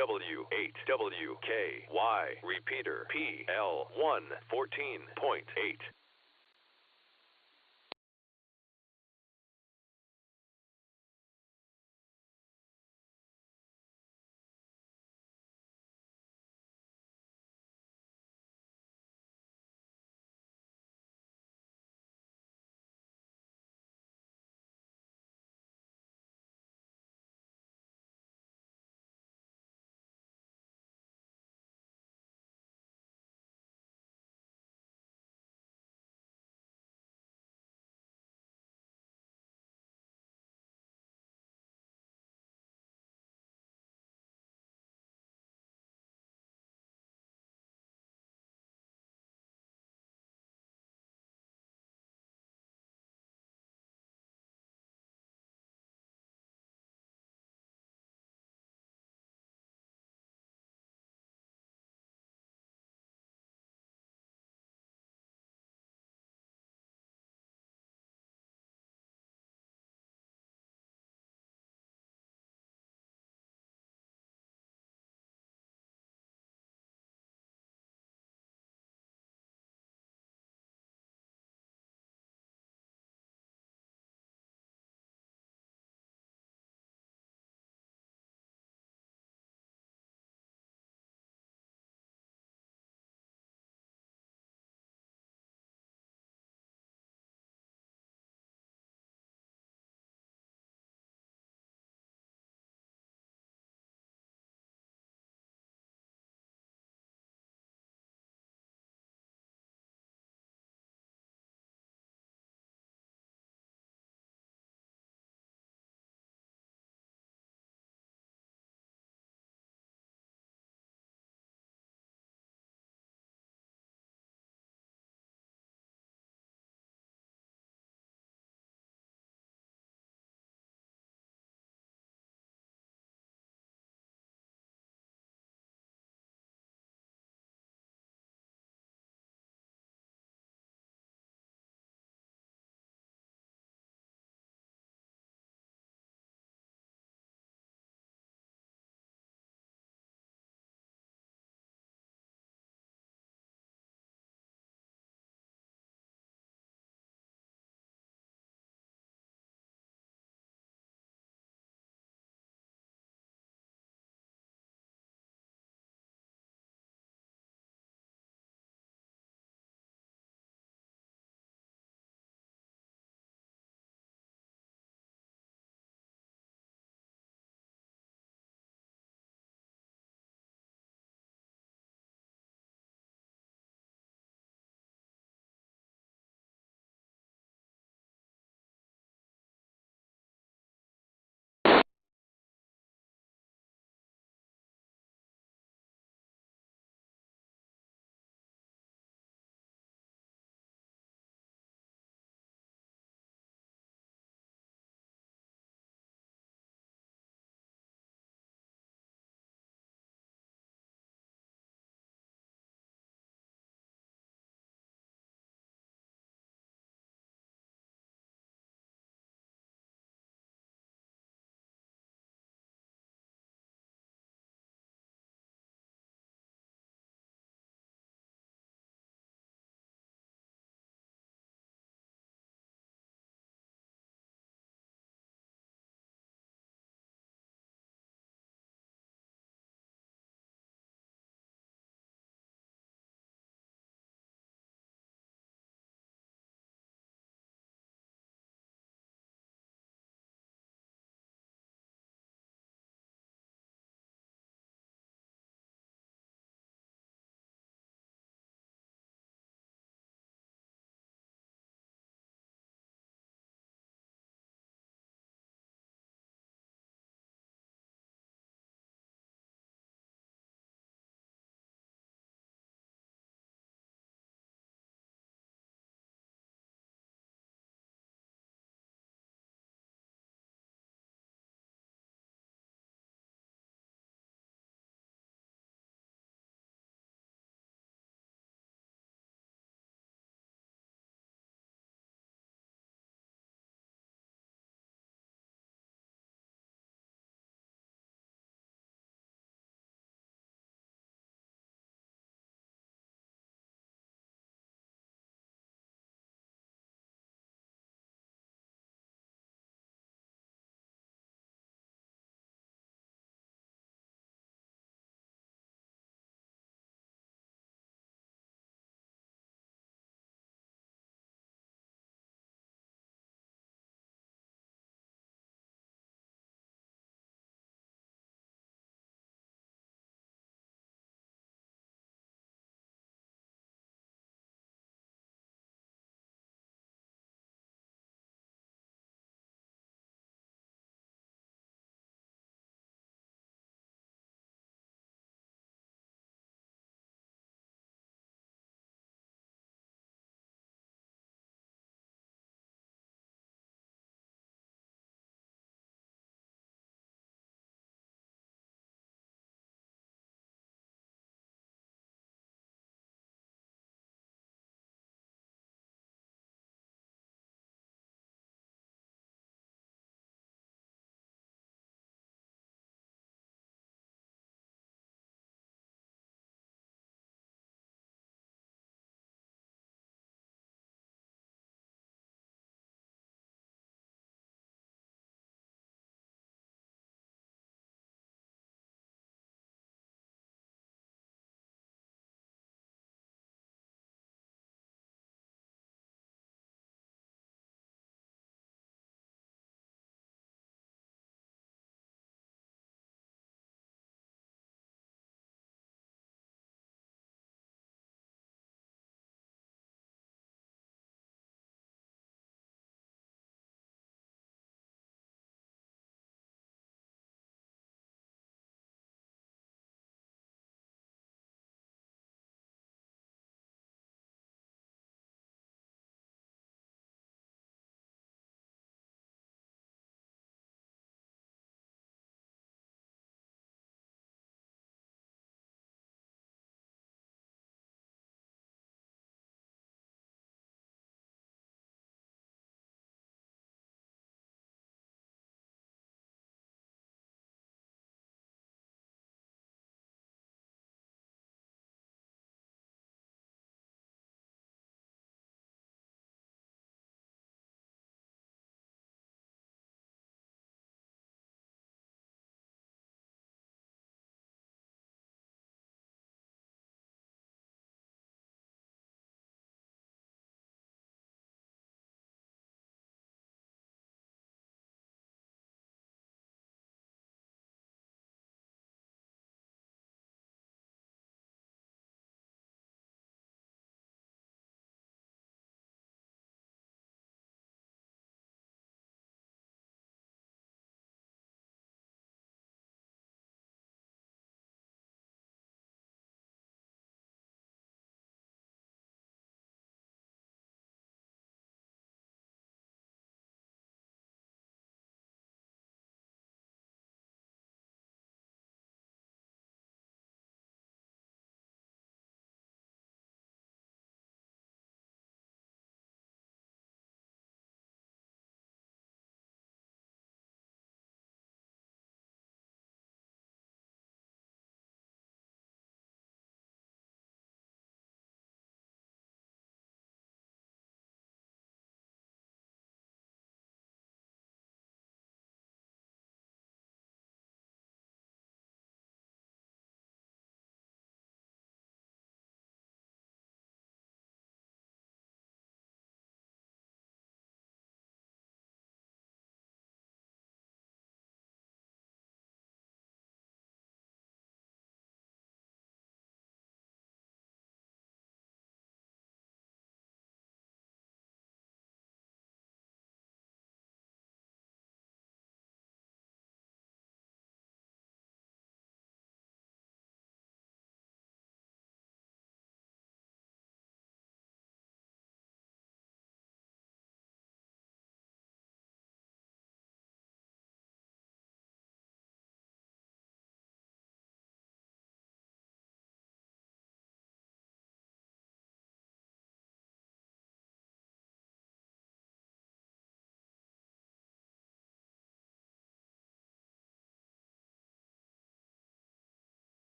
RCWA8WKY, repeater PL114.8.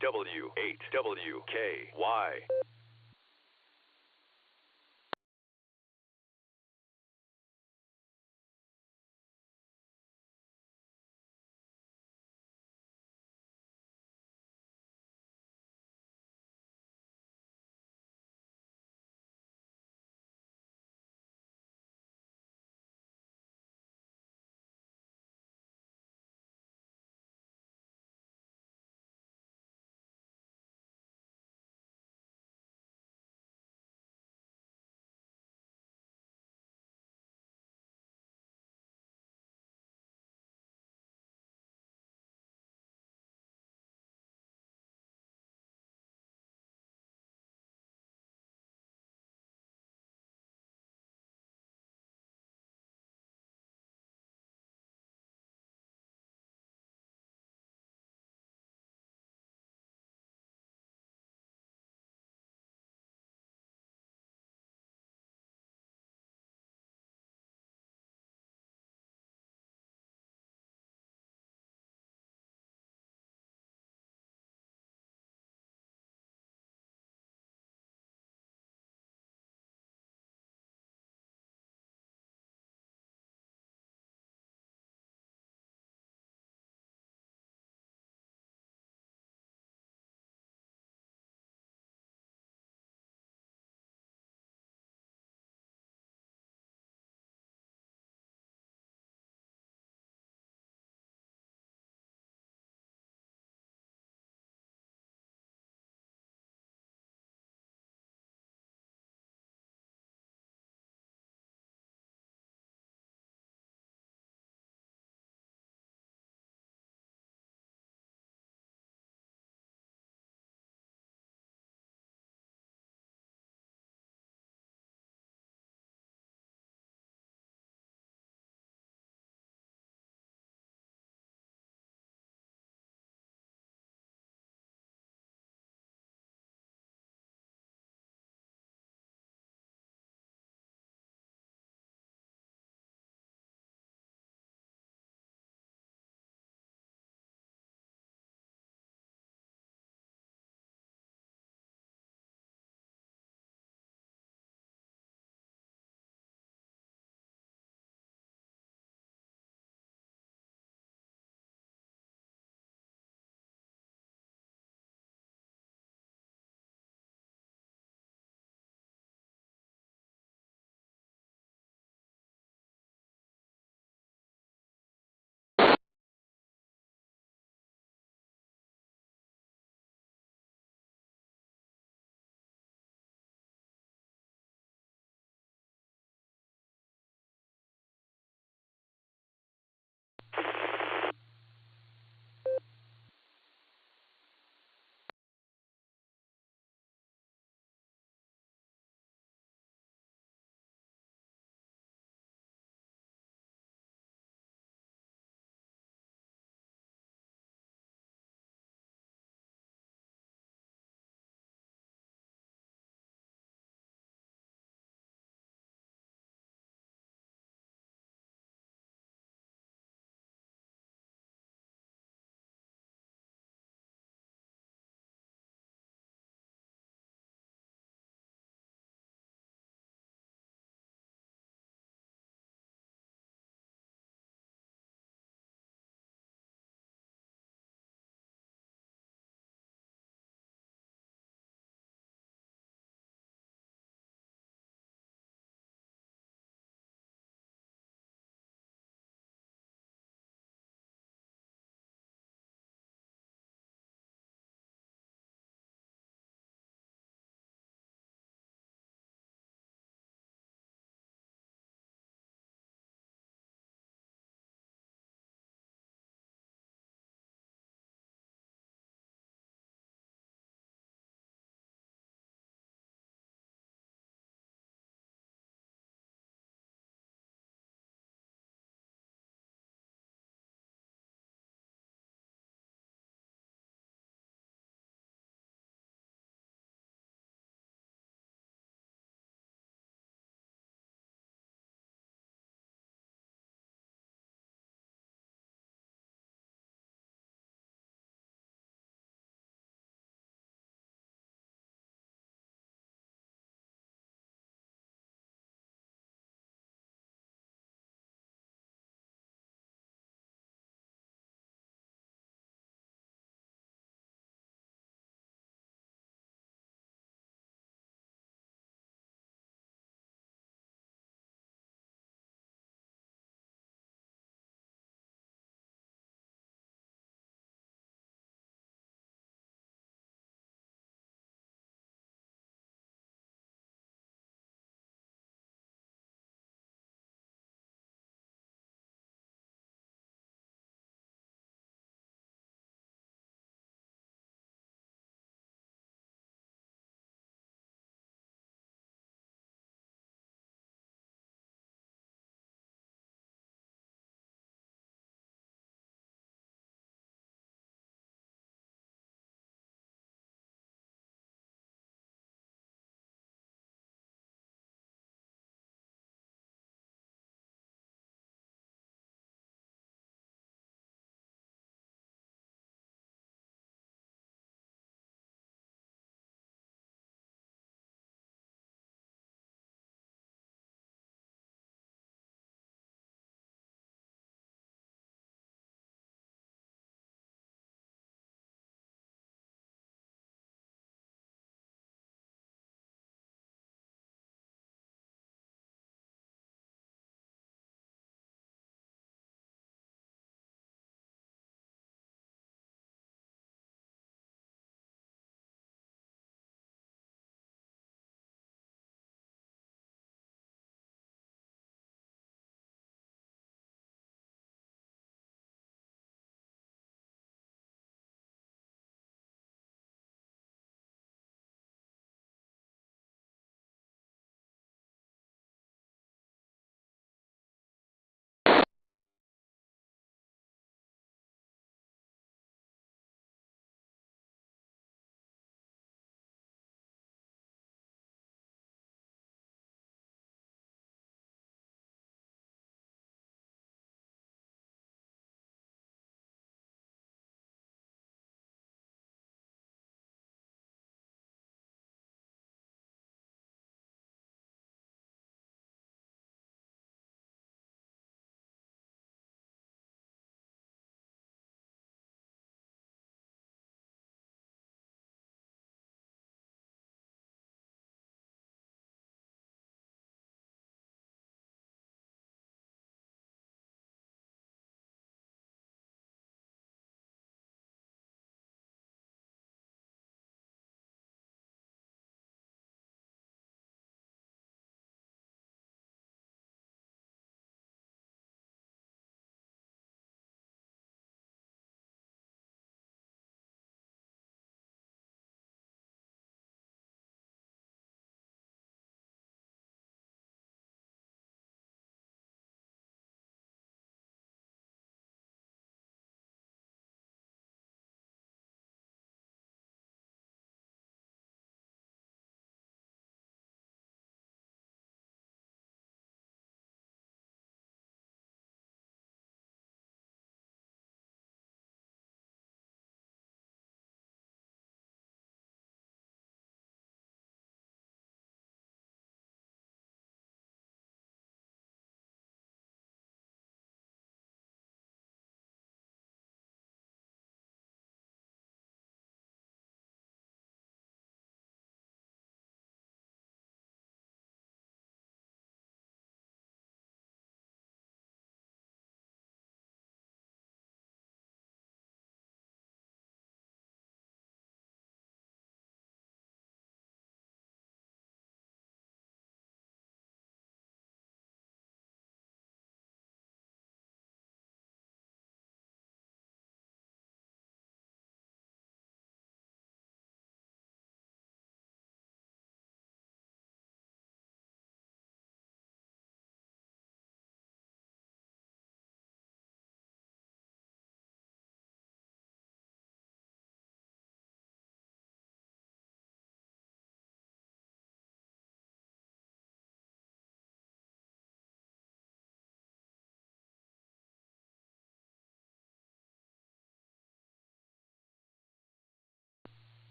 W8WKY.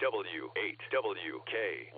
W8WKY.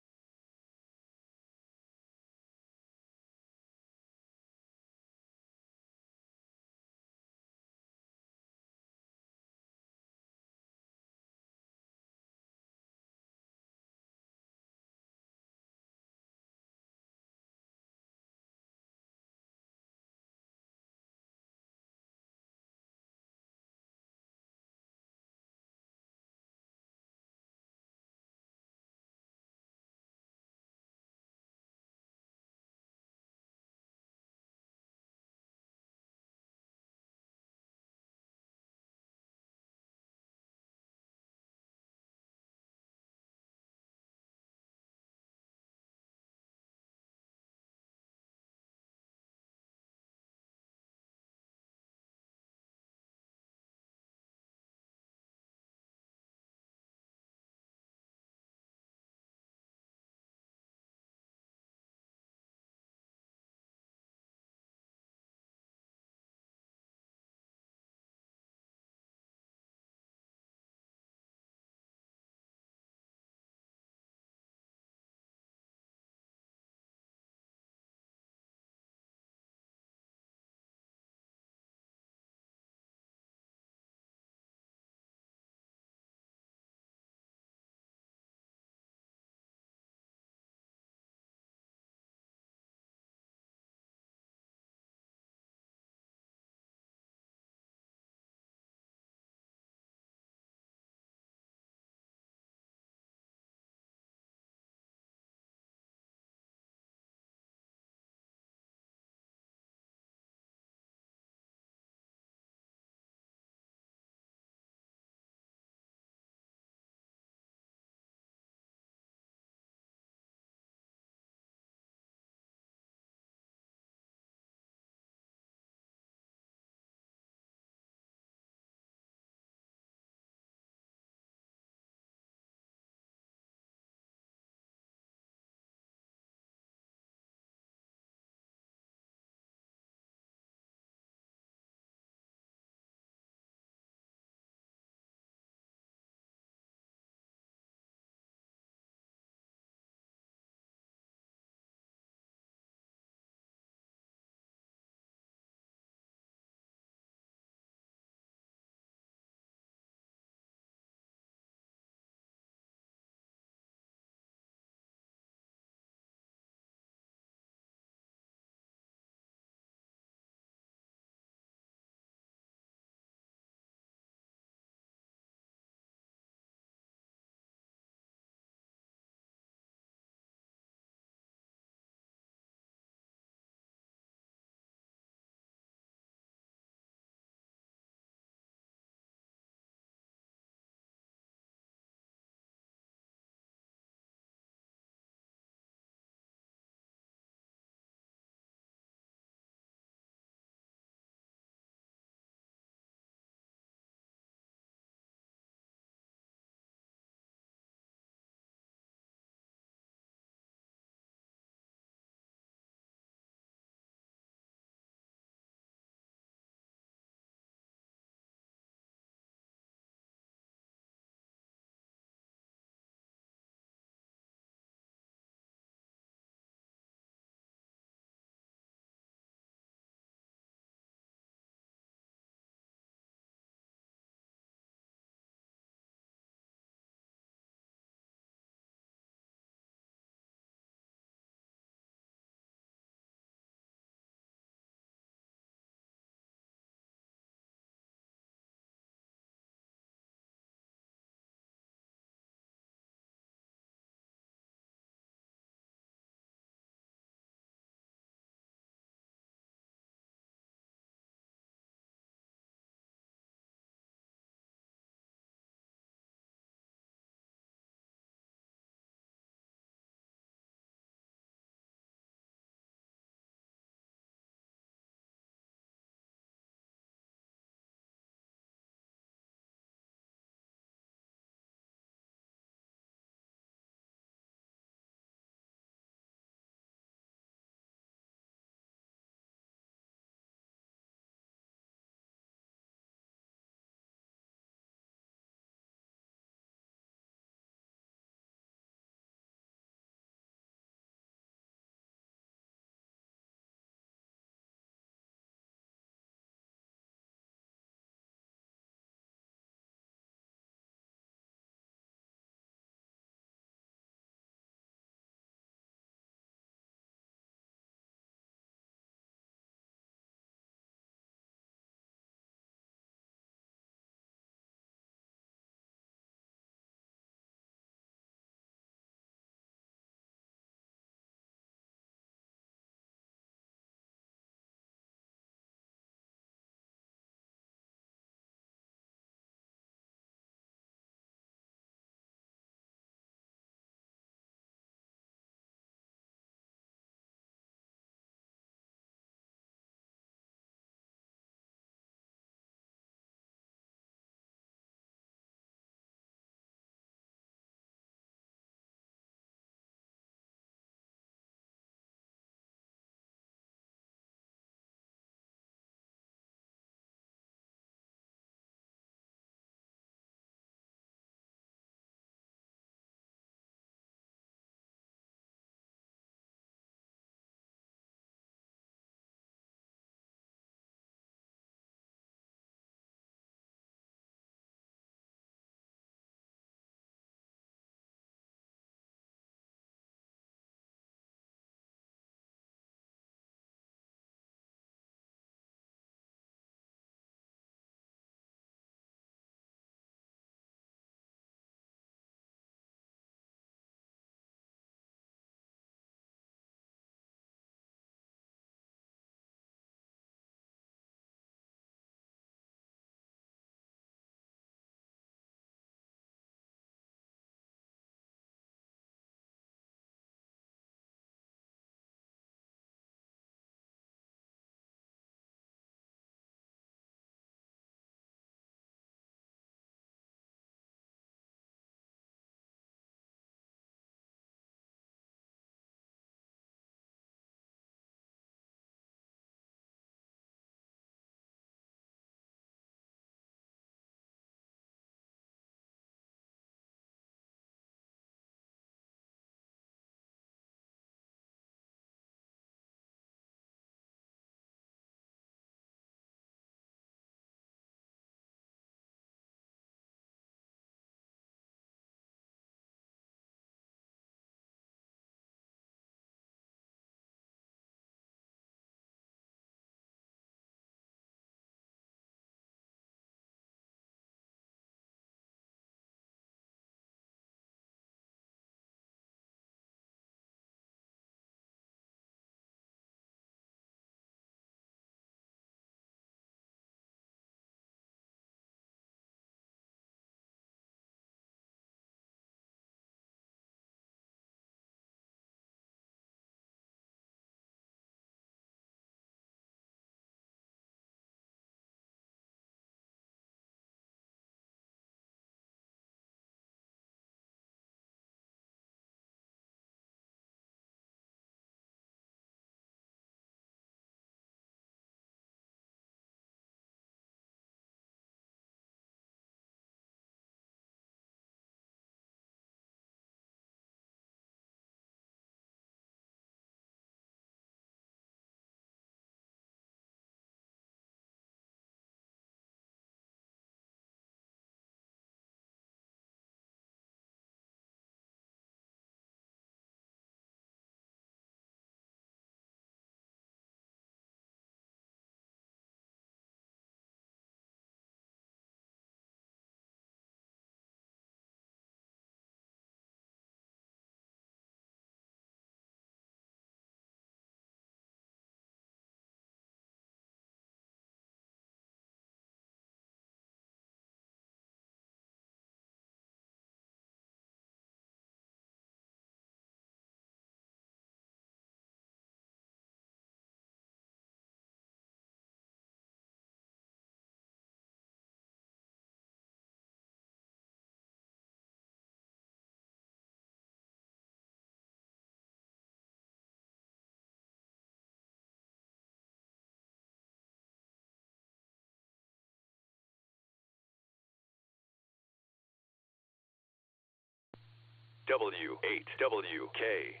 W8WKY.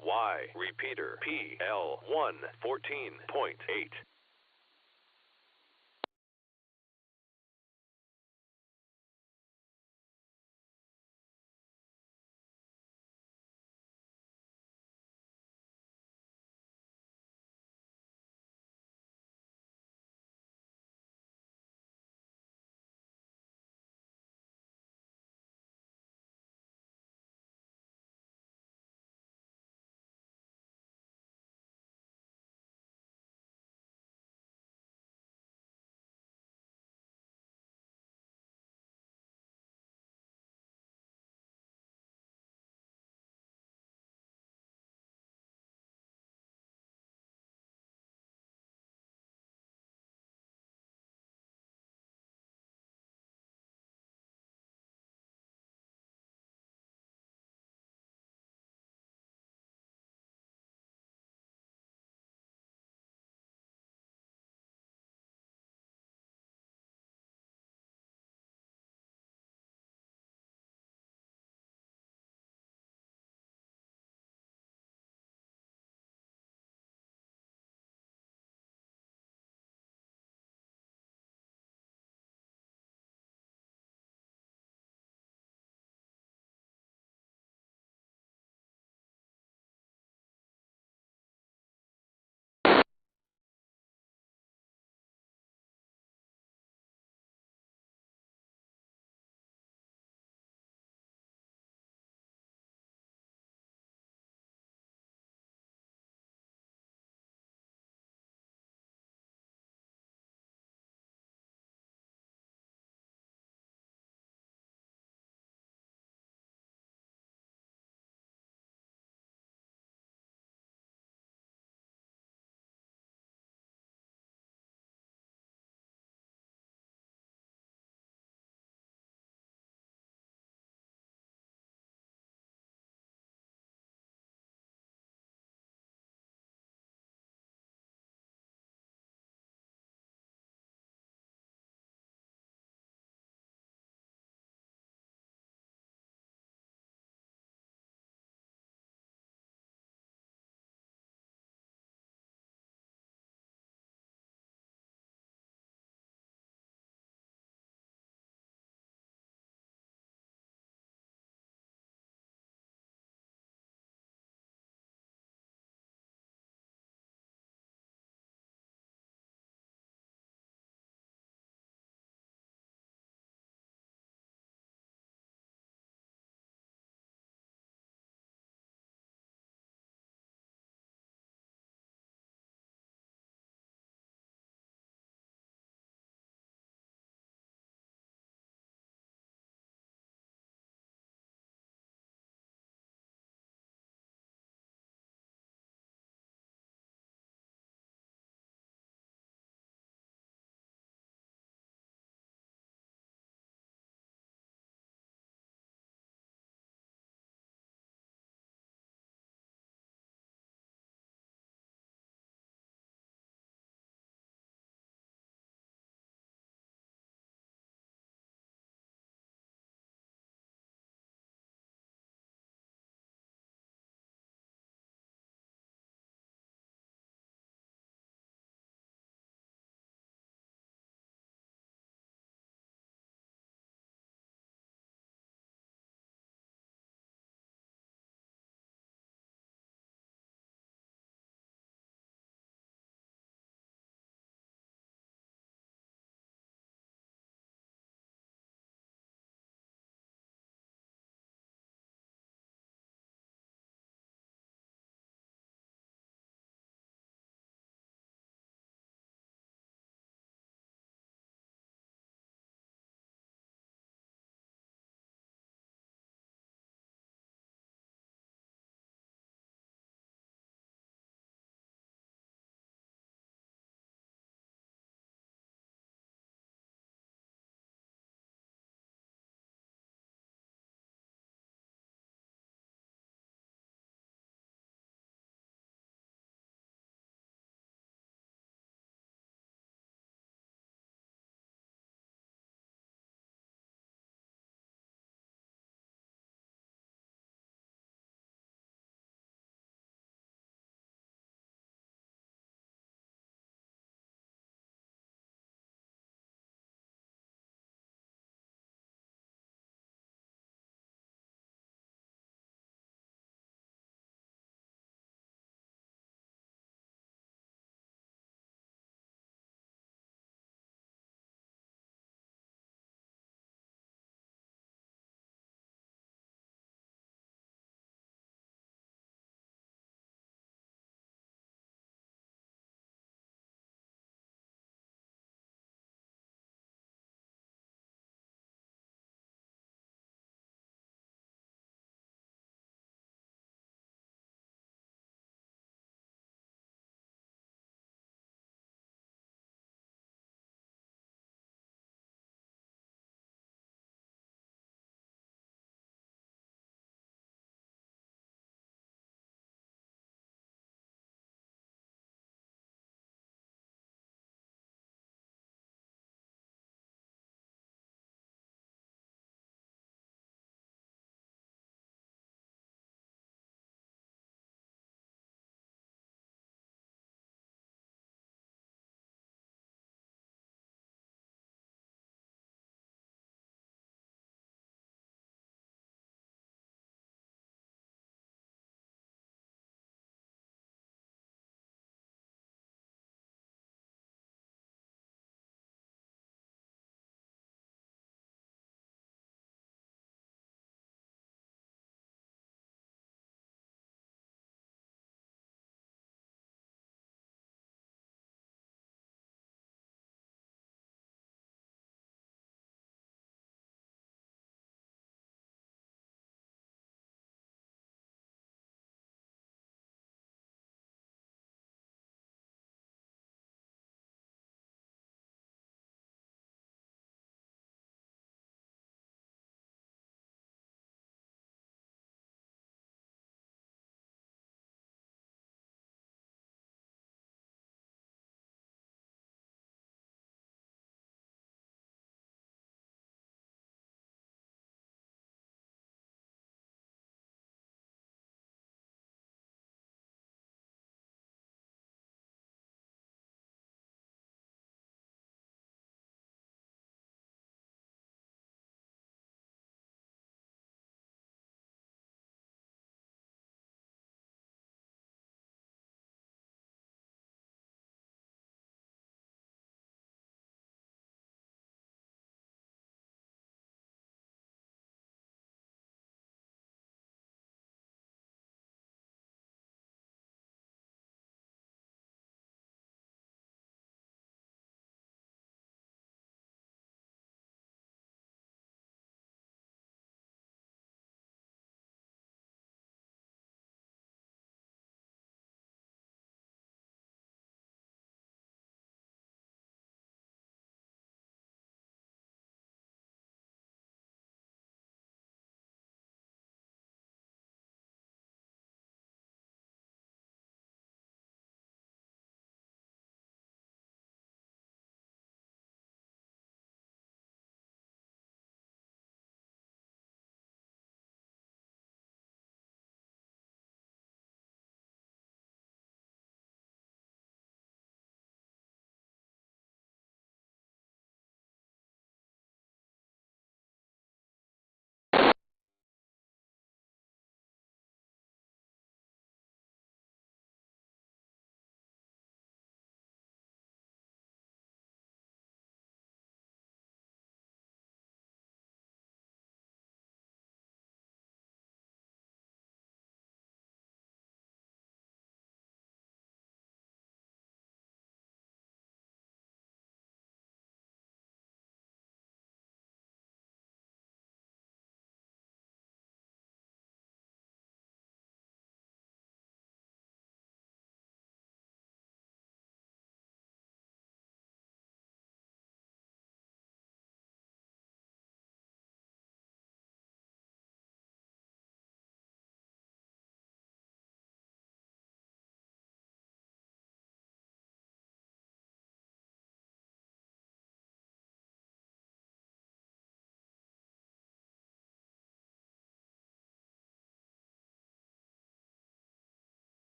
Repeater PL1 14.8.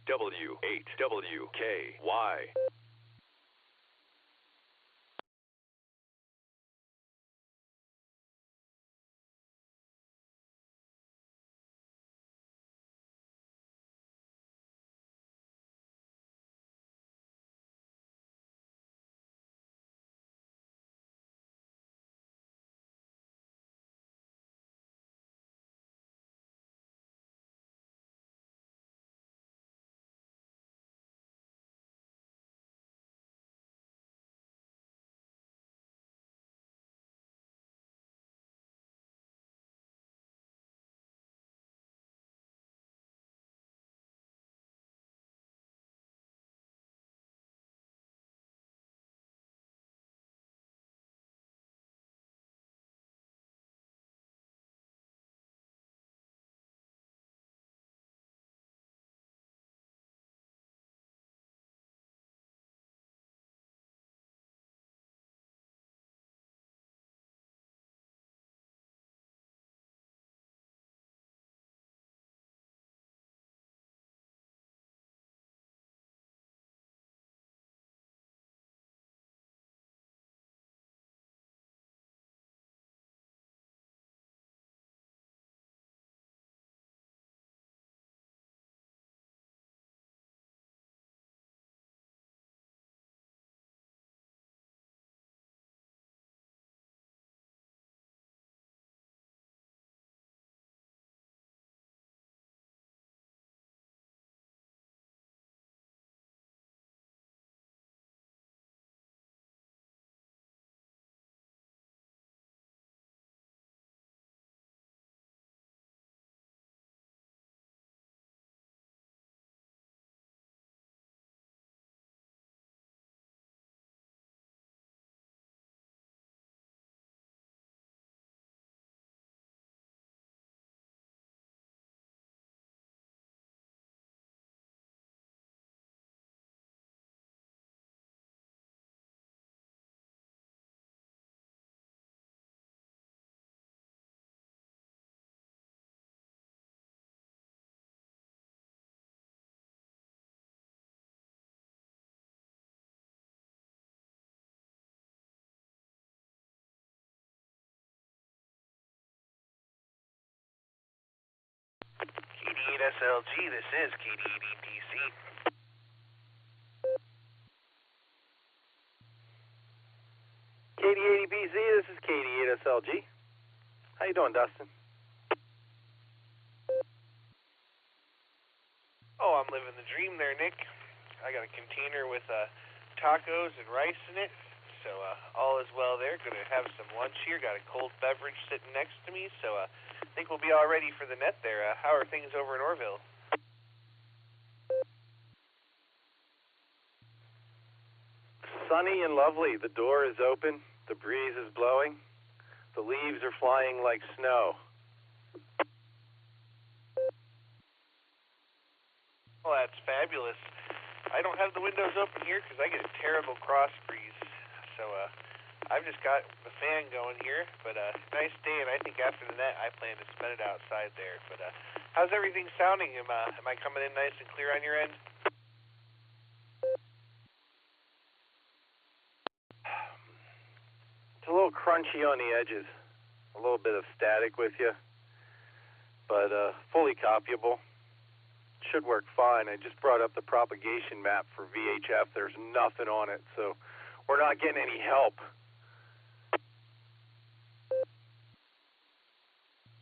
W8WKY. KD8SLG, this is KD8PC. KD8PC, this is KD8SLG. How you doing, Dustin? Oh, I'm living the dream there, Nick. I got a container with tacos and rice in it, so all is well there. Gonna have some lunch here. Got a cold beverage sitting next to me, so I think we'll be all ready for the net there. How are things over in Orville? Sunny and lovely. The door is open. The breeze is blowing. The leaves are flying like snow. Well, that's fabulous. I don't have the windows open here because I get a terrible cross breeze, so I've just got the fan going here. But nice day, and I think after the net, I plan to spend it outside there. But how's everything sounding? Am I coming in nice and clear on your end? It's a little crunchy on the edges. A little bit of static with you, but fully copyable. Should work fine. I just brought up the propagation map for VHF. There's nothing on it, so we're not getting any help.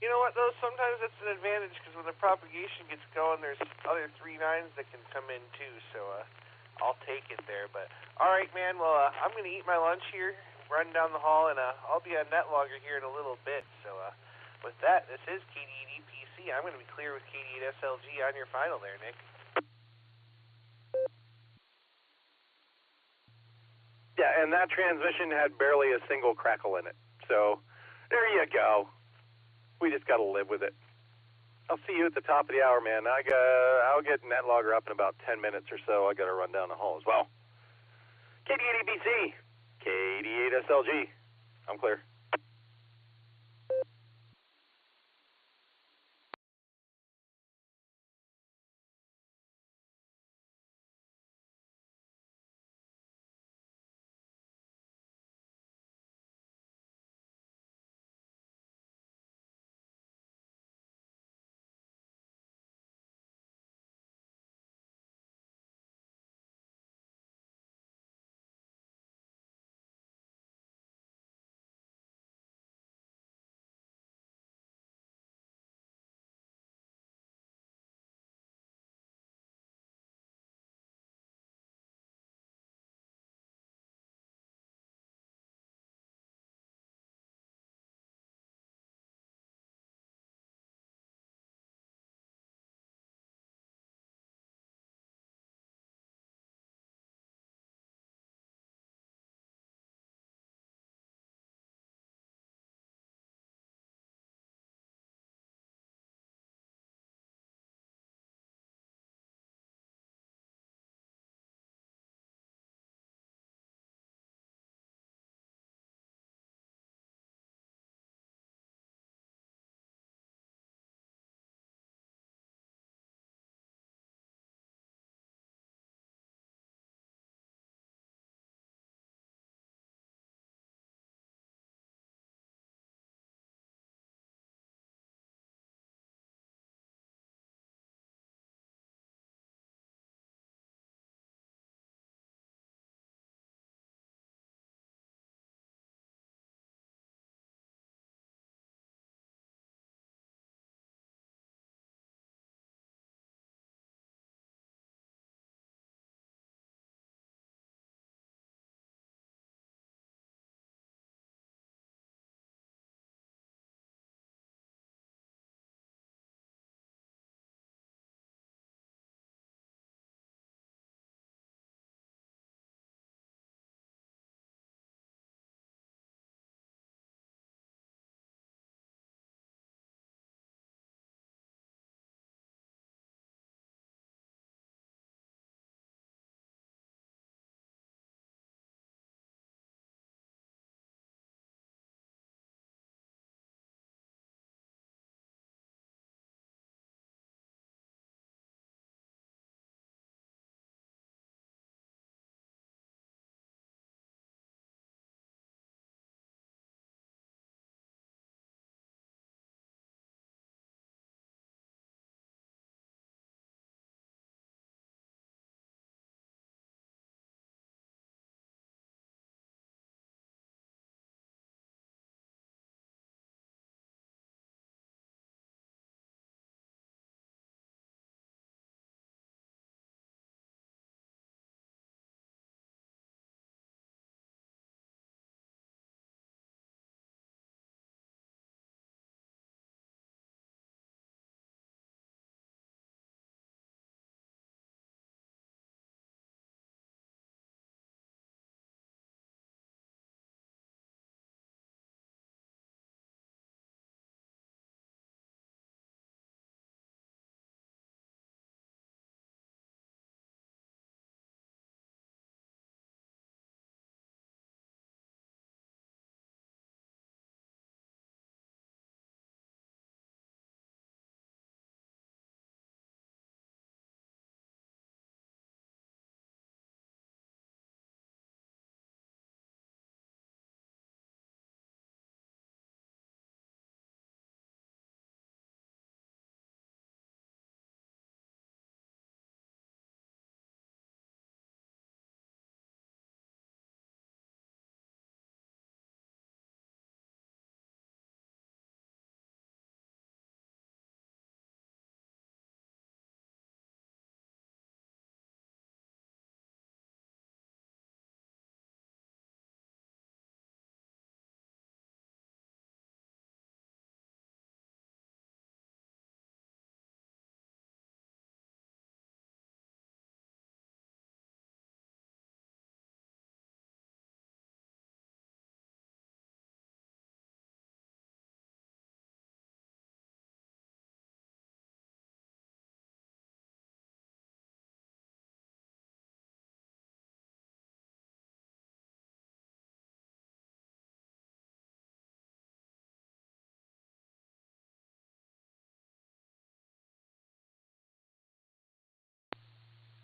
You know what, though? Sometimes it's an advantage because when the propagation gets going, there's other 3.9s that can come in, too, so I'll take it there. But all right, man, well, I'm going to eat my lunch here, run down the hall, and I'll be on Netlogger here in a little bit. So with that, this is KD8PC. I'm going to be clear with KD8SLG on your final there, Nick. Yeah, and that transmission had barely a single crackle in it. So there you go. We just got to live with it. I'll see you at the top of the hour, man. I'll get Netlogger up in about 10 minutes or so. I got to run down the hall as well. KD8ABC, KD8SLG. I'm clear.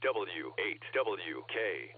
W8WKY.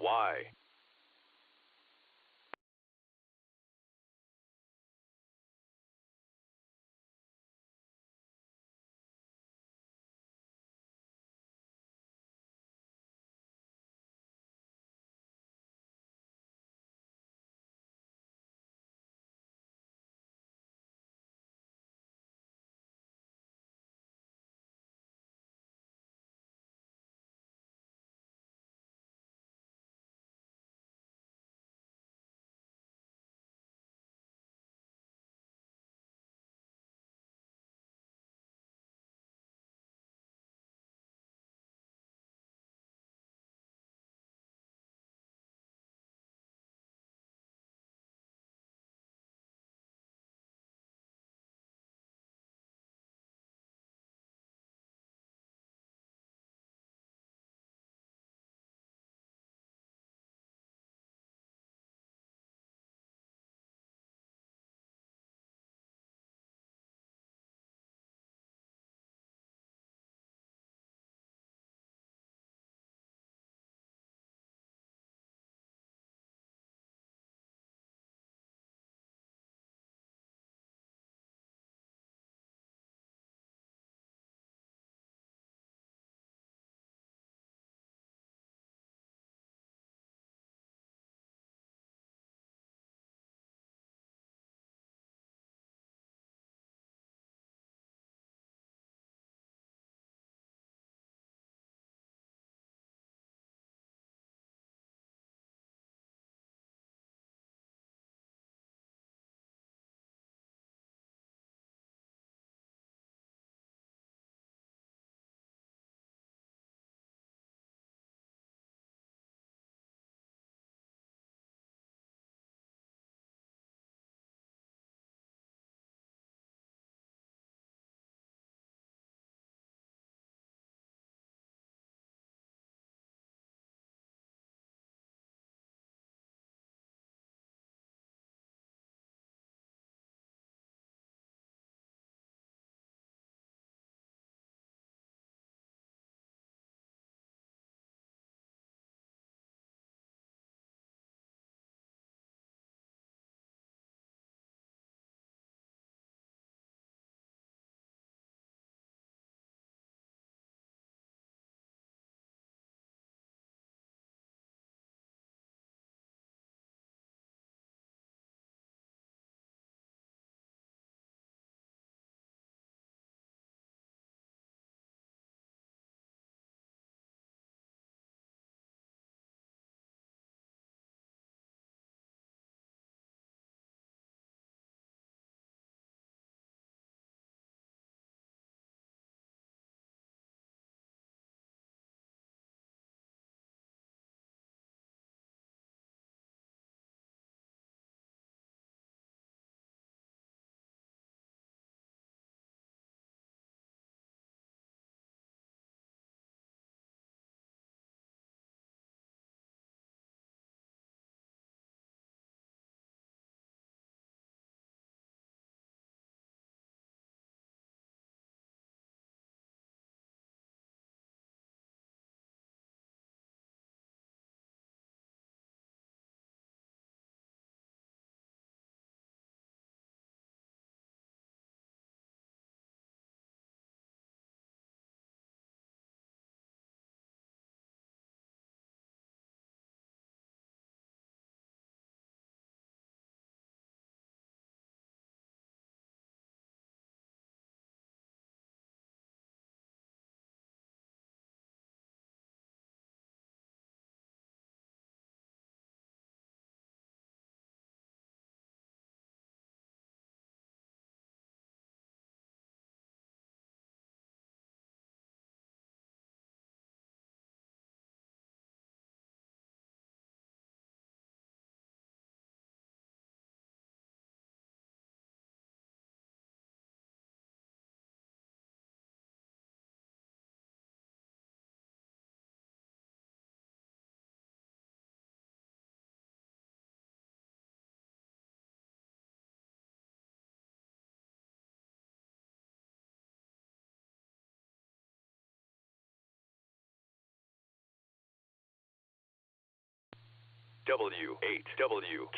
W8WKY,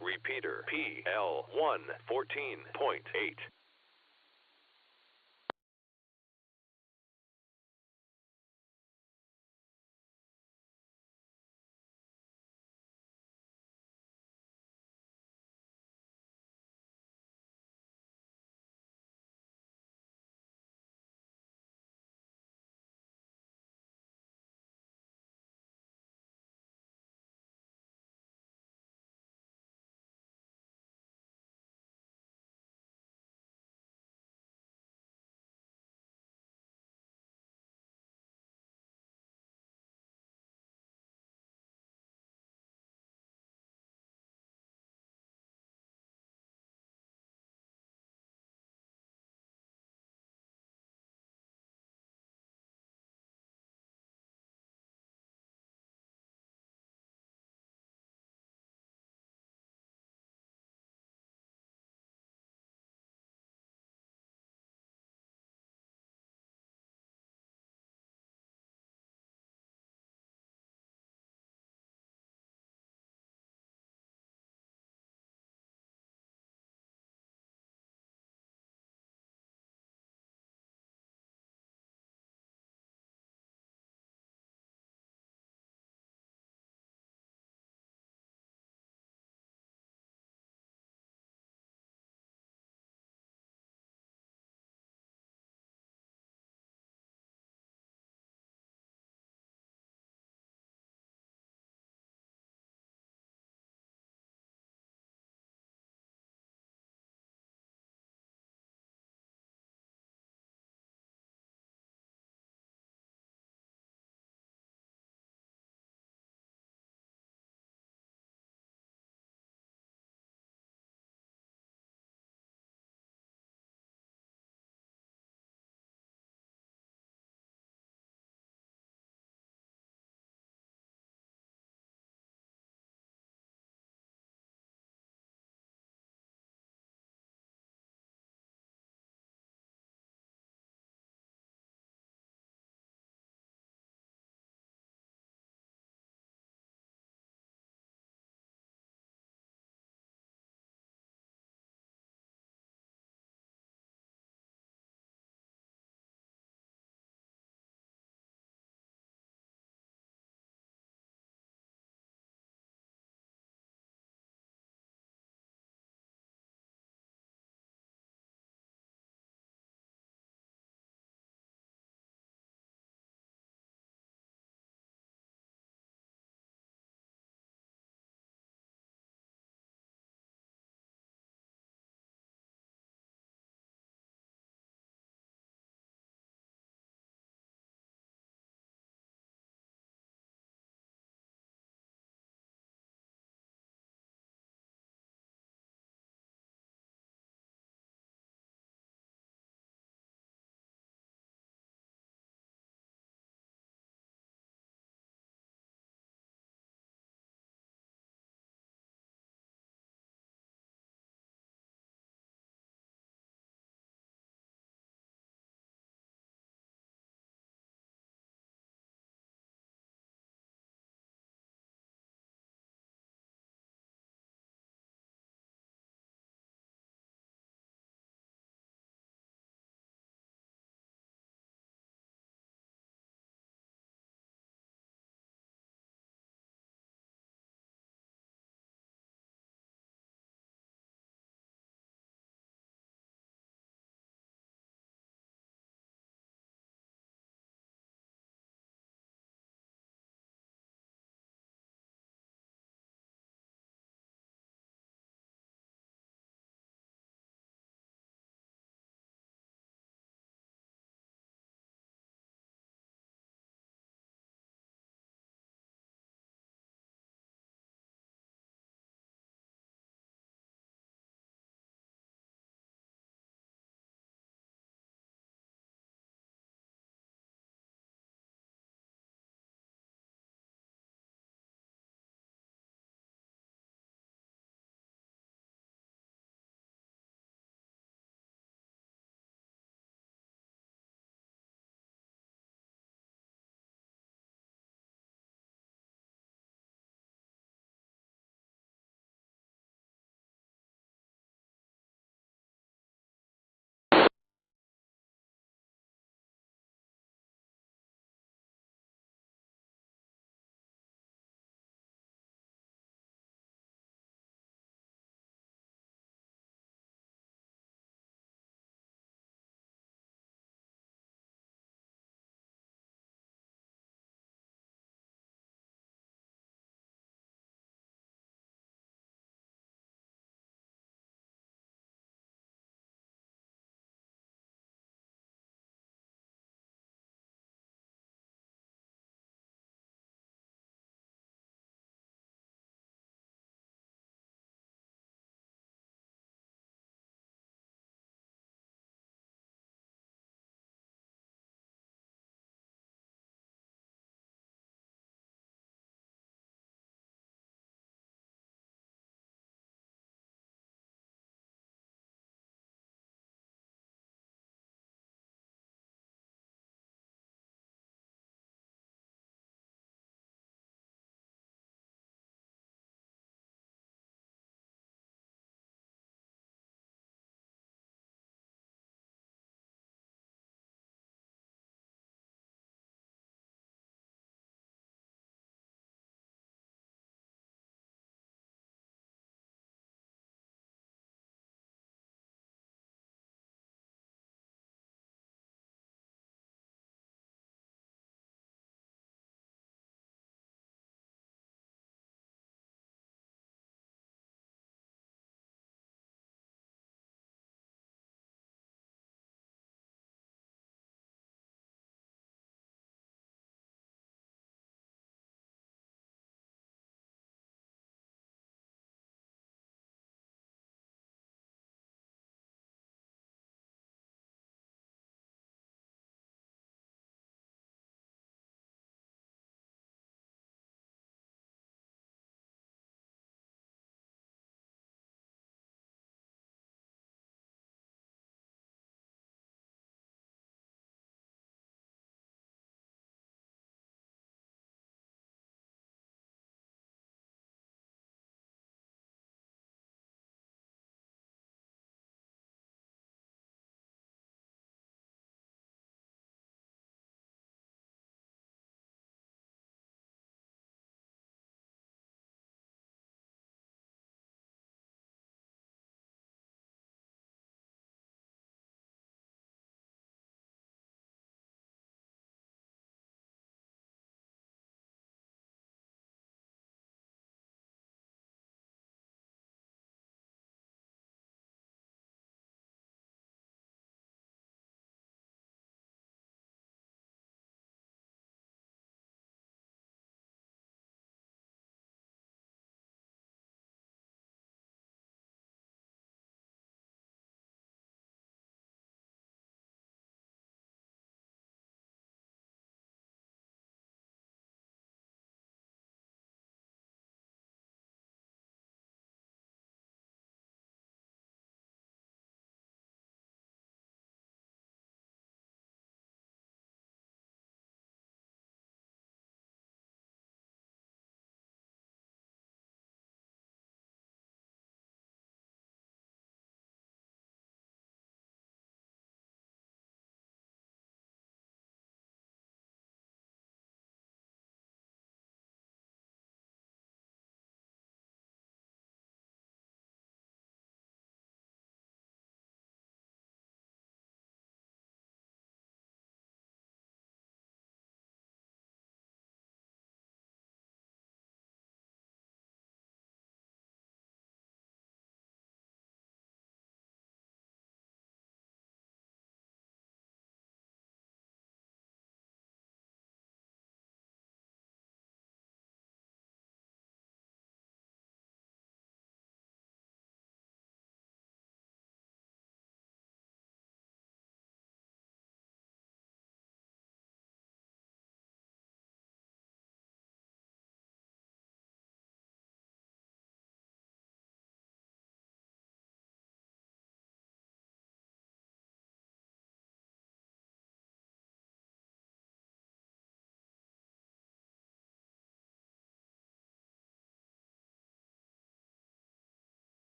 repeater PL1 14.8.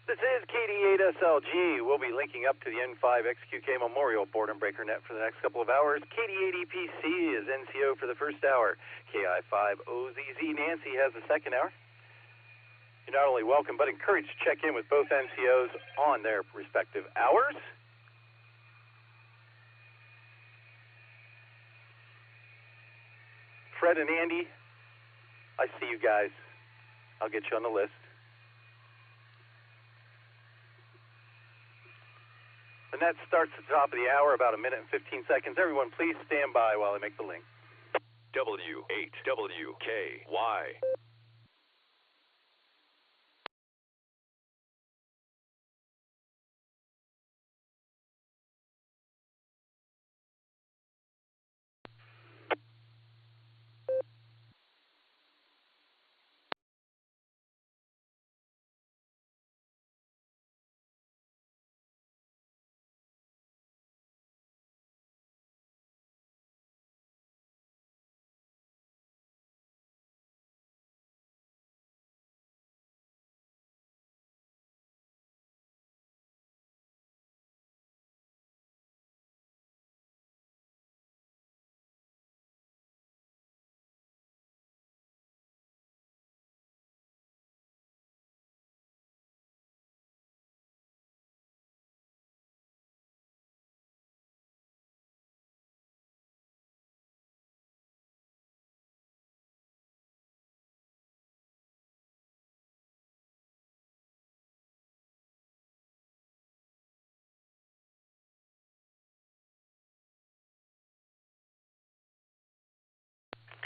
This is KD8SLG. We'll be linking up to the N5XQK Memorial Boredom Breaker Net for the next couple of hours. KD8EPC is NCO for the first hour. KI5OZZ Nancy has the second hour. You're not only welcome, but encouraged to check in with both NCOs on their respective hours. Fred and Andy, I see you guys. I'll get you on the list. The net starts at the top of the hour, about 1 minute and 15 seconds. Everyone, please stand by while I make the link. W8WKY.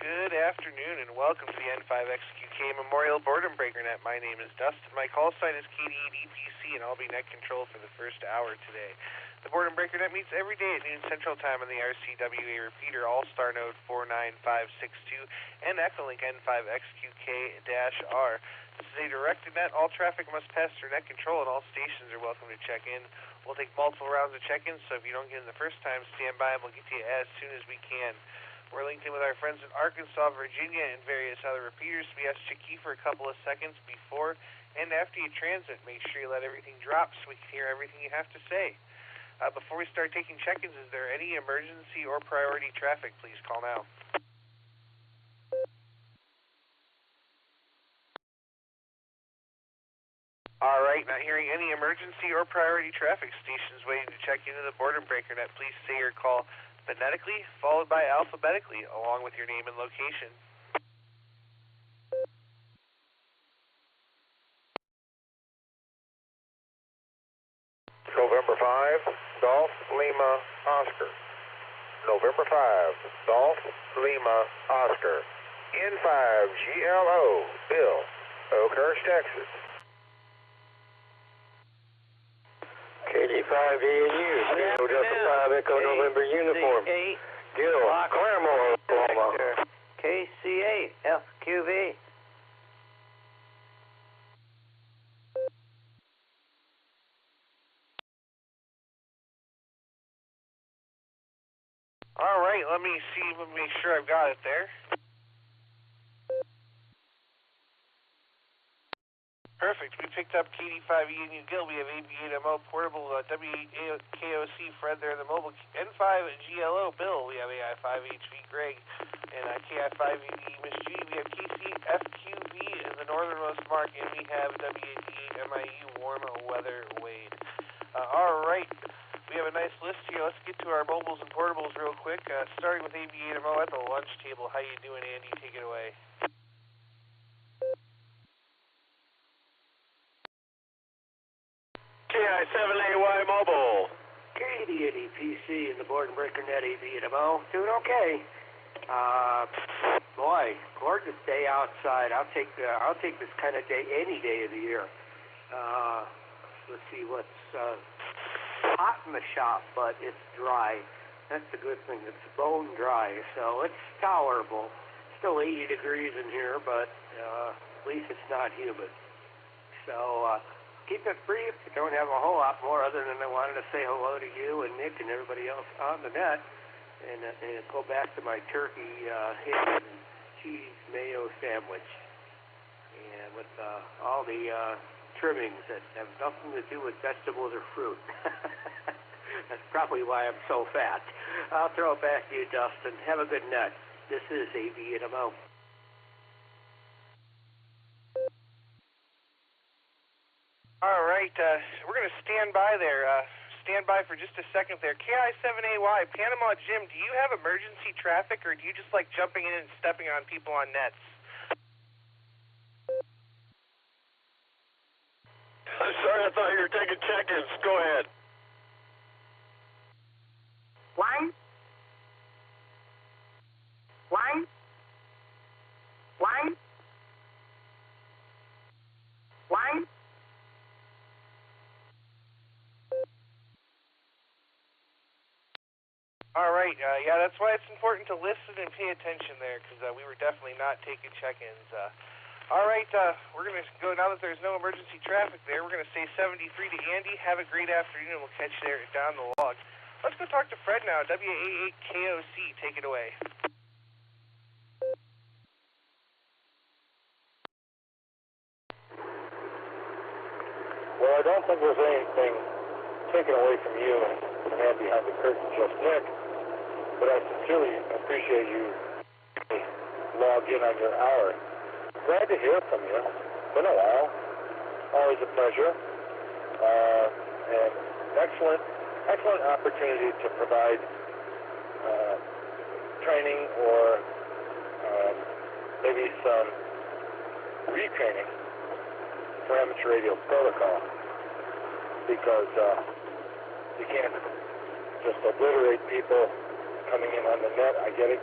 Good afternoon and welcome to the N5XQK Memorial Boredom Breaker Net. My name is Dustin. My call sign is KD8EPC and I'll be net control for the first hour today. The Boredom Breaker Net meets every day at noon Central Time on the RCWA repeater, Allstar node 49562 and Echolink N5XQK-R. This is a directed net. All traffic must pass through net control and all stations are welcome to check in. We'll take multiple rounds of check-ins, so if you don't get in the first time, stand by and we'll get to you as soon as we can. We're linked in with our friends in Arkansas, Virginia, and various other repeaters. We ask you to key for a couple of seconds before and after you transit. Make sure you let everything drop so we can hear everything you have to say. Before we start taking check-ins, is there any emergency or priority traffic? Please call now. All right, not hearing any emergency or priority traffic. Stations waiting to check into the Boredom Breaker Net. Please say your call phonetically, followed by alphabetically, along with your name and location. November 5, Golf Lima Oscar. November 5, Golf Lima Oscar. N5GLO, Bill, Oakhurst, Texas. KD5ENU, Kilo Delta 5 Echo November Uniform. Gil, Claremore, Oklahoma. KC8FQV. All right, let me make sure I've got it there. Perfect. We picked up KD5ENU Gil. We have AB8MO portable W8KOC Fred there in the mobile. N5GLO Bill. We have AI5HV Greg and KI5ED Miss G. We have KCFQV as the northernmost mark, and we have W8D8MIU Warm Weather Wade. All right. We have a nice list here. Let's get to our mobiles and portables real quick. Starting with AB8MO at the lunch table. How you doing, Andy? Take it away. KI7AY Mobile. KD8EPC in the Boredom Breaker Net. AB8MO. Doing okay. Boy, gorgeous day outside. I'll take this kind of day any day of the year. Let's see what's hot in the shop, but it's dry. That's the good thing. It's bone dry, so it's tolerable. Still 80 degrees in here, but at least it's not humid. So keep it brief. I don't have a whole lot more other than I wanted to say hello to you and Nick and everybody else on the net, and go back to my turkey ham and cheese mayo sandwich. And with all the trimmings that have nothing to do with vegetables or fruit. That's probably why I'm so fat. I'll throw it back to you, Dustin. Have a good night. This is AVNMO. All right, we're going to stand by there. Stand by for just a second there. KI7AY, Panama Jim, do you have emergency traffic, or do you just like jumping in and stepping on people on nets? I'm sorry, I thought you were taking check-ins. Go ahead. Wine? Wine? Wine? Wine? All right, yeah, that's why it's important to listen and pay attention there, because we were definitely not taking check-ins. All right, we're going to go, now that there's no emergency traffic there, we're going to say 73 to Andy. Have a great afternoon, and we'll catch you there down the log. Let's go talk to Fred now, WA8KOC, take it away. Well, I don't think there's anything taken away from you and the man behind the curtain, just Nick, but I sincerely appreciate you log in on your hour. Glad to hear from you. Been a while. Always a pleasure. And excellent opportunity to provide training or maybe some retraining for amateur radio protocol, because you can't just obliterate people coming in on the net. I get it.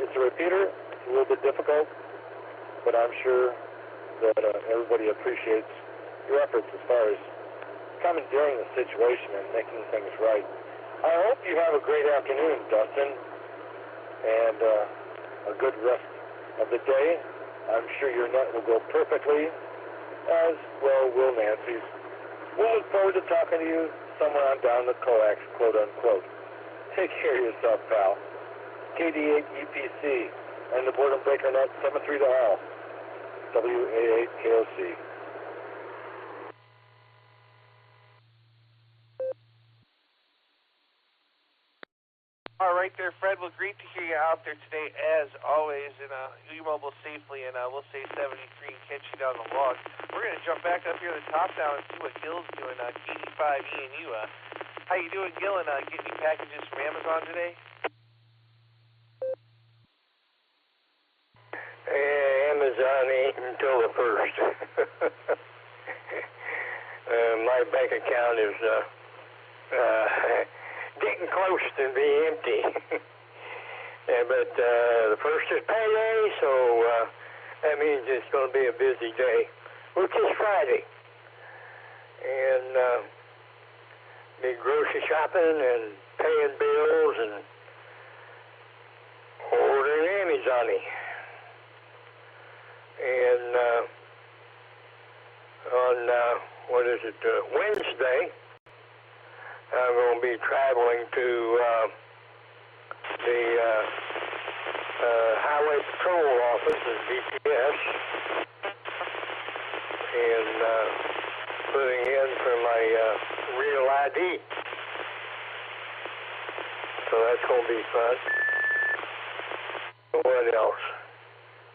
It's a repeater. It's a little bit difficult, but I'm sure that everybody appreciates your efforts as far as commandeering the situation and making things right. I hope you have a great afternoon, Dustin, and a good rest of the day. I'm sure your net will go perfectly, as well will Nancy's. We'll look forward to talking to you somewhere on down the coax, quote unquote. Take care of yourself, pal. KD8EPC and the Boredom Breaker Net 73 to all. WA8KOC. All right there, Fred. Well, great to hear you out there today, as always, and you mobile safely, and we'll say 73 and catch you down the log. We're going to jump back up here to the top now and see what Gil's doing, KD5E and you. How you doing, Gil, and getting any packages from Amazon today? Amazon ain't until the 1st. My bank account is getting close to be empty. But the 1st is payday, so that means it's going to be a busy day, which is Friday. And be grocery shopping and paying bills and ordering Amazon. And on, Wednesday, I'm going to be traveling to the Highway Patrol office at DPS and putting in for my real ID. So that's going to be fun. What else?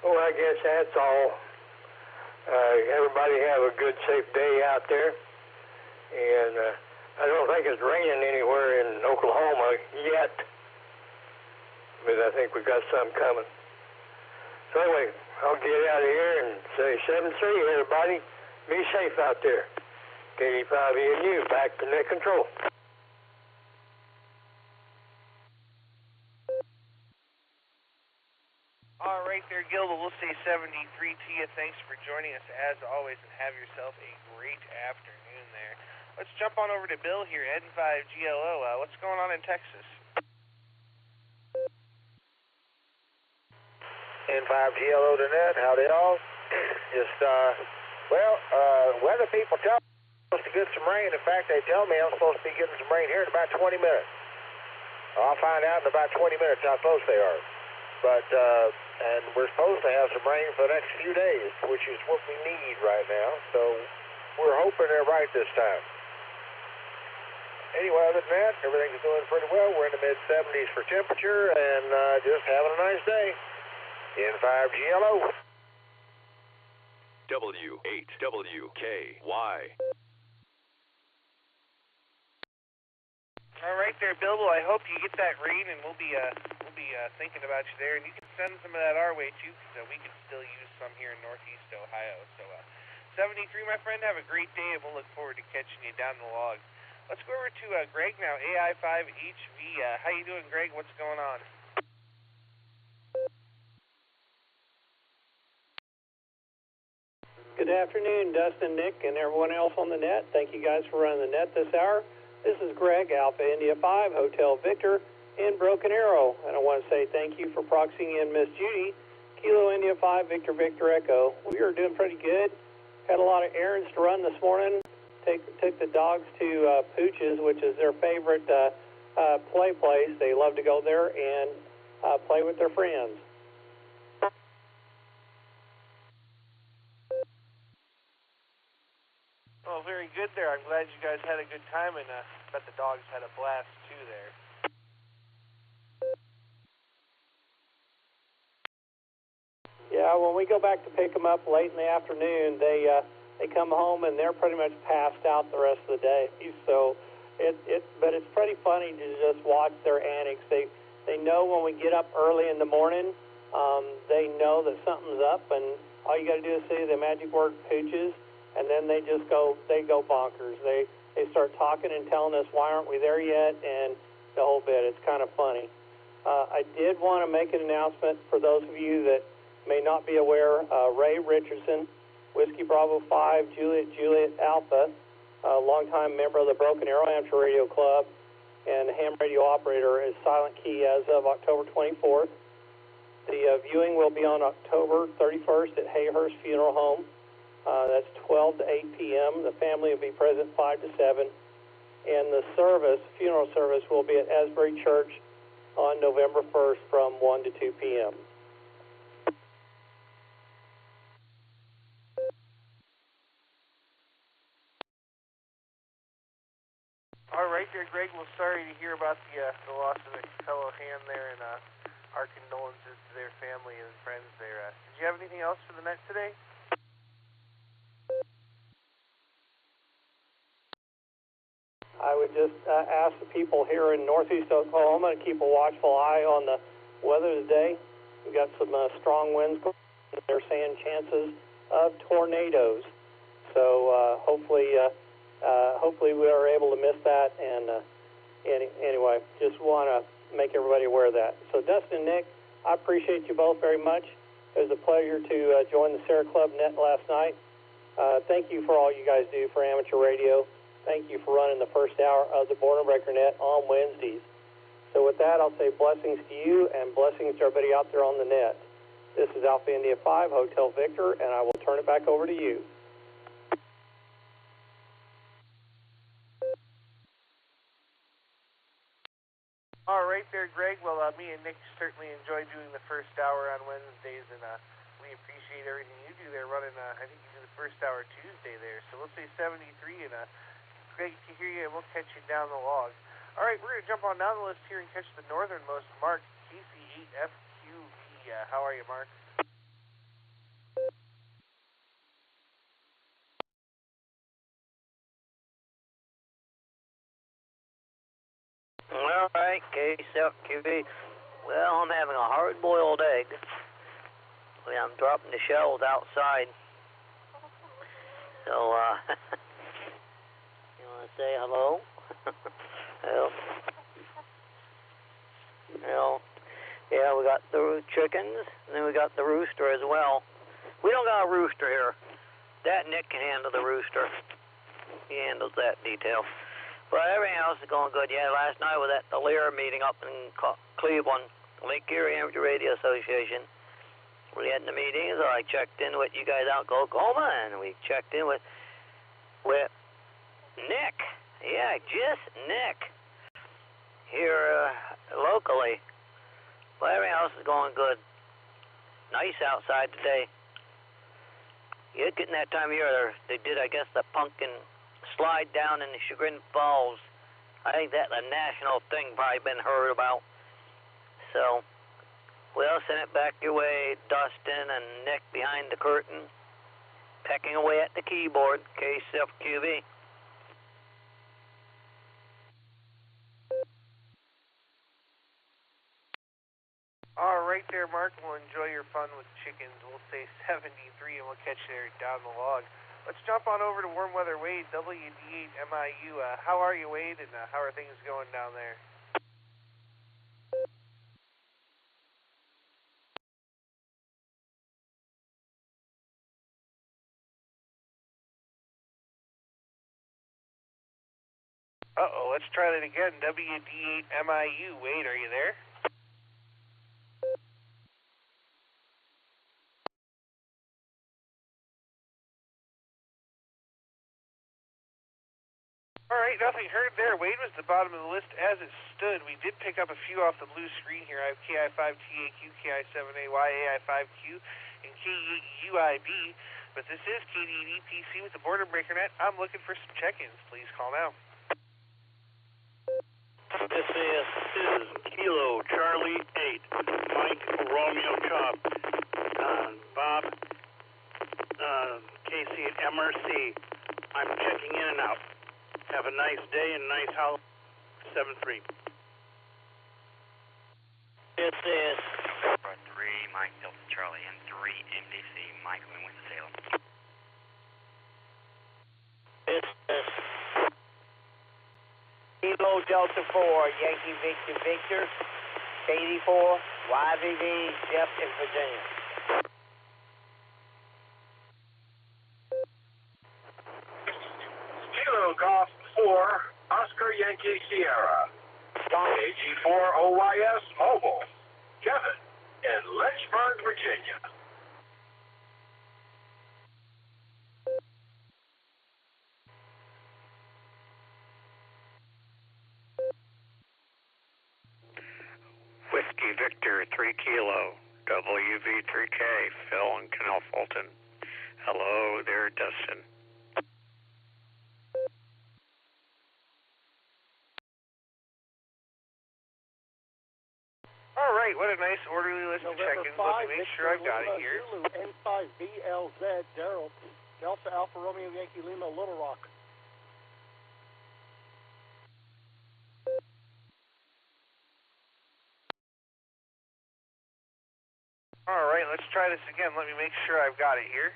Well, I guess that's all. Everybody have a good, safe day out there. And I don't think it's raining anywhere in Oklahoma yet. But I think we got some coming. So anyway, I'll get out of here and say 7-3, everybody. Be safe out there. KD5E and you, back to net control. All right there, Gil. We'll say 73 to you. Thanks for joining us, as always, and have yourself a great afternoon there. Let's jump on over to Bill here, N5GLO. What's going on in Texas? N5GLO to net. Howdy, all. Just, weather people tell me I'm supposed to get some rain. In fact, they tell me I'm supposed to be getting some rain here in about 20 minutes. I'll find out in about 20 minutes how close they are. But and we're supposed to have some rain for the next few days, which is what we need right now. So we're hoping they're right this time. Anyway, other than that, everything's doing pretty well. We're in the mid-70s for temperature, and just having a nice day. N5GLO. W8WKY. All right there, Bilbo. I hope you get that rain, and we'll be thinking about you there. And you can send some of that our way too, because we can still use some here in Northeast Ohio. So 73, my friend. Have a great day, and we'll look forward to catching you down the logs. Let's go over to Greg now. AI5HV. How you doing, Greg? What's going on? Good afternoon, Dustin, Nick, and everyone else on the net. Thank you guys for running the net this hour. This is Greg, Alpha India 5, Hotel Victor, in Broken Arrow. And I want to say thank you for proxying in Miss Judy, Kilo India 5, Victor Victor Echo. We are doing pretty good. Had a lot of errands to run this morning. Took the dogs to Pooch's, which is their favorite play place. They love to go there and play with their friends. Oh, very good there. I'm glad you guys had a good time, and bet the dogs had a blast too there. Yeah, when we go back to pick them up late in the afternoon, they come home and they're pretty much passed out the rest of the day. So but it's pretty funny to just watch their antics. They know when we get up early in the morning, they know that something's up, and all you got to do is say the magic word Pooches, and then they go bonkers. They start talking and telling us why aren't we there yet, and the whole bit. It's kind of funny. I did want to make an announcement for those of you that may not be aware. Ray Richardson, Whiskey Bravo 5, Juliet Alpha, a longtime member of the Broken Arrow Amateur Radio Club and ham radio operator, is silent key as of October 24th. The viewing will be on October 31st at Hayhurst Funeral Home. That's 12 to 8 p.m. The family will be present 5 to 7. And the funeral service, will be at Asbury Church on November 1st from 1 to 2 p.m. All right there, Greg. Well, sorry to hear about the loss of a fellow ham there, and our condolences to their family and friends there. Did you have anything else for the net today? I would just ask the people here in Northeast Oklahoma to keep a watchful eye on the weather today. We've got some strong winds. They're saying chances of tornadoes. So hopefully we are able to miss that. And anyway, just want to make everybody aware of that. So Dustin and Nick, I appreciate you both very much. It was a pleasure to join the SARA Club net last night. Thank you for all you guys do for amateur radio. Thank you for running the first hour of the Boredom Breaker Net on Wednesdays. So with that, I'll say blessings to you and blessings to everybody out there on the net. This is Alpha India 5, Hotel Victor, and I will turn it back over to you. All right there, Greg. Well, me and Nick certainly enjoy doing the first hour on Wednesdays, and we appreciate everything you do there running, I think you do the first hour Tuesday there. So we'll say 73, and great to hear you, and we'll catch you down the log. All right, we're going to jump on down the list here and catch the northernmost Mark, KC8FQV. How are you, Mark? All right, KC8FQV. Well, I'm having a hard-boiled egg. I'm dropping the shells outside. So, you want to say hello? Yeah, we got the chickens, and then we got the rooster as well. We don't got a rooster here. That Nick can handle the rooster. He handles that detail. But everything else is going good. Yeah, last night was at the Lear meeting up in Cleveland, Lake Erie Amateur Radio Association. We had the meetings. I checked in with you guys out in Oklahoma, and we checked in with Nick. Yeah, just Nick here locally. Well, everything else is going good. Nice outside today. It's getting that time of year. They did, I guess, the pumpkin slide down in the Chagrin Falls. I think that's a national thing, probably been heard about. So, we'll send it back your way, Dustin and Nick behind the curtain, pecking away at the keyboard, KCFQV. All right there, Mark. We'll enjoy your fun with chickens. We'll say 73, and we'll catch you there down the log. Let's jump on over to Warm Weather Wade, WD8MIU. How are you, Wade, and how are things going down there? Uh-oh, let's try that again. WD8MIU. Wade, are you there? All right, nothing heard there. Wade was at the bottom of the list as it stood. We did pick up a few off the blue screen here. I have KI5TAQ, KI7AY, AI5Q, and K8UIB. But this is KD8EPC with the Boredom Breaker Net. I'm looking for some check-ins. Please call now. This is Kilo Charlie 8, Mike Romeo Chop, Bob, Casey at MRC. I'm checking in and out. Have a nice day and nice house. 7-3. This is 3, Mike Delta Charlie, and 3 MDC, Mike in Winston-Salem. This is Kilo Delta 4, Yankee Victor Victor, KD4, YVV, Jeff in Virginia. Kilo Golf 4, Oscar Yankee Sierra. KG4OYS Mobile. Kevin in Lynchburg, Virginia. Whiskey Victor 3 Kilo, WV3K, Phil and Canal Fulton. Hello there, Dustin. All right, what a nice orderly list of check-ins. Let me make sure I've got it here. N5BLZ, Daryl, Delta Alpha Romeo Yankee Lima, Little Rock. All right, let's try this again. Let me make sure I've got it here.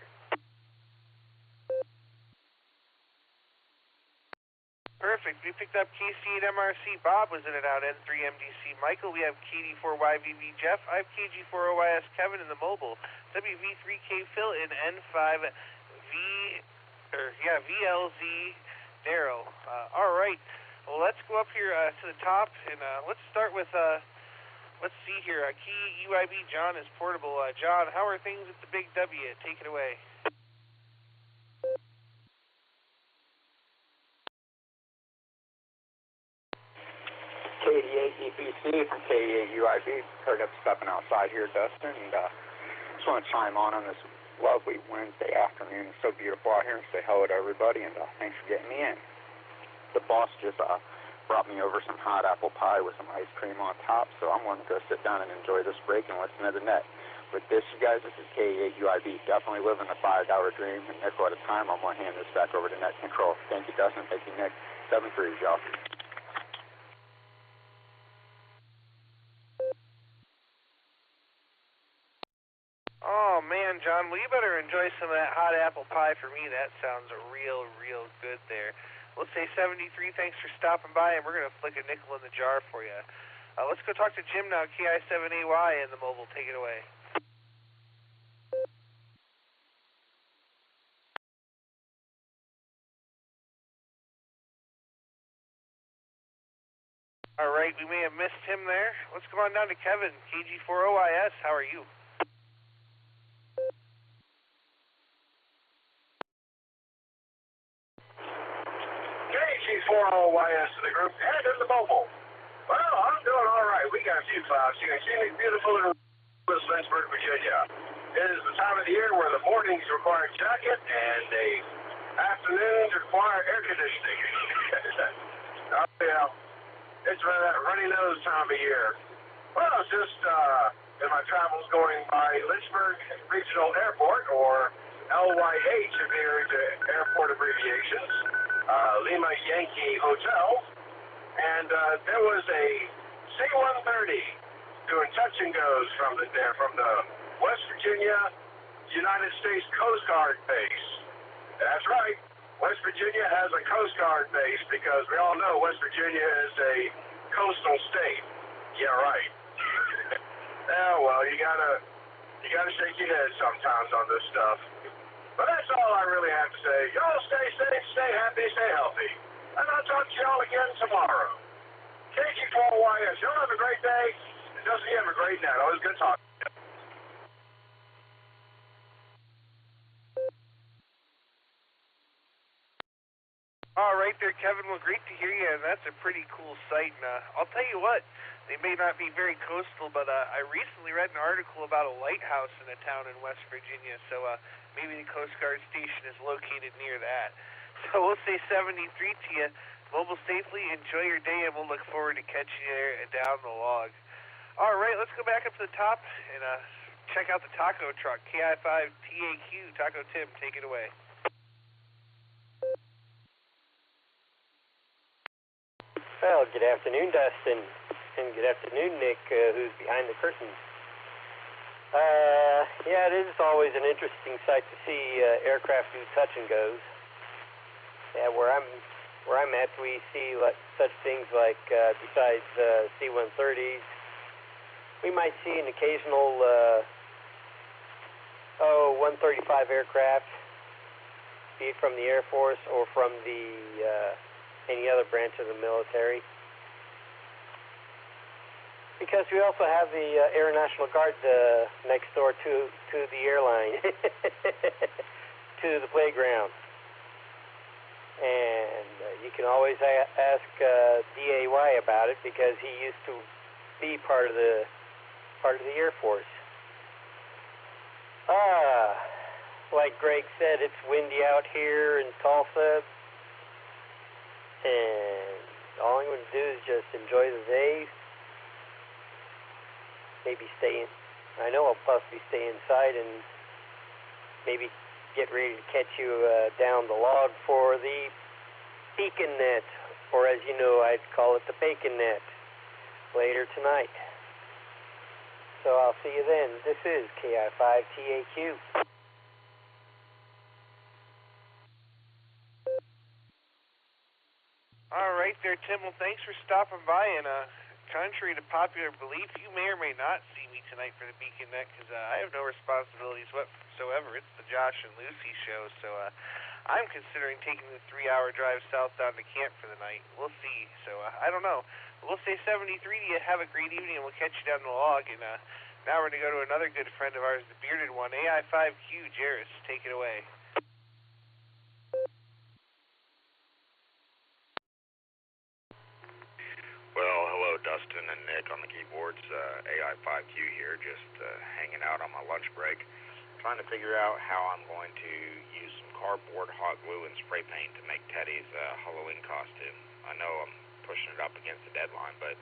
Perfect. We picked up KC8 MRC. Bob was in and out. N3 MDC. Michael, we have KD4YVV Jeff. I have KG4OYS Kevin in the mobile. WV3K Phil in VLZ Daryl. All right. Well, let's go up here to the top, and let's start with, let's see here. KUIB John is portable. John, how are things at the Big W? Take it away. KD8EPC from KD8UIB. Heard up stepping outside here, Dustin, and just want to chime on this lovely Wednesday afternoon. It's so beautiful out here, and say hello to everybody, and thanks for getting me in. The boss just brought me over some hot apple pie with some ice cream on top, so I'm going to go sit down and enjoy this break and listen to the net. With this, you guys, this is KD8UIB. Definitely living the $5 dream, and nickel at a time. I'm going to hand this back over to Net Control. Thank you, Dustin. Thank you, Nick. 7-3, y'all. Oh, man, John, well, you better enjoy some of that hot apple pie for me. That sounds real good there. Let's say 73, thanks for stopping by, and we're going to flick a nickel in the jar for you. Let's go talk to Jim now, KI7AY in the mobile. Take it away. All right, we may have missed him there. Let's go on down to Kevin, KG4OIS. How are you? KG4OYS in the group and in the mobile. Well, I'm doing doing all right. We got a few clouds. You can see me beautiful in Lynchburg, Virginia. It is the time of the year where the mornings require jacket and the afternoons require air conditioning. Oh, yeah. It's that runny nose time of year. Well, it's just in my travels going by Lynchburg Regional Airport, or LYH if you're into airport abbreviations, Lima Yankee Hotel, and there was a C-130 doing touch and goes from the West Virginia United States Coast Guard base. That's right. West Virginia has a Coast Guard base because we all know West Virginia is a coastal state. Yeah, right. Yeah, well, you gotta shake your head sometimes on this stuff. But that's all I really have to say. Y'all stay safe, stay happy, stay healthy. And I'll talk to y'all again tomorrow. KG12YS, y'all have a great day. And Dustin, you have a great night. Always good talking. All right there, Kevin. Well, great to hear you, and that's a pretty cool site. And I'll tell you what, they may not be very coastal, but I recently read an article about a lighthouse in a town in West Virginia, so maybe the Coast Guard station is located near that. So we'll say 73 to you. Mobile safely, enjoy your day, and we'll look forward to catching you there down the log. All right, let's go back up to the top and check out the taco truck, KI5TAQ. Taco Tim, take it away. Well, good afternoon, Dustin, and good afternoon, Nick, who's behind the curtain. Yeah, it is always an interesting sight to see aircraft do touch and goes. Yeah, where I'm at, we see such things like besides C-130s, we might see an occasional 135 aircraft, be it from the Air Force or from the any other branch of the military. Because we also have the Air National Guard next door to the airline, to the playground. And you can always ask DAY about it because he used to be part of the Air Force. Like Greg said, it's windy out here in Tulsa. And all I'm going to do is just enjoy the day. Maybe stay in. I know I'll possibly stay inside and maybe get ready to catch you down the log for the beacon net, or as you know, I'd call it the bacon net, later tonight. So I'll see you then. This is KI5TAQ. All right there, Tim. Well, thanks for stopping by. And contrary to popular belief, you may or may not see me tonight for the Beacon Net because I have no responsibilities whatsoever. It's the Josh and Lucy show, so I'm considering taking the 3-hour drive south down to camp for the night. We'll see. So I don't know. We'll say 73 to you. Have a great evening, and we'll catch you down the log. And now we're going to go to another good friend of ours, the bearded one, AI5Q, Jairus. Take it away. Well, hello, Dustin and Nick on the keyboards. AI5Q here, just hanging out on my lunch break, trying to figure out how I'm going to use some cardboard, hot glue, and spray paint to make Teddy's Halloween costume. I know I'm pushing it up against the deadline, but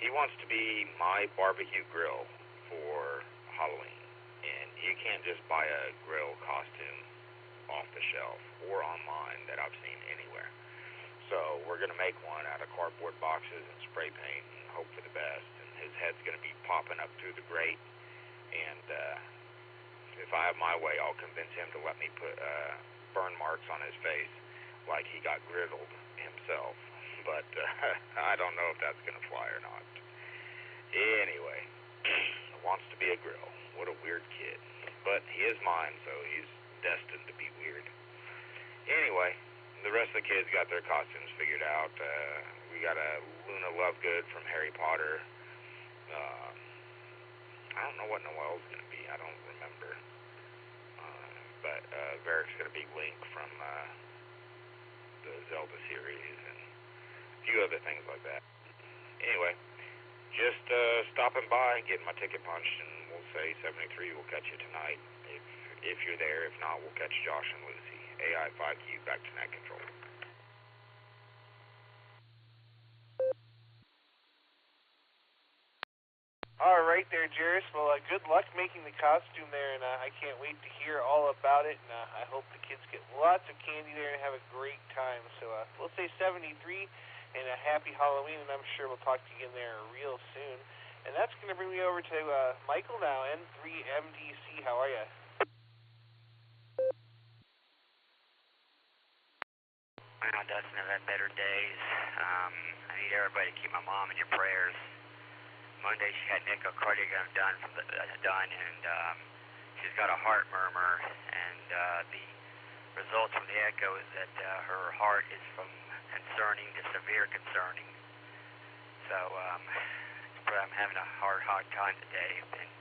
he wants to be my barbecue grill for Halloween. And you can't just buy a grill costume off the shelf or online that I've seen anywhere. So we're going to make one out of cardboard boxes and spray paint and hope for the best. And his head's going to be popping up through the grate. And if I have my way, I'll convince him to let me put burn marks on his face like he got griddled himself. But I don't know if that's going to fly or not. Anyway, wants to be a grill. What a weird kid. But he is mine, so he's destined to be weird. Anyway, the rest of the kids got their costumes figured out. We got a Luna Lovegood from Harry Potter. I don't know what Noelle's going to be. I don't remember. But Varric's going to be Link from the Zelda series and a few other things like that. Anyway, Just stopping by, getting my ticket punched, and we'll say 73 will catch you tonight. If you're there, if not, we'll catch Josh and Lucy. AI 5Q, back to net control. All right there, Jairus. Well, good luck making the costume there, and I can't wait to hear all about it, and I hope the kids get lots of candy there and have a great time. So we'll say 73 and a happy Halloween, and I'm sure we'll talk to you again there real soon. And that's going to bring me over to Michael now, N3MDC. How are you? Well, Dustin, I've had better days. I need everybody to keep my mom in your prayers. Monday she had an echocardiogram done, and she's got a heart murmur, and the results from the echo is that her heart is from concerning to severe concerning. So I'm having a hard time today. I've been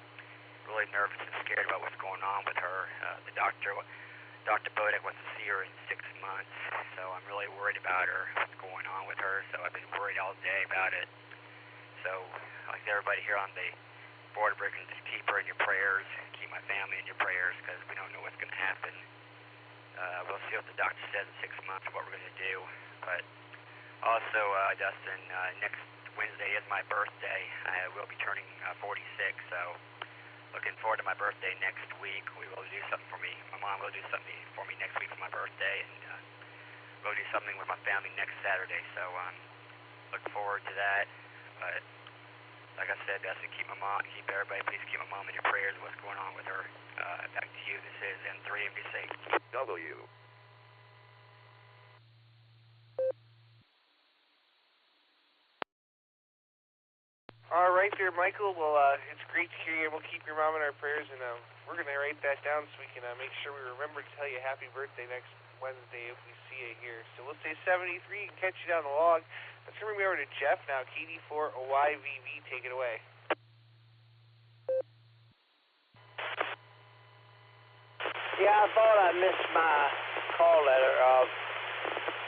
really nervous and scared about what's going on with her. The Dr. Bodak wants to see her in 6 months, so I'm really worried about her, what's going on with her. So I've been worried all day about it. So I'd like everybody here on the board break and just keep her in your prayers, keep my family in your prayers, because we don't know what's going to happen. We'll see what the doctor says in 6 months, what we're going to do. But also, Dustin, next Wednesday is my birthday. I will be turning 46, so looking forward to my birthday next week. We will do something for me. My mom will do something for me next week for my birthday, and we'll do something with my family next Saturday. So look forward to that. But like I said, Dustin, keep everybody, please keep my mom in your prayers. What's going on with her? Back to you. This is N3MDC. W. All right there, Michael. Well, it's great to hear you. We'll keep your mom in our prayers, and we're going to write that down so we can make sure we remember to tell you happy birthday next Wednesday if we see you here. So we'll say 73 and catch you down the log. Let's bring me over to Jeff now, KD4YVV. Take it away. Yeah, I thought I missed my call letter.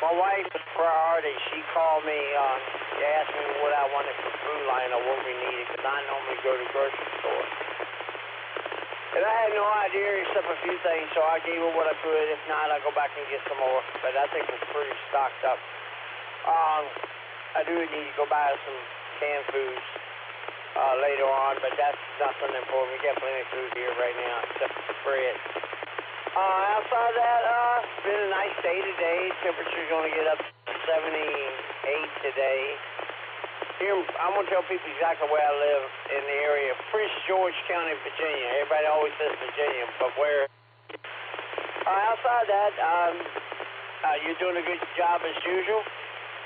My wife is priority. She called me. She asked me what I wanted for food line or what we needed, because I normally go to the grocery store. And I had no idea except a few things, so I gave her what I could. If not, I'll go back and get some more. But I think we're pretty stocked up. I do need to go buy some canned foods later on, but that's nothing important. We got plenty of food here right now, except for bread. Outside that, it's been a nice day today. Temperature's going to get up to 78 today. Here, I'm going to tell people exactly where I live in the area. Prince George County, Virginia. Everybody always says Virginia, but where? Outside that, you're doing a good job as usual.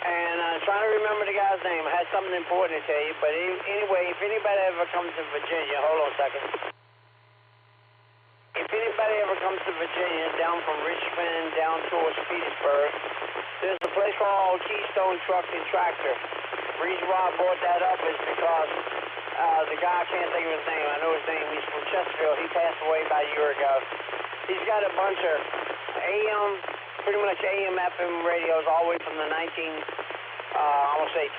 And I'm trying to remember the guy's name. I had something important to tell you. But anyway, if anybody ever comes to Virginia, hold on a second. If anybody ever comes to Virginia, down from Richmond, down towards Petersburg, there's a place called Keystone Truck and Tractor. The reason why I brought that up is because the guy, I can't think of his name. I know his name. He's from Chesterfield. He passed away about a year ago. He's got a bunch of pretty much AM, FM radios all the way from the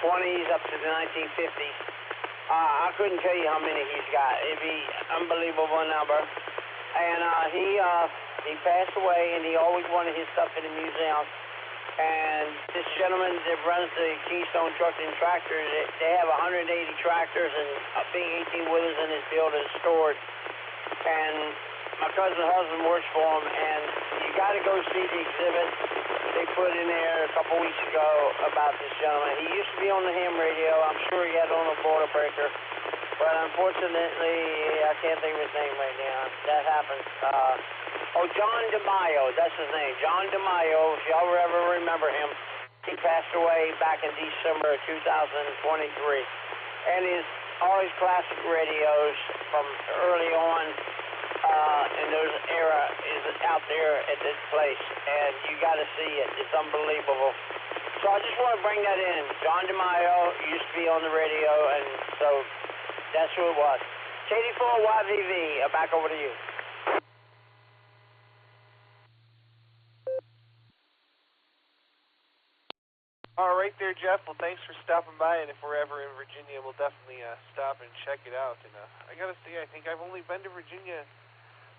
20s up to the 1950s. I couldn't tell you how many he's got. It'd be an unbelievable number. And he passed away, and he always wanted his stuff in the museum. And this gentleman that runs the Keystone Truck and Tractor, they have 180 tractors and a big 18-wheelers in his building stored. And my cousin's husband works for him, and you got to go see the exhibit they put in there a couple weeks ago about this gentleman. He used to be on the ham radio. I'm sure he had on a border breaker. But unfortunately, I can't think of his name right now. That happens. John DeMaio, that's his name. John DeMaio, if y'all ever remember him, he passed away back in December of 2023. And all his classic radios from early on in those era is out there at this place. And you got to see it. It's unbelievable. So I just want to bring that in. John DeMaio used to be on the radio, and so that's who it was. KD4YVV, back over to you. All right right there, Jeff. Well, thanks for stopping by, and if we're ever in Virginia, we'll definitely stop and check it out. And I gotta say, I think I've only been to Virginia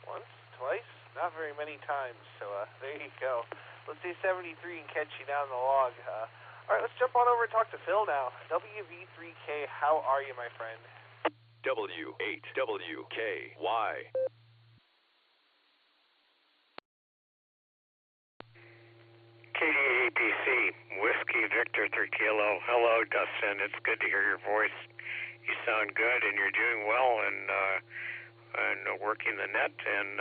once, twice, not very many times. So there you go. Let's say 73 and catch you down the log. All right, let's jump on over and talk to Phil now. WV3K, how are you, my friend? W8WKY. KDAPC, Whiskey Victor 3 Kilo. Hello, Dustin. It's good to hear your voice. You sound good, and you're doing well, and working the net. And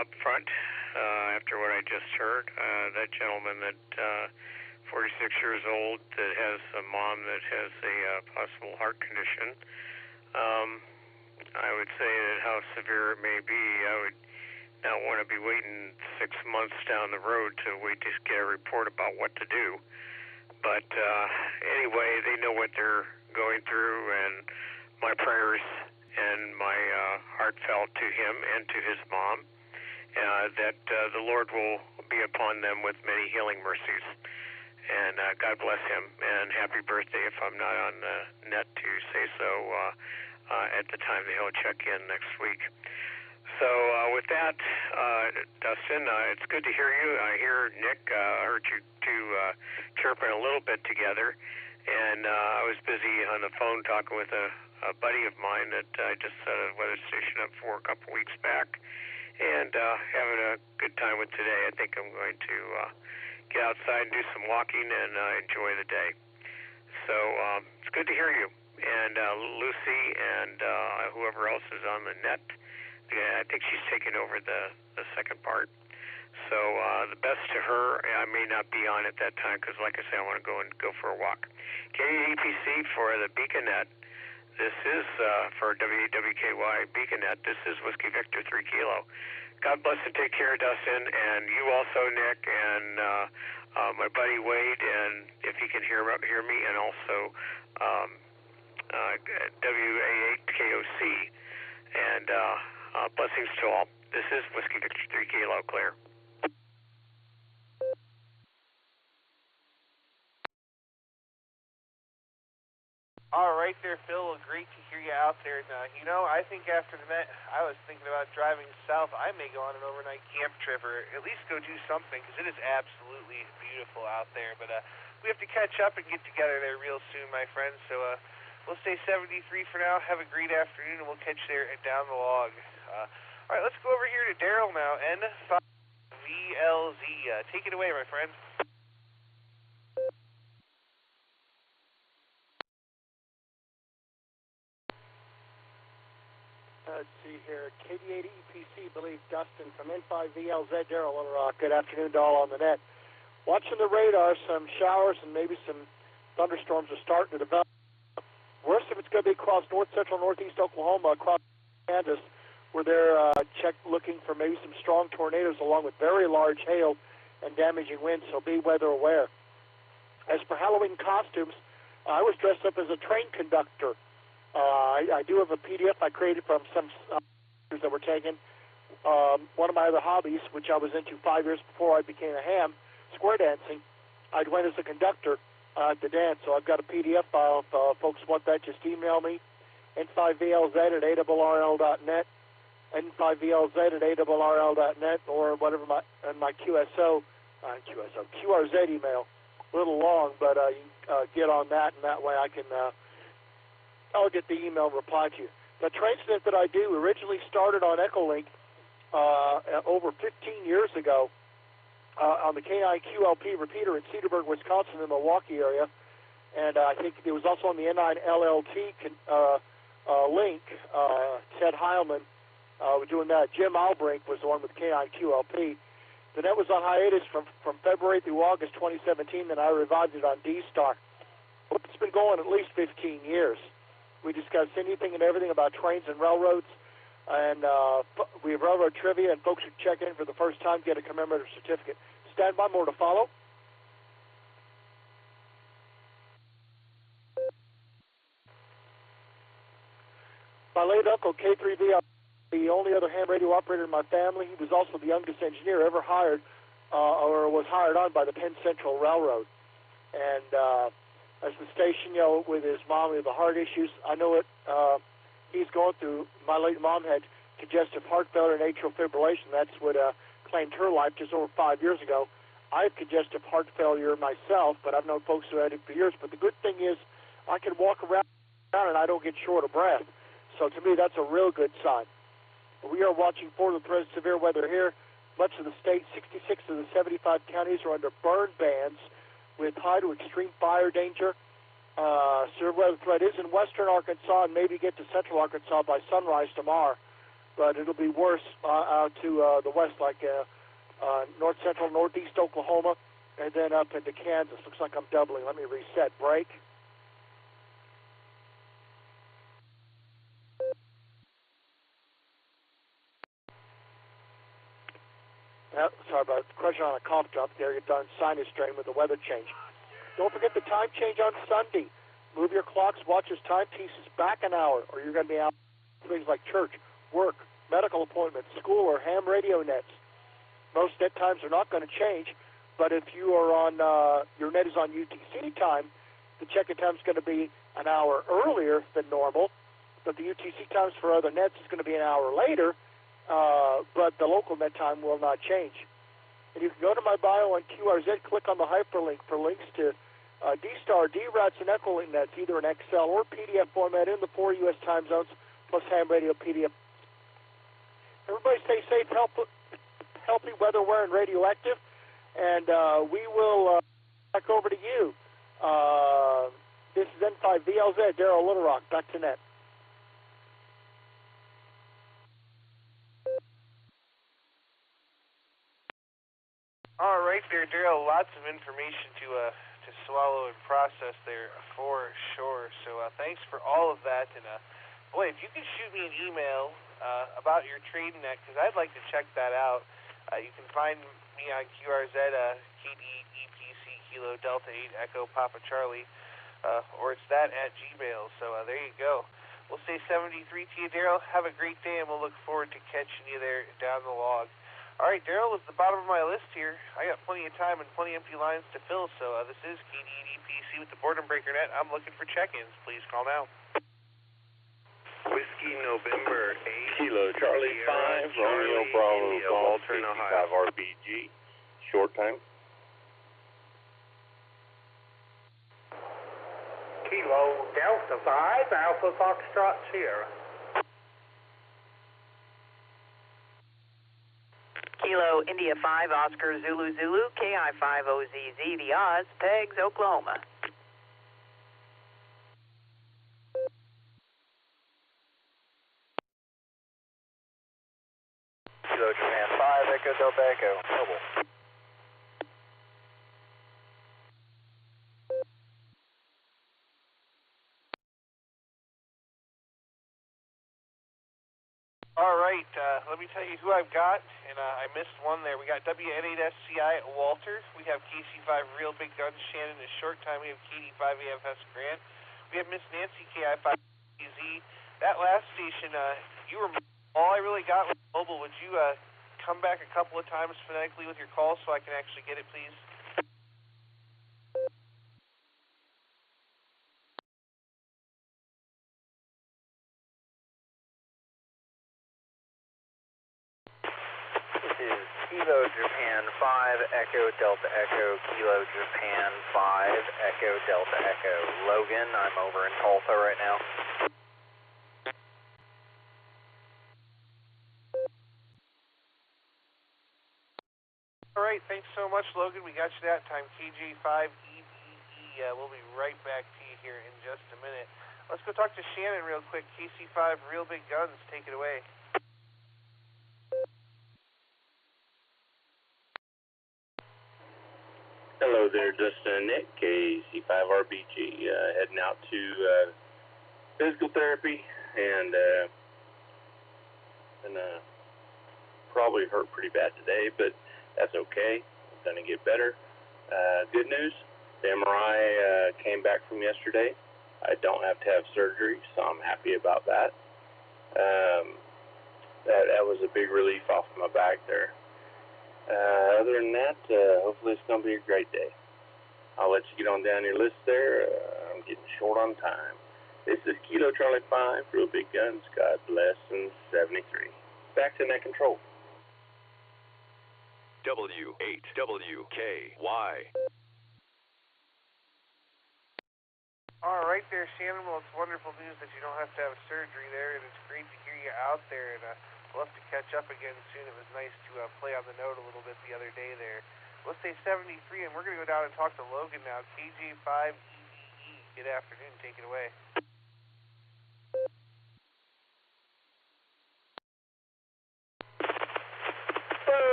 up front, after what I just heard, that gentleman that 46 years old that has a mom that has a possible heart condition. I would say that how severe it may be, I would not want to be waiting 6 months down the road to wait to get a report about what to do. But anyway, they know what they're going through, and my prayers and my heartfelt to him and to his mom, that the Lord will be upon them with many healing mercies. And God bless him, and happy birthday if I'm not on the net to say so at the time that he'll check in next week. So with that, Dustin, it's good to hear you. I hear Nick, heard you two chirping a little bit together, and I was busy on the phone talking with a buddy of mine that I just set a weather station up for a couple weeks back, and having a good time with today. I think I'm going to get outside and do some walking and enjoy the day. So it's good to hear you. And Lucy and whoever else is on the net, I think she's taking over the second part. So the best to her. I may not be on at that time because, like I say, I want to go for a walk. KAPC for the Beaconnet. This is for WWKY Beaconnet. This is Whiskey Victor 3 Kilo. God bless and take care, Dustin, and you also, Nick, and my buddy Wade, and if he can hear me, and also WA8KOC, and blessings to all. This is Whiskey Victor 3 Kilo, clear. All right there, Phil. Great to hear you out there. And, I think after the net, I was thinking about driving south. I may go on an overnight camp trip or at least go do something because it is absolutely beautiful out there. But we have to catch up and get together there real soon, my friends. So we'll stay 73 for now. Have a great afternoon, and we'll catch you there down the log. All right, let's go over here to Daryl now. N5VLZ. Take it away, my friend. Let's see here. KD80 EPC, believe Dustin from N5VLZ. Daryl, good afternoon to all on the net. Watching the radar, some showers and maybe some thunderstorms are starting to develop. Worst of it's going to be across north central, northeast Oklahoma, across Kansas, where they're looking for maybe some strong tornadoes along with very large hail and damaging winds, so be weather aware. As for Halloween costumes, I was dressed up as a train conductor. I do have a PDF I created from some that were taken. One of my other hobbies, which I was into 5 years before I became a ham, square dancing, I went as a conductor to dance. So I've got a PDF file. If folks want that, just email me, n5vlz@arrl.net, n5vlz@arrl.net, or whatever my QRZ email. A little long, but you can get on that, and that way I'll get the email reply to you. The transmit that I do originally started on Echolink over 15 years ago on the K9QLP repeater in Cedarburg, Wisconsin, in the Milwaukee area, and I think it was also on the N9LLT link. Ted Heilman was doing that. Jim Albrink was the one with K9QLP. The net was on hiatus from February through August 2017, then I revived it on D-Star. It's been going at least 15 years. We discuss anything and everything about trains and railroads, and we have railroad trivia, and folks who check in for the first time get a commemorative certificate. Stand by, more to follow. My late uncle, K3V, the only other ham radio operator in my family. He was also the youngest engineer ever hired or was hired on by the Penn Central Railroad. And as the station, with his mom with the heart issues, I know it. He's going through. My late mom had congestive heart failure and atrial fibrillation. That's what claimed her life just over 5 years ago. I have congestive heart failure myself, but I've known folks who had it for years. But the good thing is I can walk around and I don't get short of breath. So to me, that's a real good sign. We are watching for the threat of severe weather here. Much of the state, 66 of the 75 counties are under burn bans with high to extreme fire danger. Severe weather threat is in western Arkansas and maybe get to central Arkansas by sunrise tomorrow. But it'll be worse out to the west, like north central, northeast Oklahoma, and then up into Kansas. Looks like I'm doubling. Let me reset. Break. Sorry about crushing on a cough drop there. You're done sinus strain with the weather change. Don't forget the time change on Sunday. Move your clocks, watch as timepieces back an hour, or you're going to be out things like church, work, medical appointments, school, or ham radio nets. Most net times are not going to change, but if you are on, your net is on UTC time, the check-in time is going to be an hour earlier than normal, but the UTC times for other nets is going to be an hour later, but the local net time will not change. And you can go to my bio on QRZ, click on the hyperlink for links to D-Star, D-Routes, and Echolink nets, either in Excel or PDF format in the 4 U.S. time zones, plus ham radio PDF. Everybody stay safe, healthy, weather-wearing, radioactive, and we will back over to you. This is N5VLZ, Daryl Little Rock, back to net. All right there, Daryl. Lots of information to swallow and process there for sure. So thanks for all of that. And boy, if you could shoot me an email about your trading net, because I'd like to check that out. You can find me on QRZ, KDEPC Kilo Delta 8 Echo Papa Charlie, or it's that at Gmail. So there you go. We'll say 73 to you, Daryl. Have a great day, and we'll look forward to catching you there down the log. All right, Daryl is the bottom of my list here. I got plenty of time and plenty of empty lines to fill, so this is KDEPC with the Boredom Breaker Net. I'm looking for check-ins. Please call now. Whiskey November 8 Kilo Charlie 5 Romeo Bravo Golf 55 RBG. Short time. Kilo Delta 5 Alpha Foxtrot Sierra. Kilo India 5 Oscar Zulu Zulu KI5 OZZ The Oz Pegs Oklahoma. Kilo Japan 5 Echo Delta Echo Mobile. All right, let me tell you who I've got, and I missed one there. We got WN8SCI at Walter. We have KC5 Real Big Guns Shannon in short time. We have KD5 AFS Grant. We have Miss Nancy KI5 EZ. That last station, you were all I really got was mobile. Would you come back a couple of times phonetically with your call so I can actually get it, please? Kilo Japan 5 Echo Delta Echo Kilo Japan 5 Echo Delta Echo Logan. I'm over in Tulsa right now. All right, thanks so much, Logan. We got you that time. KJ5EBE. We'll be right back to you here in just a minute. Let's go talk to Shannon real quick. KC5 Real Big Guns. Take it away. Hello there, Dustin and Nick, KC5RBG, heading out to physical therapy, and probably hurt pretty bad today, but that's okay. It's going to get better. Good news, the MRI came back from yesterday. I don't have to have surgery, so I'm happy about that. That was a big relief off of my back there. Other than that, hopefully it's going to be a great day. I'll let you get on down your list there. I'm getting short on time. This is Kilo Charlie 5, Real Big Guns, God bless, and 73. Back to net control. W8WKY. All right there, Shannon. Well, it's wonderful news that you don't have to have surgery there, and it's great to hear you out there, and we'll have to catch up again soon. It was nice to play on the note a little bit the other day there. Let's say 73, and we're going to go down and talk to Logan now, KJ5EVE. Good afternoon. Take it away.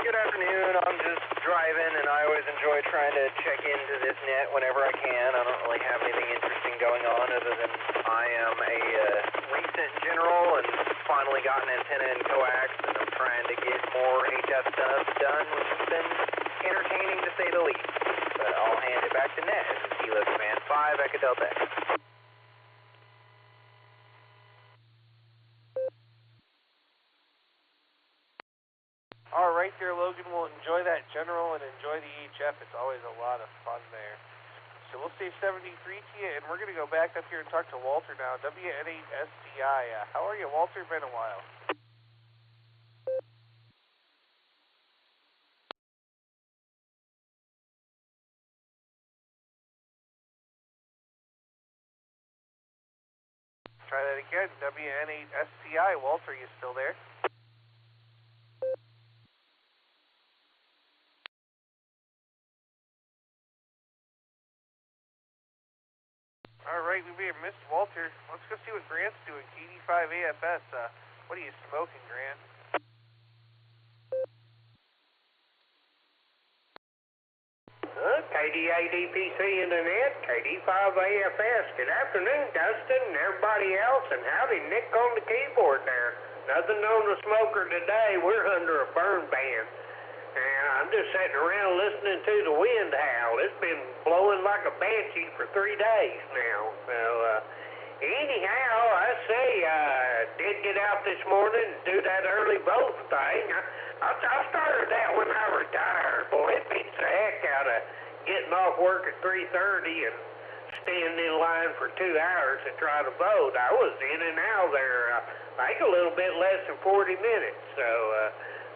Good afternoon. I'm just driving, and I always enjoy trying to check into this net whenever I can. I don't really have anything interesting going on other than I am a recent general and finally got an antenna in coax, and I'm trying to get more HF stuff done, which has been entertaining to say the least. But I'll hand it back to Net. This is Kilo Command 5, Echo Delta Echo. All right there, Logan. We'll enjoy that general and enjoy the HF. It's always a lot of fun there. So we'll say 73 to you, and we're going to go back up here and talk to Walter now, WN8SDI. How are you, Walter? Been a while. Try that again, WN8SDI. Walter, are you still there? All right, we may have missed Walter. Let's go see what Grant's doing. KD5AFS. What are you smoking, Grant? KD8EPC in the net, KD5AFS. Good afternoon, Dustin, and everybody else, and howdy, Nick on the keyboard there. Nothing on the smoker today. We're under a burn ban. And I'm just sitting around listening to the wind howl. It's been blowing like a banshee for 3 days now. So, anyhow, I say, did get out this morning and do that early vote thing. I started that when I retired. Boy, it beats the heck out of getting off work at 3:30 and standing in line for 2 hours to try to vote. I was in and out there, like a little bit less than 40 minutes. So,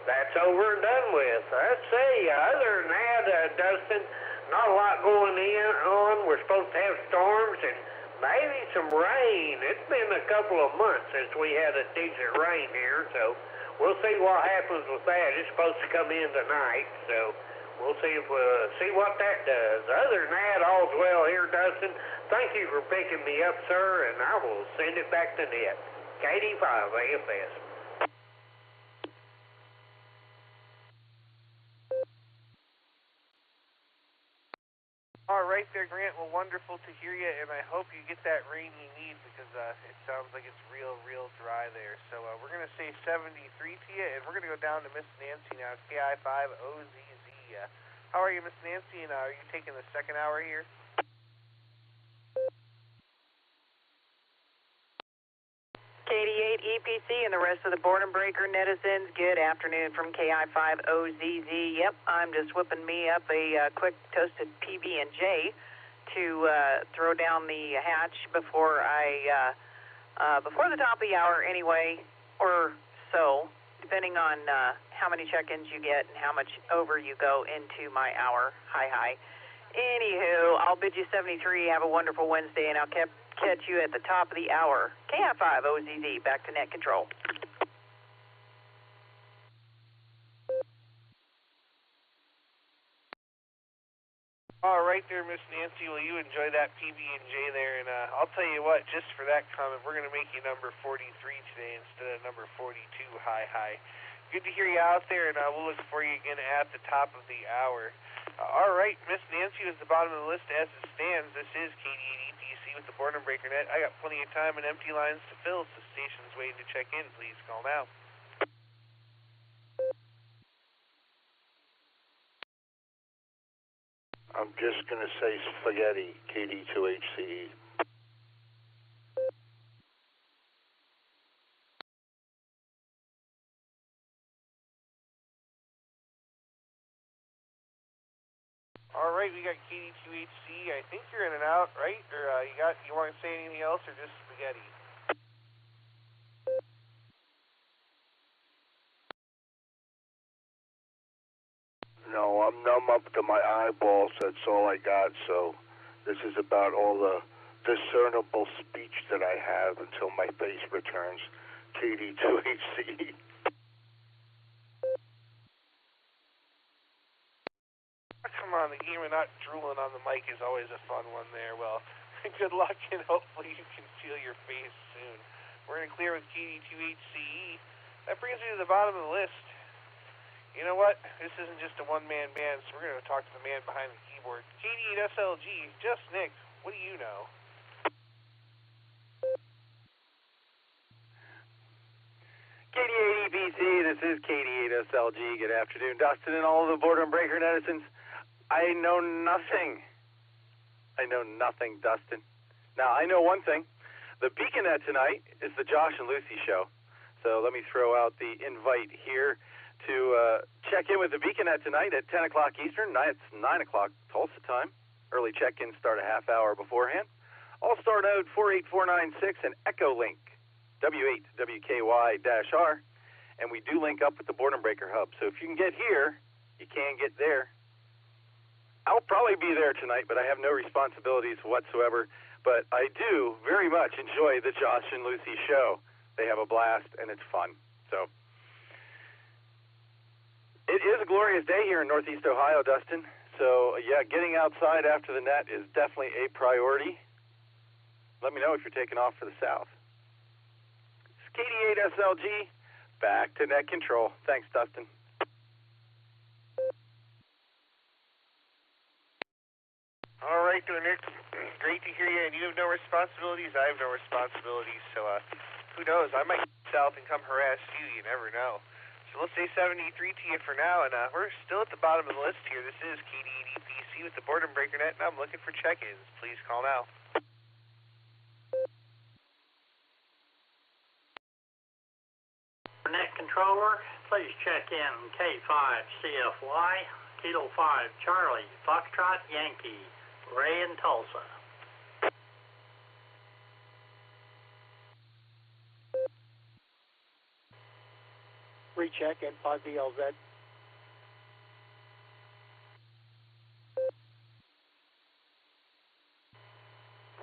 that's over and done with. I'd say, other than that, Dustin, not a lot going on. We're supposed to have storms and maybe some rain. It's been a couple of months since we had a decent rain here, so we'll see what happens with that. It's supposed to come in tonight, so we'll see what that does. Other than that, all's well here, Dustin. Thank you for picking me up, sir, and I will send it back to Net. KD5AFS. All right there, Grant. Well, wonderful to hear you, and I hope you get that rain you need because it sounds like it's real dry there. So we're going to say 73 to you, and we're going to go down to Miss Nancy now, KI5OZZ. How are you, Miss Nancy, and are you taking the second hour here? KD8EPC and the rest of the Boredom Breaker netizens, good afternoon from KI5OZZ. Yep, I'm just whipping me up a quick toasted PB&J to throw down the hatch before before the top of the hour anyway, or so, depending on how many check-ins you get and how much over you go into my hour. Hi. Anywho, I'll bid you 73. Have a wonderful Wednesday, and I'll catch you at the top of the hour. KI5OZZ, back to net control. All right there, Miss Nancy. Well, you enjoy that PB&J there, and I'll tell you what, just for that comment, we're going to make you number 43 today instead of number 42. Hi. Good to hear you out there, and we'll look for you again at the top of the hour. All right, Miss Nancy was the bottom of the list as it stands. This is KD8EPC with the Boredom Breaker Net. I got plenty of time and empty lines to fill, so stations waiting to check in. Please call now. I'm just going to say spaghetti, KD2HCE. All right, we got KD2HC. I think you're in and out, right? Or you want to say anything else, or just spaghetti? No, I'm numb up to my eyeballs. That's all I got. So this is about all the discernible speech that I have until my face returns. KD2HC. Come on, the game of not drooling on the mic is always a fun one there. Well, good luck, and hopefully you can feel your face soon. We're in clear with KD2HCE. That brings me to the bottom of the list. You know what? This isn't just a one-man band, so we're going to talk to the man behind the keyboard. KD8SLG, just Nick, what do you know? KD8EPC, this is KD8SLG. Good afternoon, Dustin and all of the Boredom Breaker netizens. I know nothing. I know nothing, Dustin. Now, I know one thing. The Beaconette tonight is the Josh and Lucy show. So let me throw out the invite here to check in with the Beaconette tonight at 10 o'clock Eastern. It's 9 o'clock Tulsa time. Early check-ins start a half hour beforehand. Allstar node 48496 and Echolink W8WKY-R. And we do link up with the Boredom Breaker Hub. So if you can get here, you can get there. I'll probably be there tonight, but I have no responsibilities whatsoever. But I do very much enjoy the Josh and Lucy show. They have a blast, and it's fun. So it is a glorious day here in Northeast Ohio, Dustin. So, yeah, getting outside after the net is definitely a priority. Let me know if you're taking off for the south. It's KD8SLG, back to net control. Thanks, Dustin. All right, Nick. Great to hear you. And you have no responsibilities. I have no responsibilities. So, who knows? I might go south and come harass you. You never know. So let's say 73 to you for now. And we're still at the bottom of the list here. This is KD8EPC with the Boredom Breaker Net, and I'm looking for check-ins. Please call now. Net controller, please check in K5CFY, Kilo 5 Charlie, Foxtrot Yankee, Ray in Tulsa. Recheck N5VLZ.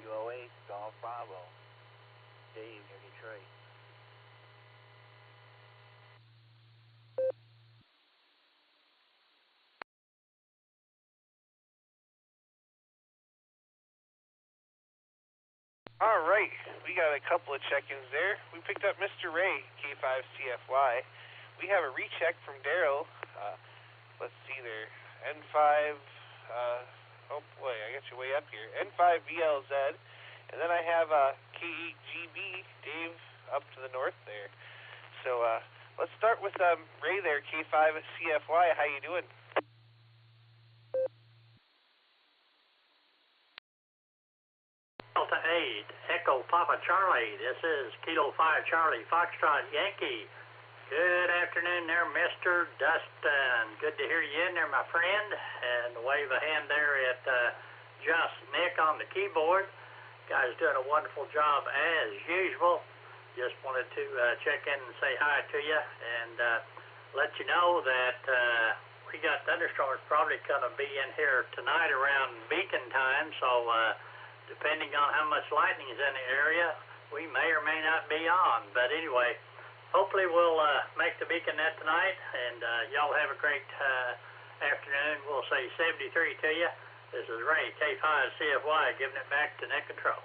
UOA, Golf Bravo, Dave near Detroit. All right, we got a couple of check-ins there. We picked up Mr. Ray, K5CFY. We have a recheck from Daryl. Let's see there. N5, oh boy, I got you way up here. N5VLZ. And then I have K8GB, Dave, up to the north there. So let's start with Ray there, K5CFY. How you doing? Delta 8, Echo Papa Charlie. This is Kilo 5 Charlie, Foxtrot Yankee. Good afternoon there, Mr. Dustin. Good to hear you in there, my friend. And wave a hand there at just Nick on the keyboard. Guys doing a wonderful job as usual. Just wanted to check in and say hi to you and let you know that we got thunderstorms probably going to be in here tonight around Beacon time. So depending on how much lightning is in the area, we may or may not be on. But anyway, hopefully we'll make the Beacon net tonight, and y'all have a great afternoon. We'll say 73 to you. This is Ray, K5CFY, giving it back to net control.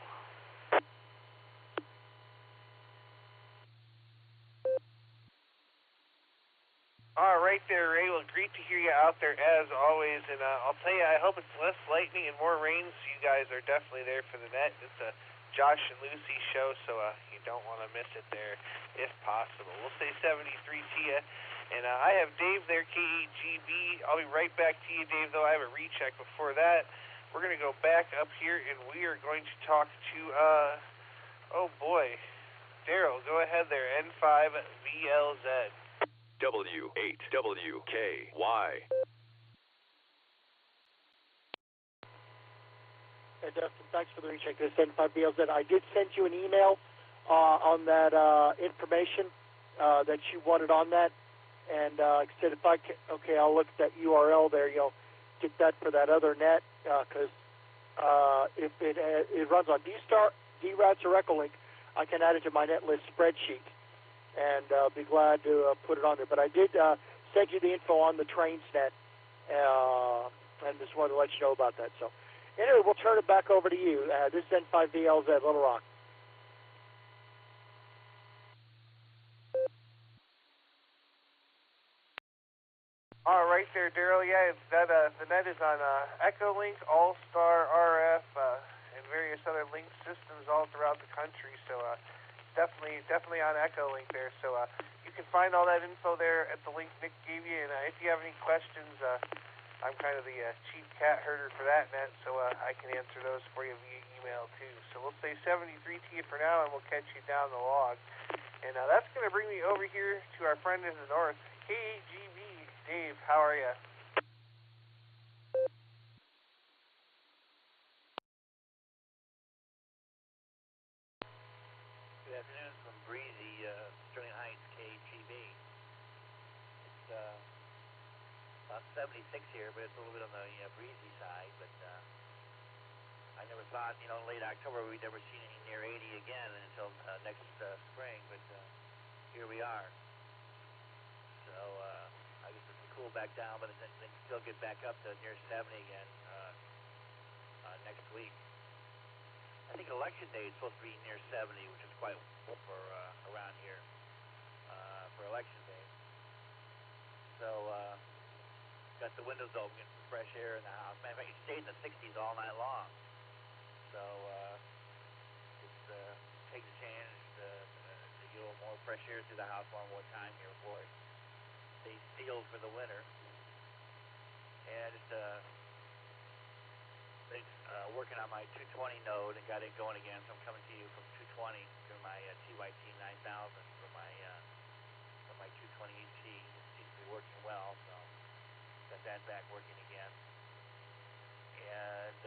All right there, Ray. Well, great to hear you out there as always. And I'll tell you, I hope it's less lightning and more rain, so you guys are definitely there for the net. It's a Josh and Lucy show, so you don't want to miss it there if possible. We'll say 73 to you. And I have Dave there, K8GB. I'll be right back to you, Dave, though. I have a recheck before that. We're going to go back up here, and we are going to talk to, oh boy, Daryl. Go ahead there, N5VLZ. W8WKY. Hey, Dustin, thanks for the recheck. This N5BLZ. I did send you an email on that information that you wanted on that. And like I said, if I can, okay, I'll look at that URL there. You'll get that for that other net because if it runs on DRATS or Echolink, I can add it to my net list spreadsheet, and be glad to put it on there. But I did send you the info on the trains net, and just wanted to let you know about that. So anyway, we'll turn it back over to you. This is N5VLZ, Little Rock. All right there, Daryl. Yeah, that the net is on Echolink, Allstar RF, and various other link systems all throughout the country. So definitely on Echolink there. So you can find all that info there at the link Nick gave you. And if you have any questions, I'm kind of the chief cat herder for that net, so I can answer those for you via email too. So we'll say 73 to you for now, and we'll catch you down the log. And that's going to bring me over here to our friend in the north, KGB. Dave, how are you? Good afternoon from breezy Sterling Heights, KGB. It's about 76 here, but it's a little bit on the breezy side. But I never thought, late October we'd never seen any near 80 again until next spring. But here we are. So I guess it's cool back down, but then still get back up to near 70 again next week. I think election day is supposed to be near 70, which is quite warm for around here for election day. So got the windows open, getting some fresh air in the house. Man, it stayed in the 60s all night long. So it takes a chance to get a little more fresh air through the house one more time here before it stays sealed for the winter. And it's working on my 220 node and got it going again. So I'm coming to you from 220 through my TYT 9000 for my 220 ET. It seems to be working well, so got that back working again. And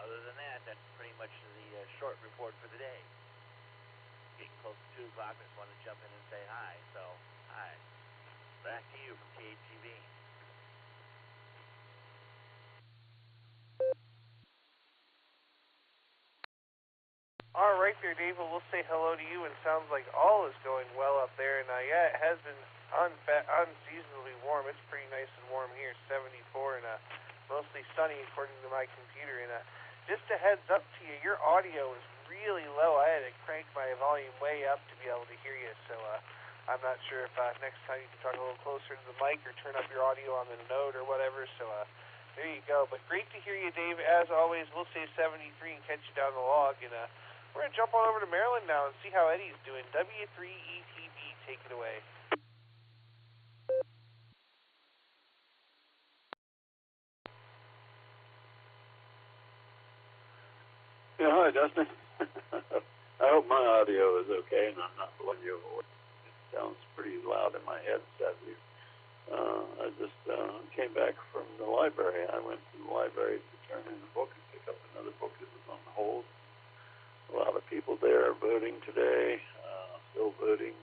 other than that, that's pretty much the short report for the day. Getting close to 2 o'clock, I just wanted to jump in and say hi. So, hi. Back to you from KGB. All right there, Dave. Well, we'll say hello to you, and sounds like all is going well up there. And yeah, it has been unseasonably warm. It's pretty nice and warm here, 74, and mostly sunny according to my computer. And just a heads up to you, your audio is really low. I had to crank my volume way up to be able to hear you. So I'm not sure if next time you can talk a little closer to the mic or turn up your audio on the node or whatever. So there you go. But great to hear you, Dave. As always, we'll say 73 and catch you down the log. And we're going to jump on over to Maryland now and see how Eddie's doing. W3ETB, take it away. Yeah, hi, Dustin. I hope my audio is okay and I'm not blowing you away. It sounds pretty loud in my head, sadly. I just came back from the library. I went to the library to turn in a book and pick up another book that was on hold. A lot of people there voting today, still voting,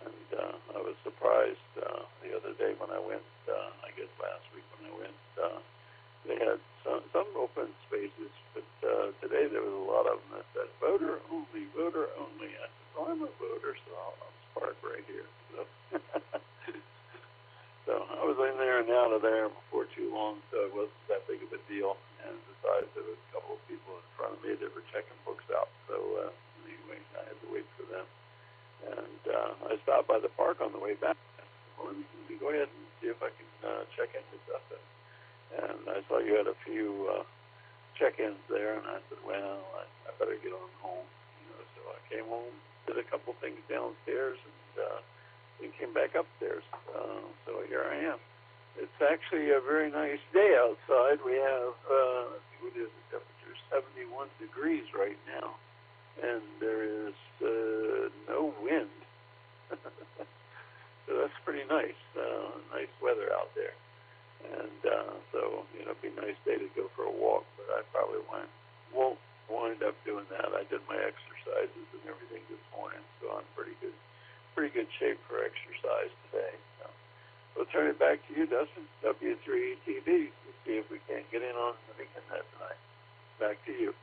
and I was surprised the other day when I went, I guess last week when I went, they had some open spaces, but today there was a lot of them that said voter only, voter only. I said, well, I'm a voter, so I'll park right here. So I was in there and out of there before too long, so it wasn't that big of a deal. And besides, there was a couple of people in front of me that were checking books out. So anyway, I had to wait for them. And I stopped by the park on the way back. Well, let me go ahead and see if I can check in with Dustin. And I saw you had a few check-ins there, and I said, well, I better get on home. So I came home, did a couple things downstairs, and came back upstairs. So here I am. It's actually a very nice day outside. We have, what is the temperature? 71 degrees right now, and there is no wind. So that's pretty nice. Nice weather out there. And And so, it'd be a nice day to go for a walk, but I probably won't wind up doing that. I did my exercises and everything this morning, so I'm pretty good shape for exercise today. So we'll turn it back to you, Dustin, W3TV. Let's see if we can't get in on the weekend net tonight. Back to you.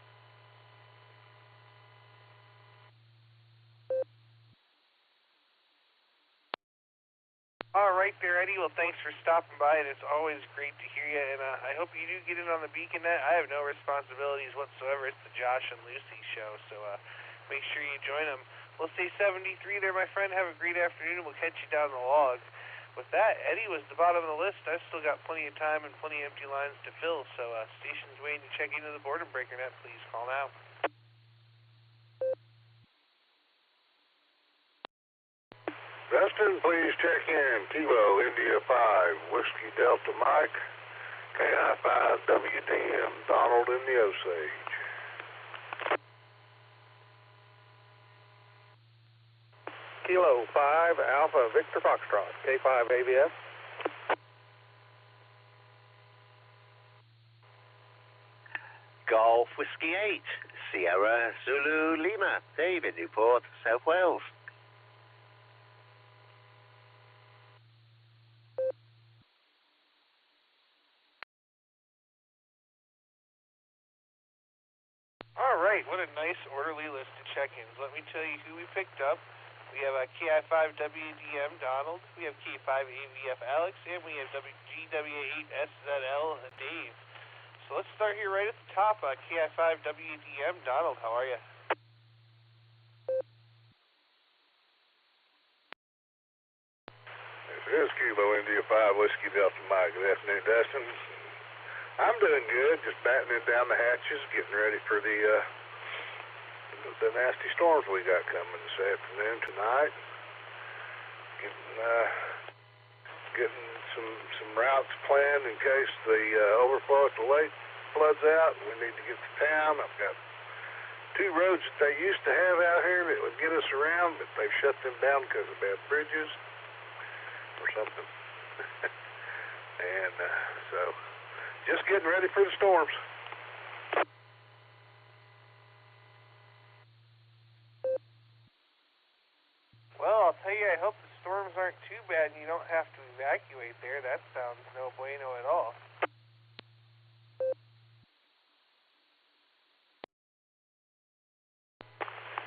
All right there, Eddie. Well, thanks for stopping by, and it's always great to hear you. And I hope you do get in on the Beacon Net. I have no responsibilities whatsoever. It's the Josh and Lucy show, so make sure you join them. We'll say 73 there, my friend. Have a great afternoon, and we'll catch you down the log. With that, Eddie was the bottom of the list. I've still got plenty of time and plenty of empty lines to fill, so stations waiting to check into the Boredom Breaker Net, please call now. Dustin, please check in. Kilo India 5, Whiskey Delta Mike, KI5 WDM, Donald in the Osage. Kilo 5, Alpha Victor Foxtrot, K5 ABS. Golf Whiskey 8, Sierra Zulu Lima, David, Newport, South Wales. All right, what a nice orderly list of check-ins. Let me tell you who we picked up. We have KI5 WDM Donald, we have K5 AVF Alex, and we have GWA8 SZL Dave. So let's start here right at the top. KI5 WDM Donald, how are you? This is Kilo India 5, Whiskey Delta Mike. Good afternoon, Dustin. I'm doing good, just battening down the hatches, getting ready for the nasty storms we got coming this afternoon, tonight. Getting some routes planned in case the overflow at the lake floods out. We need to get to town. I've got 2 roads that they used to have out here that would get us around, but they've shut them down because of bad bridges or something. And so just getting ready for the storms. Well, I'll tell you, I hope the storms aren't too bad and you don't have to evacuate there. That sounds no bueno at all.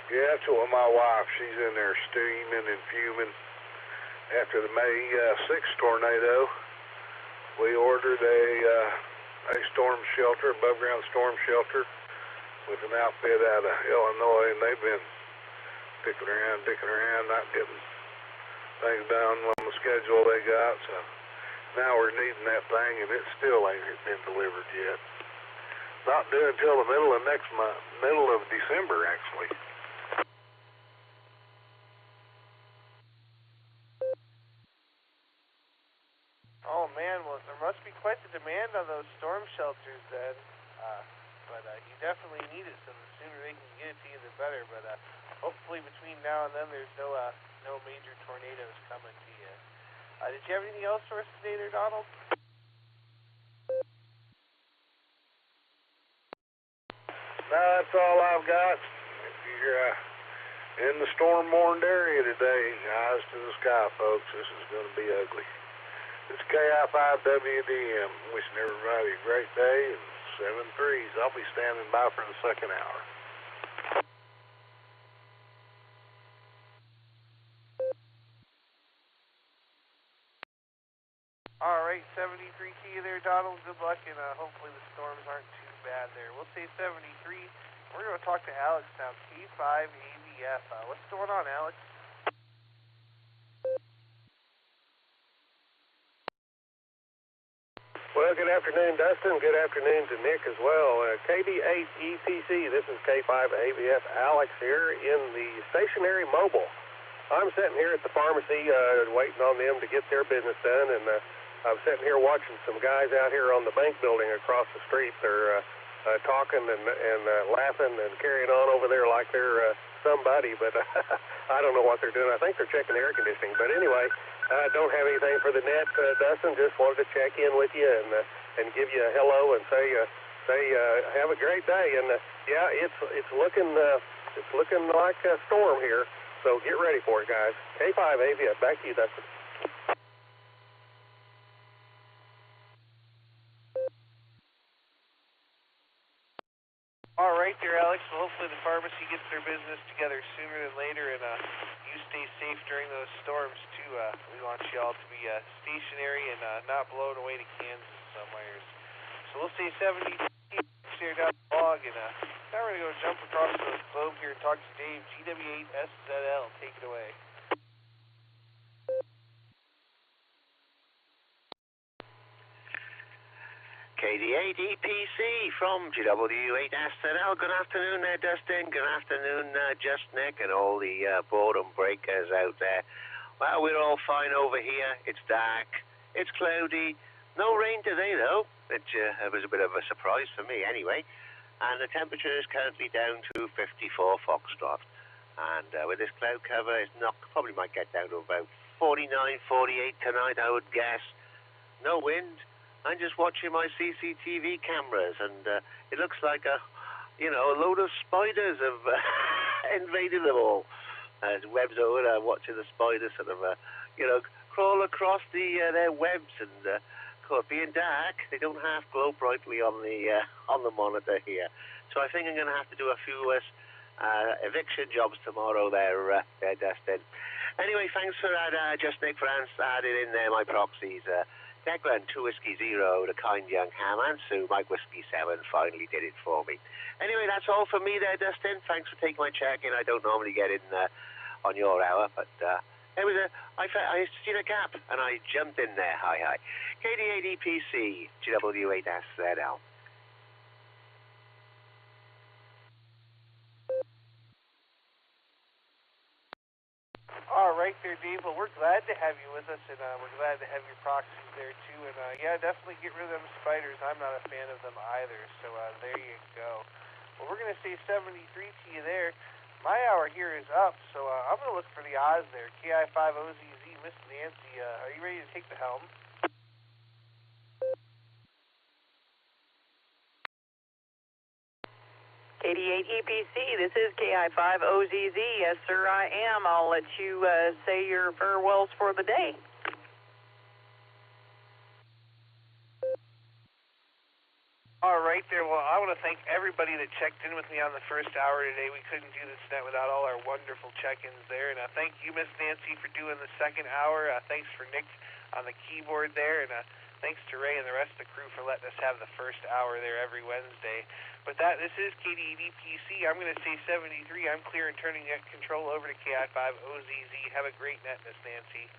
Yeah, that's what my wife, she's in there steaming and fuming. After the May 6th tornado, we ordered a storm shelter, above ground storm shelter, with an outfit out of Illinois, and they've been dicking around, not getting things done on the schedule they got. So now we're needing that thing, and it still ain't been delivered yet. Not due until the middle of next month, middle of December, actually. Oh man, well there must be quite the demand on those storm shelters then. But you definitely need it, so the sooner they can get it to you, the better. But hopefully between now and then, there's no major tornadoes coming to you. Did you have anything else for us today, there, Donald? No, that's all I've got. If you're in the storm-warned area today, eyes to the sky, folks. This is going to be ugly. It's KI5WDM. Wishing everybody a great day. And 7-3s. I'll be standing by for the second hour. All right, 73 to you there, Donald. Good luck, and hopefully the storms aren't too bad there. We'll say 73. We're going to talk to Alex now, K5 AVF. What's going on, Alex? Well, good afternoon, Dustin. Good afternoon to Nick as well. KB8 ECC, this is K5 AVF Alex here in the stationary mobile. I'm sitting here at the pharmacy waiting on them to get their business done, and I'm sitting here watching some guys out here on the bank building across the street. They're talking and laughing and carrying on over there like they're somebody, but I don't know what they're doing. I think they're checking the air conditioning. But anyway, don't have anything for the net, Dustin. Just wanted to check in with you and give you a hello and say have a great day. And yeah, it's looking like a storm here. So get ready for it, guys. K5 AVF, back to you, Dustin. All right there, Alex. Well, hopefully the pharmacy gets their business together sooner than later, and you stay safe during those storms, too. We want you all to be stationary and not blown away to Kansas somewheres. So we'll say 70 here down the log, and now we're going to go jump across the globe here and talk to Dave, GW8SZL. Take it away. KD8 EPC from GW8SZL. Good afternoon there, Dustin. Good afternoon, Just Nick, and all the Boredom breakers out there. Well, we're all fine over here. It's dark. It's cloudy. No rain today, though, which was a bit of a surprise for me anyway. And the temperature is currently down to 54 Foxtrot. And with this cloud cover, it's not, probably might get down to about 49, 48 tonight, I would guess. No wind. I'm just watching my CCTV cameras, and it looks like a load of spiders have invaded them all. As webs over, watching the spiders sort of, crawl across their webs, and of course, being dark, they don't half glow brightly on the monitor here. So I think I'm going to have to do a few eviction jobs tomorrow there, Dustin. Anyway, thanks for that, Just Nick, for adding in there my proxies. Declan, 2 Whiskey 0, the kind young ham, and Sue, Mike Whiskey 7, finally did it for me. Anyway, that's all from me there, Dustin. Thanks for taking my check-in. I don't normally get in on your hour, but it was I seen a gap, and I jumped in there. Hi. KD8 EPC, GW8SZL. All right there, Dave. Well, we're glad to have you with us, and we're glad to have your proxies there, too. And, yeah, definitely get rid of them spiders. I'm not a fan of them either, so there you go. Well, we're going to say 73 to you there. My hour here is up, so I'm going to look for the odds there. KI5OZZ, Miss Nancy, are you ready to take the helm? KD8 EPC, this is KI5OZZ. Yes, sir, I am. I'll let you say your farewells for the day. All right there. Well, I want to thank everybody that checked in with me on the first hour today. We couldn't do this net without all our wonderful check-ins there. And thank you, Miss Nancy, for doing the second hour. Thanks for Nick on the keyboard there. And thanks to Ray and the rest of the crew for letting us have the first hour there every Wednesday. With that, this is KD8EPC. I'm going to say 73. I'm clear and turning net control over to KI5OZZ. Have a great net, Miss Nancy.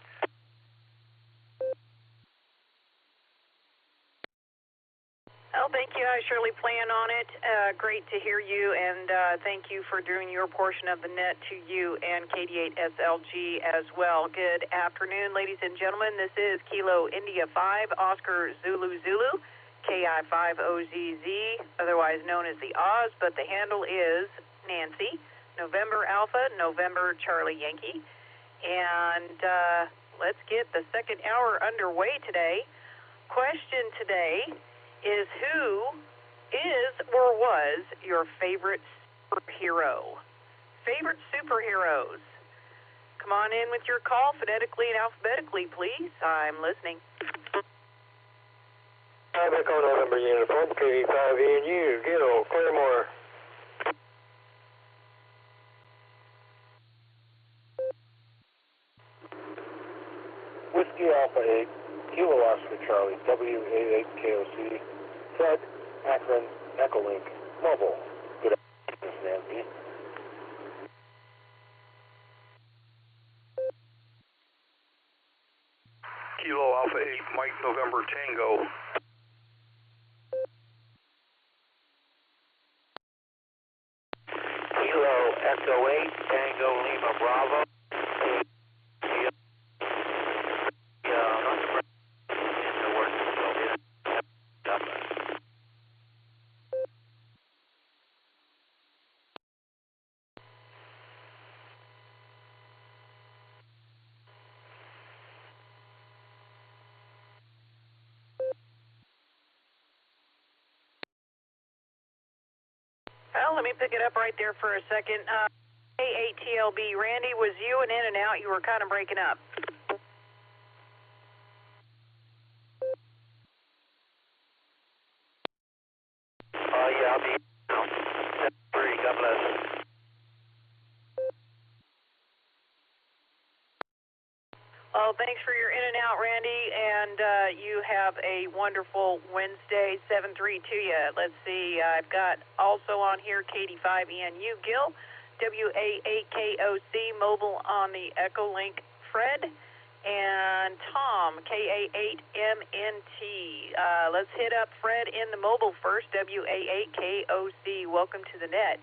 Oh, thank you. I surely plan on it. Great to hear you, and thank you for doing your portion of the net to you and KD8SLG as well. Good afternoon, ladies and gentlemen. This is Kilo India 5, Oscar Zulu Zulu, KI5OZZ, otherwise known as the Oz, but the handle is Nancy, November Alpha, November Charlie Yankee. And let's get the second hour underway today. Question today is, who is or was your favorite superhero? Favorite superheroes? Come on in with your call phonetically and alphabetically, please. I'm listening. Echo November Uniform, KV5ENU, Gil, Claremore. Whiskey Alpha 8, Kilo Oscar Charlie, W88KOC, Fred, Akron, Echolink, Mobile. Good afternoon, Nancy. Kilo Alpha 8, Mike November Tango. Kilo Echo 8, Tango Lima Bravo. Well, let me pick it up right there for a second. A8TLB, Randy, was you in and out? You were kind of breaking up. Yeah, I'll be now. 3, God bless. Oh, thanks for your in and out, Randy, and you have a wonderful Wednesday, 7-3 to you. Let's see, I've got also on here KD5ENU, Gil, WA8KOC, mobile on the Echolink, Fred, and Tom, KA8MNT. Let's hit up Fred in the mobile first, WA8KOC. Welcome to the net.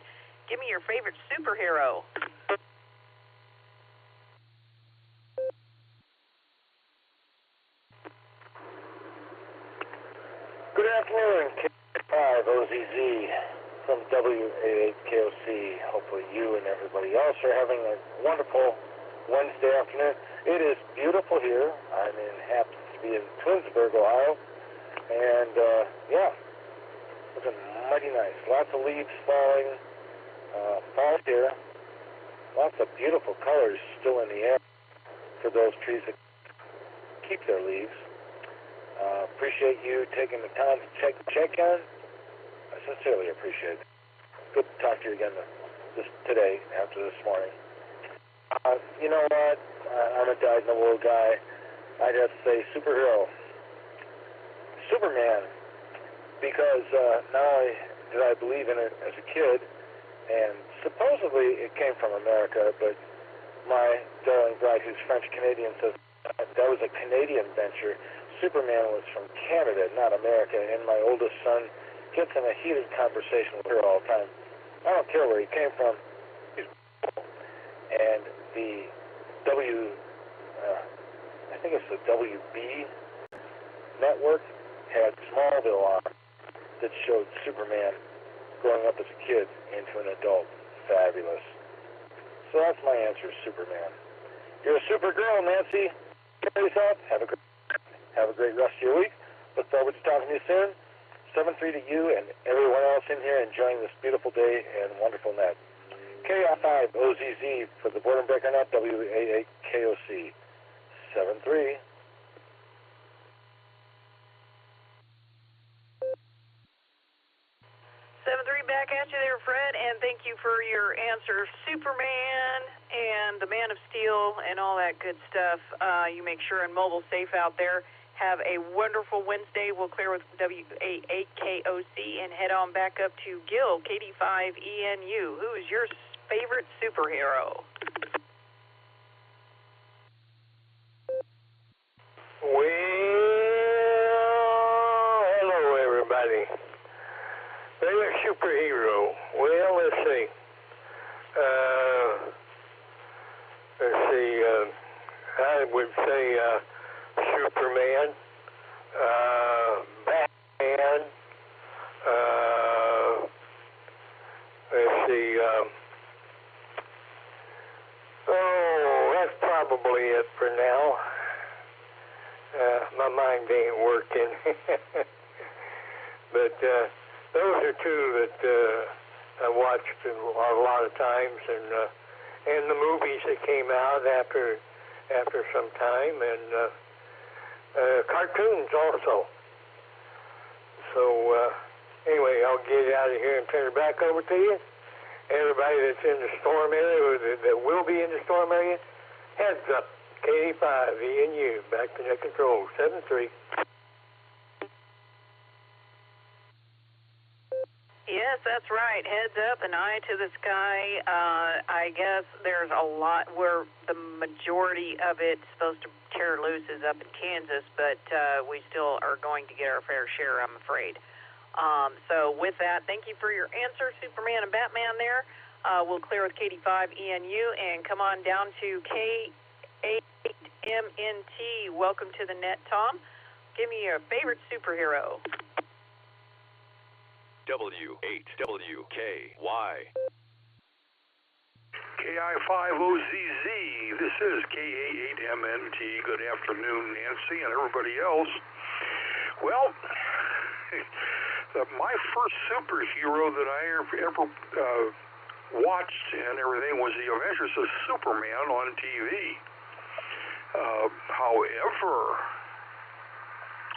Give me your favorite superhero. Good afternoon, K5OZZ from WA8KOC. Hopefully you and everybody else are having a wonderful Wednesday afternoon. It is beautiful here. Happens to be in Twinsburg, Ohio. And, yeah, looking mighty nice. Lots of leaves falling. Fall here. Lots of beautiful colors still in the air for those trees that keep their leaves. Appreciate you taking the time to check in. I sincerely appreciate it. Good to talk to you again today after this morning. You know what? I'm a dyed-in-the-wool guy. I'd have to say superhero. Superman. Because not only did I believe in it as a kid, and supposedly it came from America, but my darling bride, who's French-Canadian, says that was a Canadian venture. Superman was from Canada, not America, and my oldest son gets in a heated conversation with her all the time. I don't care where he came from. He's and the I think it's the WB network had Smallville on that showed Superman growing up as a kid into an adult. Fabulous. So that's my answer, Superman. You're a super girl, Nancy. Carry yourself. Have a great rest of your week. Look forward to talking to you soon. 7-3 to you and everyone else in here enjoying this beautiful day and wonderful net. KI5OZZ for the Boredom Breaker Net, WA8KOC. 7-3. 7-3 back at you there, Fred, and thank you for your answer, Superman and the Man of Steel and all that good stuff. You make sure and mobile safe out there. Have a wonderful Wednesday. We'll clear with WA8KOC and head on back up to Gil, KD5ENU. Who is your favorite superhero? Well, hello, everybody. Favorite superhero? Well, let's see. I would say Superman, Batman, that's probably it for now. My mind ain't working. But those are two that I watched a lot of times, and the movies that came out after some time, and cartoons also. So anyway, I'll get out of here and turn it back over to you. Everybody that's in the storm area, or that will be in the storm area, heads up. KD5ENU, back to net control, 7-3. Yes, that's right. Heads up and eye to the sky. I guess there's a lot where the majority of it's supposed to tear loose is up in Kansas, but we still are going to get our fair share, I'm afraid. So with that, thank you for your answer, Superman and Batman there. We'll clear with KD5ENU and come on down to K8MNT. Welcome to the net, Tom. Give me your favorite superhero. W8WKY. KI5OZZ. This is KA8MNT. Good afternoon, Nancy and everybody else. Well, that my first superhero that I ever watched and everything was The Adventures of Superman on TV. However,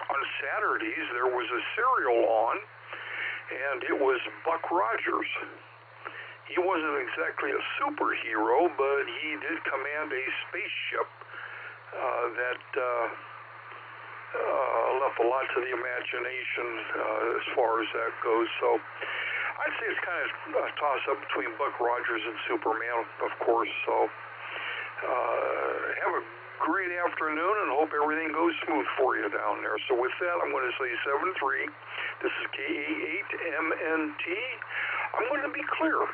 on Saturdays there was a serial on, and it was Buck Rogers. He wasn't exactly a superhero, but he did command a spaceship that left a lot to the imagination as far as that goes. So I'd say it's kind of a toss-up between Buck Rogers and Superman, of course. So have a great afternoon and hope everything goes smooth for you down there. So with that, I'm going to say 7-3. This is KA8MNT. I'm going to be clear.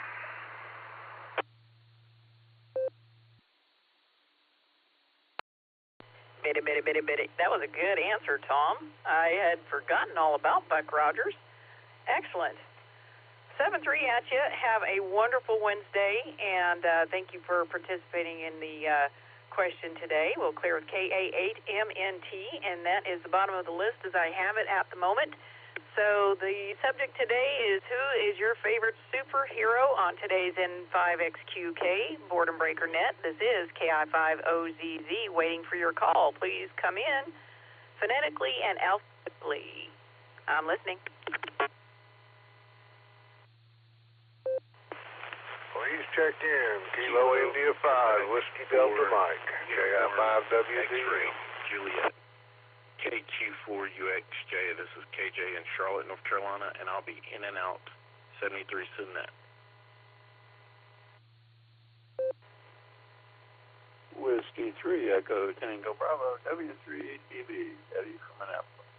Bitty. That was a good answer, Tom. I had forgotten all about Buck Rogers. Excellent. 7-3 at you. Have a wonderful Wednesday, and thank you for participating in the question today. We'll clear with KA8MNT, and that is the bottom of the list as I have it at the moment. So the subject today is who is your favorite superhero on today's N5XQK Boredom Breaker Net. This is KI5OZZ waiting for your call. Please come in phonetically and alphabetically. I'm listening. Please check in. Kilo India 5, Whiskey Delta Mike. KI5WZ. Juliet. KQ4UXJ. This is KJ in Charlotte, North Carolina, and I'll be in and out 73 Sunnet. Whiskey 3 Echo Tango Bravo W3ATV Eddie from Annapolis.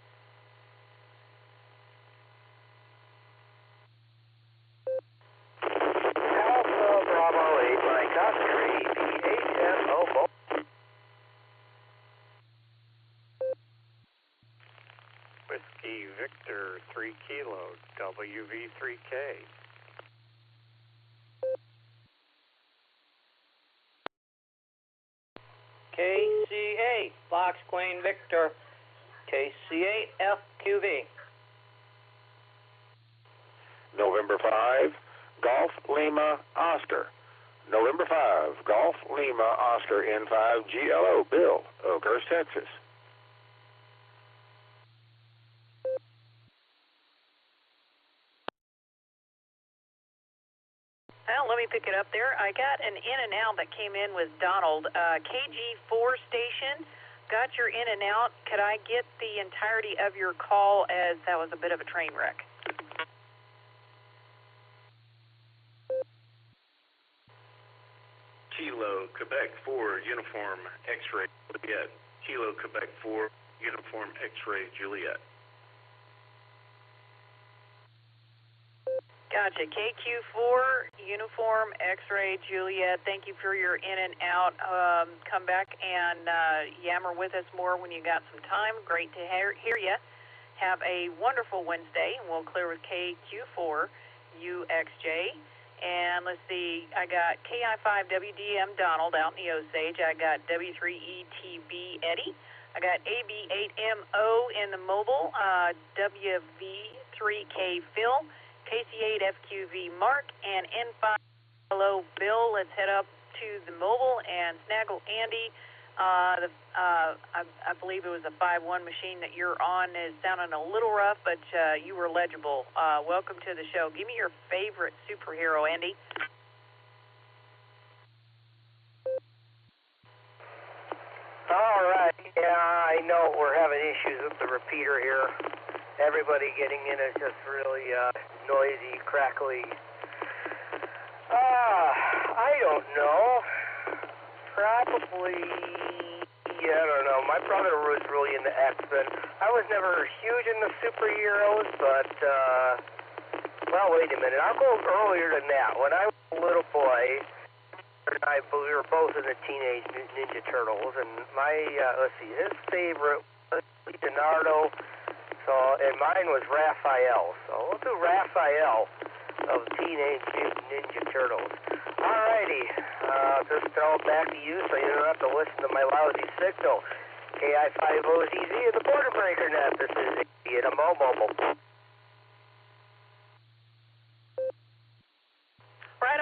Alpha Bravo 8 Mike Oscar EPHMO. Whiskey Victor 3 Kilo WV3K. KC8 Fox Queen Victor KC8 FQV. November 5, Golf Lima Oscar. November 5, Golf Lima Oscar N5 GLO Bill, Oakhurst, Texas. Well, let me pick it up there. I got an in and out that came in with Donald. KG4 station, got your in and out. Could I get the entirety of your call, as that was a bit of a train wreck? Kilo Quebec 4 Uniform X-Ray Juliet. Kilo Quebec 4 Uniform X-Ray Juliet. Gotcha. KQ4, Uniform, X-Ray, Juliet. Thank you for your in and out. Come back and yammer with us more when you got some time. Great to hear you. Have a wonderful Wednesday. We'll clear with KQ4, UXJ. And let's see, I got KI5WDM Donald out in the Osage. I got W3ETB Eddie. I got AB8MO in the mobile, WV3K Phil. KC8FQV Mark, and N5 Hello Bill. Let's head up to the mobile and snaggle Andy. I believe it was a 5-1 machine that you're on. Is sounding a little rough, but you were legible. Welcome to the show. Give me your favorite superhero, Andy. All right. Yeah, I know we're having issues with the repeater here. Everybody getting in is just really noisy, crackly. I don't know. Probably, I don't know. My brother was really into X-Men. I was never huge into superheroes, but, well, wait a minute. I'll go earlier than that. When I was a little boy, we were both in the Teenage Ninja Turtles, and my, let's see, his favorite was Leonardo. So, and mine was Raphael. So we'll do Raphael of Teenage Ninja Turtles. Alrighty, just throw it back to you so you don't have to listen to my lousy signal. KI5OZZ of the Border Breaker Net. This is Ian, a mobile.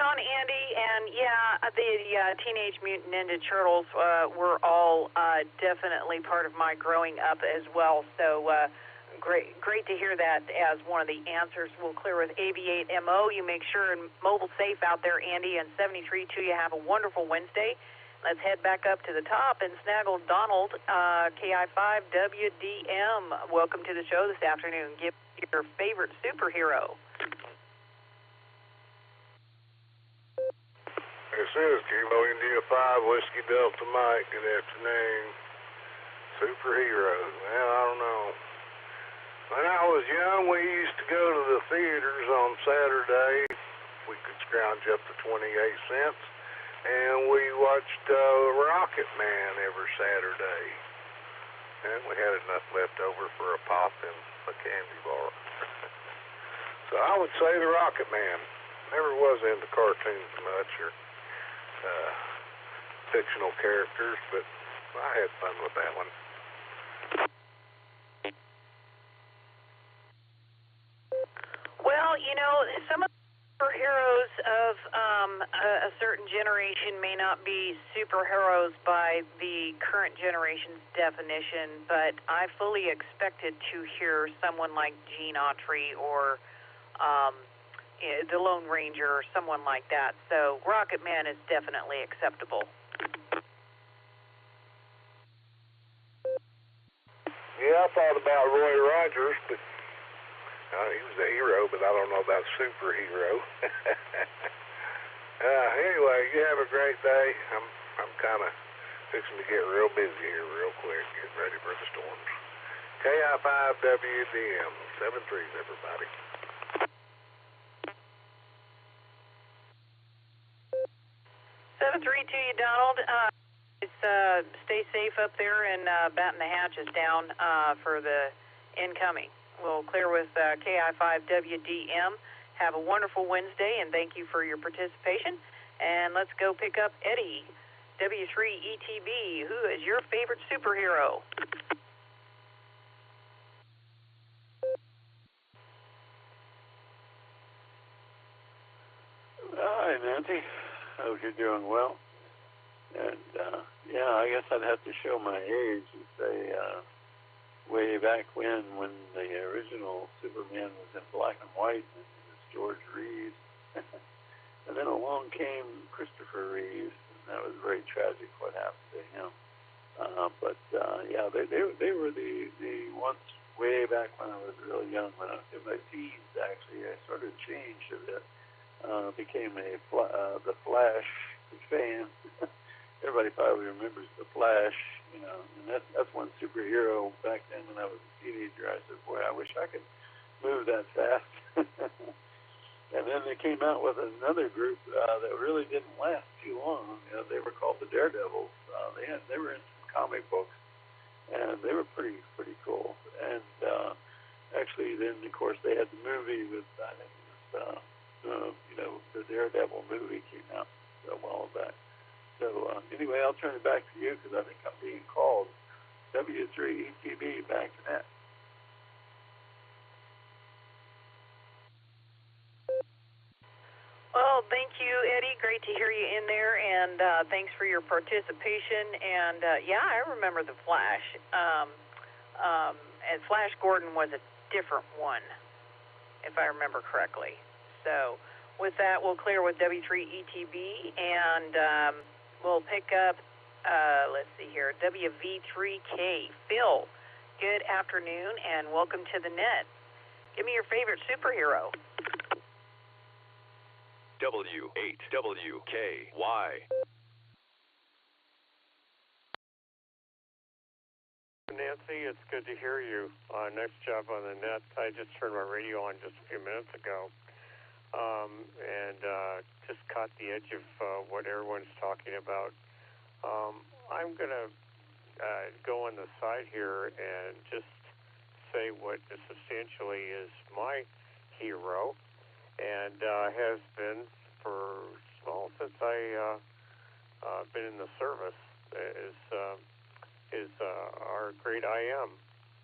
on, Andy. And yeah, the Teenage Mutant Ninja Turtles were all definitely part of my growing up as well. So great to hear that as one of the answers. We'll clear with AV8MO. You make sure and mobile safe out there, Andy. And 73 to you. Have a wonderful Wednesday. Let's head back up to the top and snaggle Donald, KI5WDM. Welcome to the show this afternoon. Give your favorite superhero. This is Kilo India 5, Whiskey Delta Mike. Good afternoon. Superheroes. Well, I don't know. When I was young, we used to go to the theaters on Saturday. We could scrounge up to 28 cents. And we watched Rocket Man every Saturday. And we had enough left over for a pop and a candy bar. So I would say the Rocket Man. Never was into cartoons much or fictional characters, but I had fun with that one. Well, you know, some of superheroes of a certain generation may not be superheroes by the current generation's definition, but I fully expected to hear someone like Gene Autry or the Lone Ranger or someone like that. So Rocket Man is definitely acceptable. Yeah, I thought about Roy Rogers, but he was a hero, but I don't know about superhero. Anyway, you have a great day. I'm kind of fixing to get real busy here real quick, getting ready for the storms. KI5WDM, 7-3s, everybody. Three to you, Donald. Stay safe up there, and batting the hatches down for the incoming. We'll clear with KI5WDM. Have a wonderful Wednesday, and thank you for your participation. And let's go pick up Eddie, W3ETB. Who is your favorite superhero? Hi, Nancy. Hope you're doing well. And, yeah, I guess I'd have to show my age and say way back when the original Superman was in black and white, and it was George Reeves. And then along came Christopher Reeves, and that was very tragic what happened to him. Yeah, they were the ones way back when I was really young, when I was in my teens, actually. I sort of changed a bit. Became the Flash fan. Everybody probably remembers the Flash, you know, and that's one superhero back then when I was a teenager. I said, boy, I wish I could move that fast. And then they came out with another group that really didn't last too long. You know, they were called the Daredevils. They were in some comic books, and they were pretty cool. And actually, then of course they had the movie with I think it was. You know, the Daredevil movie came out a while back. So anyway, I'll turn it back to you because I think I'm being called. W3ETB, back to net. Well, thank you, Eddie. Great to hear you in there, and thanks for your participation. And yeah, I remember the Flash. And Flash Gordon was a different one, if I remember correctly. So with that, we'll clear with W3ETB, and we'll pick up, let's see here, WV3K. Phil, good afternoon, and welcome to the net. Give me your favorite superhero. W8WKY. Nancy, it's good to hear you. Nice job on the net. I just turned my radio on just a few minutes ago, and just caught the edge of what everyone's talking about. I'm going to go on the side here and just say what substantially is my hero, and has been since I been in the service, is our great I Am,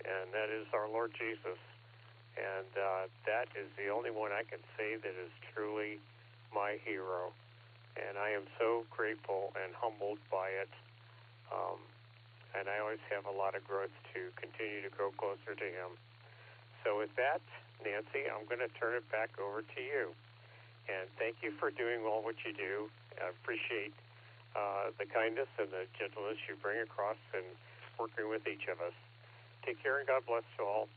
and that is our Lord Jesus. And that is the only one I can say that is truly my hero, and I am so grateful and humbled by it. And I always have a lot of growth to continue to grow closer to him. So with that, Nancy, I'm going to turn it back over to you. And thank you for doing all what you do. I appreciate the kindness and the gentleness you bring across in working with each of us. Take care and God bless you all.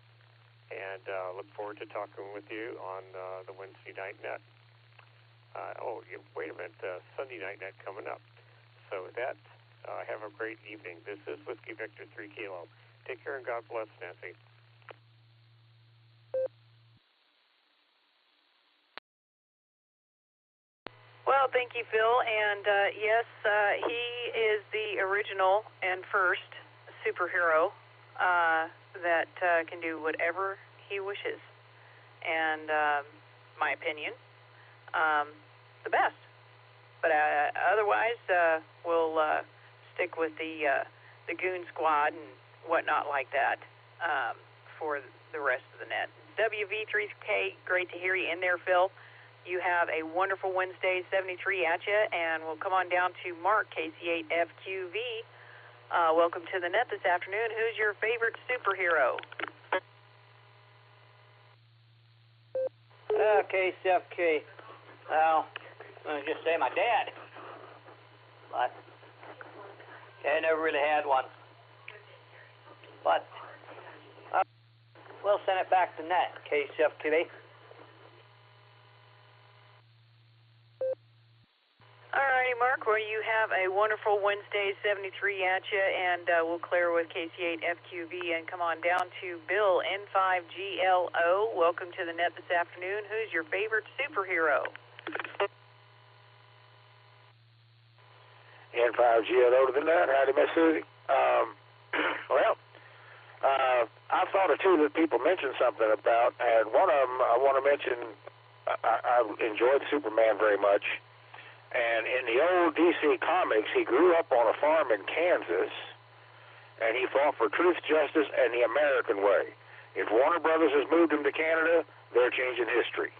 And look forward to talking with you on the Wednesday night net. Wait a minute, Sunday night net coming up. So with that, have a great evening. This is Whiskey Victor 3 Kilo. Take care and God bless, Nancy. Well, thank you, Phil. And yes, he is the original and first superhero that can do whatever he wishes. And my opinion, the best. But otherwise, we'll stick with the Goon Squad and whatnot like that for the rest of the net. WV3K, great to hear you in there, Phil. You have a wonderful Wednesday, 73 at you, and we'll come on down to Mark, KC8FQV. Welcome to the net this afternoon. Who's your favorite superhero? KCFK. Well, I'm going to just say my dad. But I never really had one. But we'll send it back to net, KCFK. Alrighty, Mark, well, you have a wonderful Wednesday, 73 at you, and we'll clear with KC8FQV and come on down to Bill, N5GLO. Welcome to the net this afternoon. Who's your favorite superhero? N5GLO to the net. Howdy, Miss Susie. I thought of two that people mentioned something about, and one of them I want to mention, I enjoyed Superman very much. And in the old DC comics, he grew up on a farm in Kansas, and he fought for truth, justice, and the American way. If Warner Brothers has moved him to Canada, they're changing history.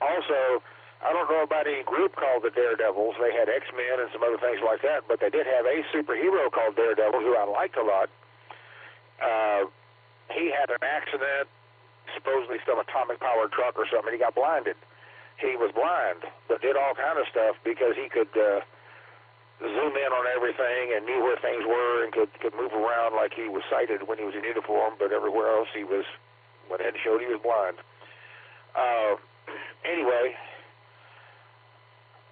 Also, I don't know about any group called the Daredevils. They had X-Men and some other things like that, but they did have a superhero called Daredevil, who I liked a lot. He had an accident, supposedly some atomic-powered truck or something, and he got blinded. He was blind, but did all kind of stuff because he could zoom in on everything and knew where things were and could move around like he was sighted when he was in uniform, but everywhere else he was, when it showed he was blind. Anyway,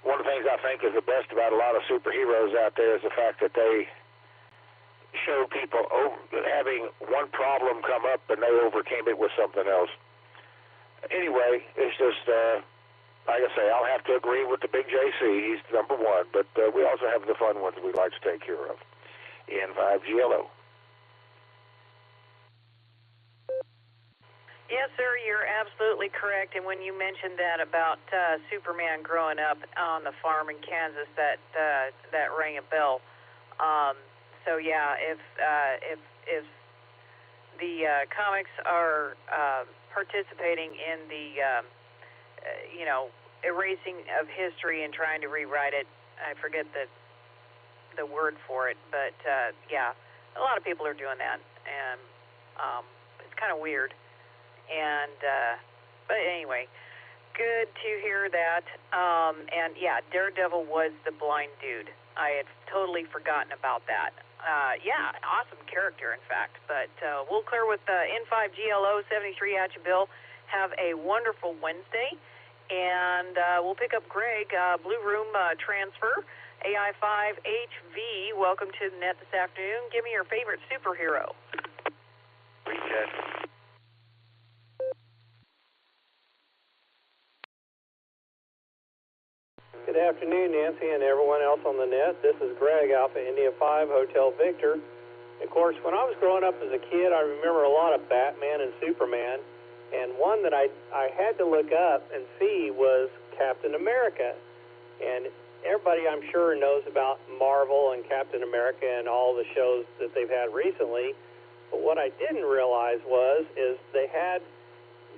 one of the things I think is the best about a lot of superheroes out there is the fact that they show people having one problem come up and they overcame it with something else. Anyway, it's just, like I say, I'll have to agree with the big JC. He's number one, but we also have the fun ones we like to take care of. N5GLO. Yes, sir, you're absolutely correct. And when you mentioned that about Superman growing up on the farm in Kansas, that rang a bell. So yeah, if the comics are participating in the erasing of history and trying to rewrite it, I forget the word for it, but yeah, a lot of people are doing that, and it's kind of weird. And but anyway, good to hear that. And yeah, Daredevil was the blind dude. I had totally forgotten about that. Yeah, awesome character, in fact. But we'll clear with N5GLO 73 at you, Bill. Have a wonderful Wednesday. And we'll pick up Greg, Blue Room Transfer, AI5HV. Welcome to the net this afternoon. Give me your favorite superhero. Good afternoon, Nancy, and everyone else on the net. This is Greg, Alpha India 5, Hotel Victor. Of course, when I was growing up as a kid, I remember a lot of Batman and Superman, and one that I had to look up and see was Captain America. And everybody, I'm sure, knows about Marvel and Captain America and all the shows that they've had recently. But what I didn't realize is they had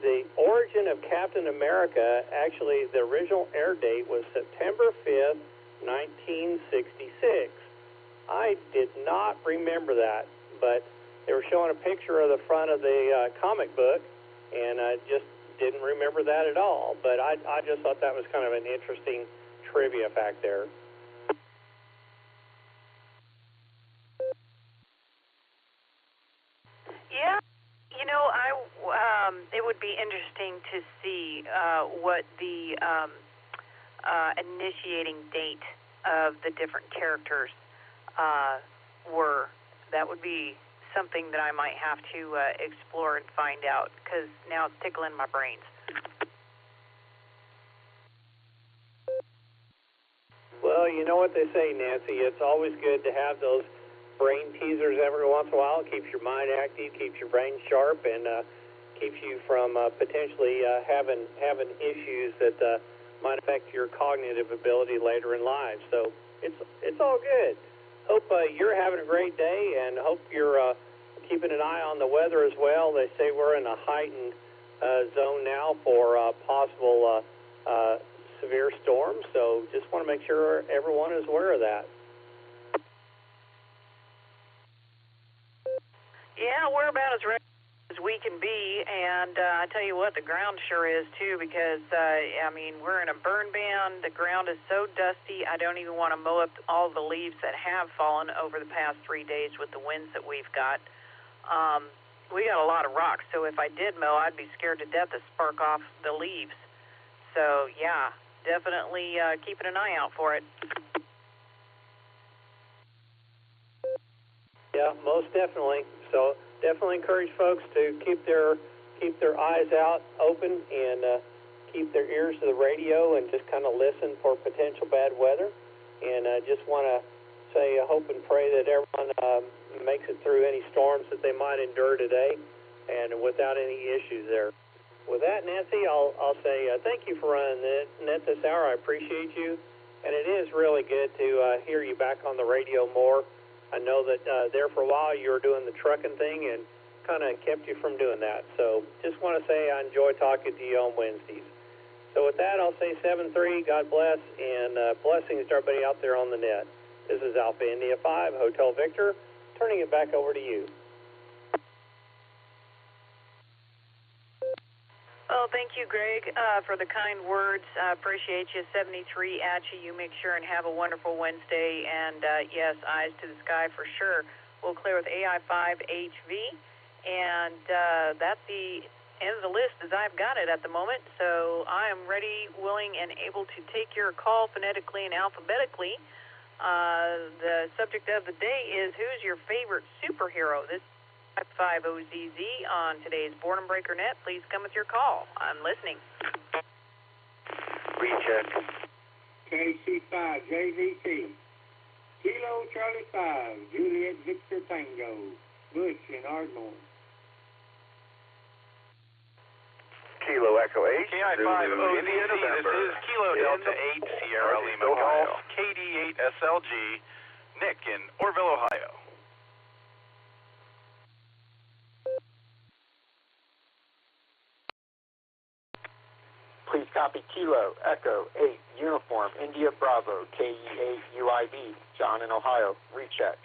the origin of Captain America, actually, the original air date was September 5th, 1966. I did not remember that, but they were showing a picture of the front of the comic book, and I just didn't remember that at all. But I just thought that was kind of an interesting trivia fact there. Yeah, you know, it would be interesting to see what the initiating date of the different characters were. That would be something that I might have to explore and find out, because now it's tickling my brains. Well, you know what they say, Nancy. It's always good to have those brain teasers every once in a while. It keeps your mind active, keeps your brain sharp, and keeps you from potentially having issues that might affect your cognitive ability later in life. So it's all good. Hope you're having a great day, and hope you're keeping an eye on the weather as well. They say we're in a heightened zone now for possible severe storms, so just want to make sure everyone is aware of that. Yeah, we're about as ready as we can be, and I tell you what, the ground sure is too, because I mean, we're in a burn ban. The ground is so dusty, I don't even want to mow up all the leaves that have fallen over the past 3 days with the winds that we've got. We got a lot of rocks, so if I did mow, I'd be scared to death to spark off the leaves. So yeah, definitely keeping an eye out for it. Yeah, most definitely. So definitely encourage folks to keep their eyes out open and keep their ears to the radio and just kind of listen for potential bad weather. And I just want to say I hope and pray that everyone makes it through any storms that they might endure today and without any issues there. With that, Nancy, I'll say thank you for running the net this hour. I appreciate you, and it is really good to hear you back on the radio more. I know that there for a while you were doing the trucking thing and kind of kept you from doing that. So just want to say I enjoy talking to you on Wednesdays. So with that, I'll say 7-3, God bless, and blessings to everybody out there on the net. This is Alpha India 5, Hotel Victor, turning it back over to you. Well, thank you, Greg, for the kind words. I appreciate you. 73 at you. You make sure and have a wonderful Wednesday. And, yes, eyes to the sky for sure. We'll clear with AI5HV. And that's the end of the list as I've got it at the moment. So I am ready, willing, and able to take your call phonetically and alphabetically. The subject of the day is, who's your favorite superhero? This 50ZZ on today's Boredom Breaker Net. Please come with your call. I'm listening. Recheck. KC5 JVT. Kilo Charlie 5, Juliet Victor Tango, Bush in Ardmore. Kilo Echo 8. KI5 OZZ, this is Kilo Delta 8 Sierra Lima Golf, KD8 SLG, Nick in Orville, Ohio. Please copy Kilo Echo 8 Uniform India Bravo KE8 UIB, John in Ohio. Recheck.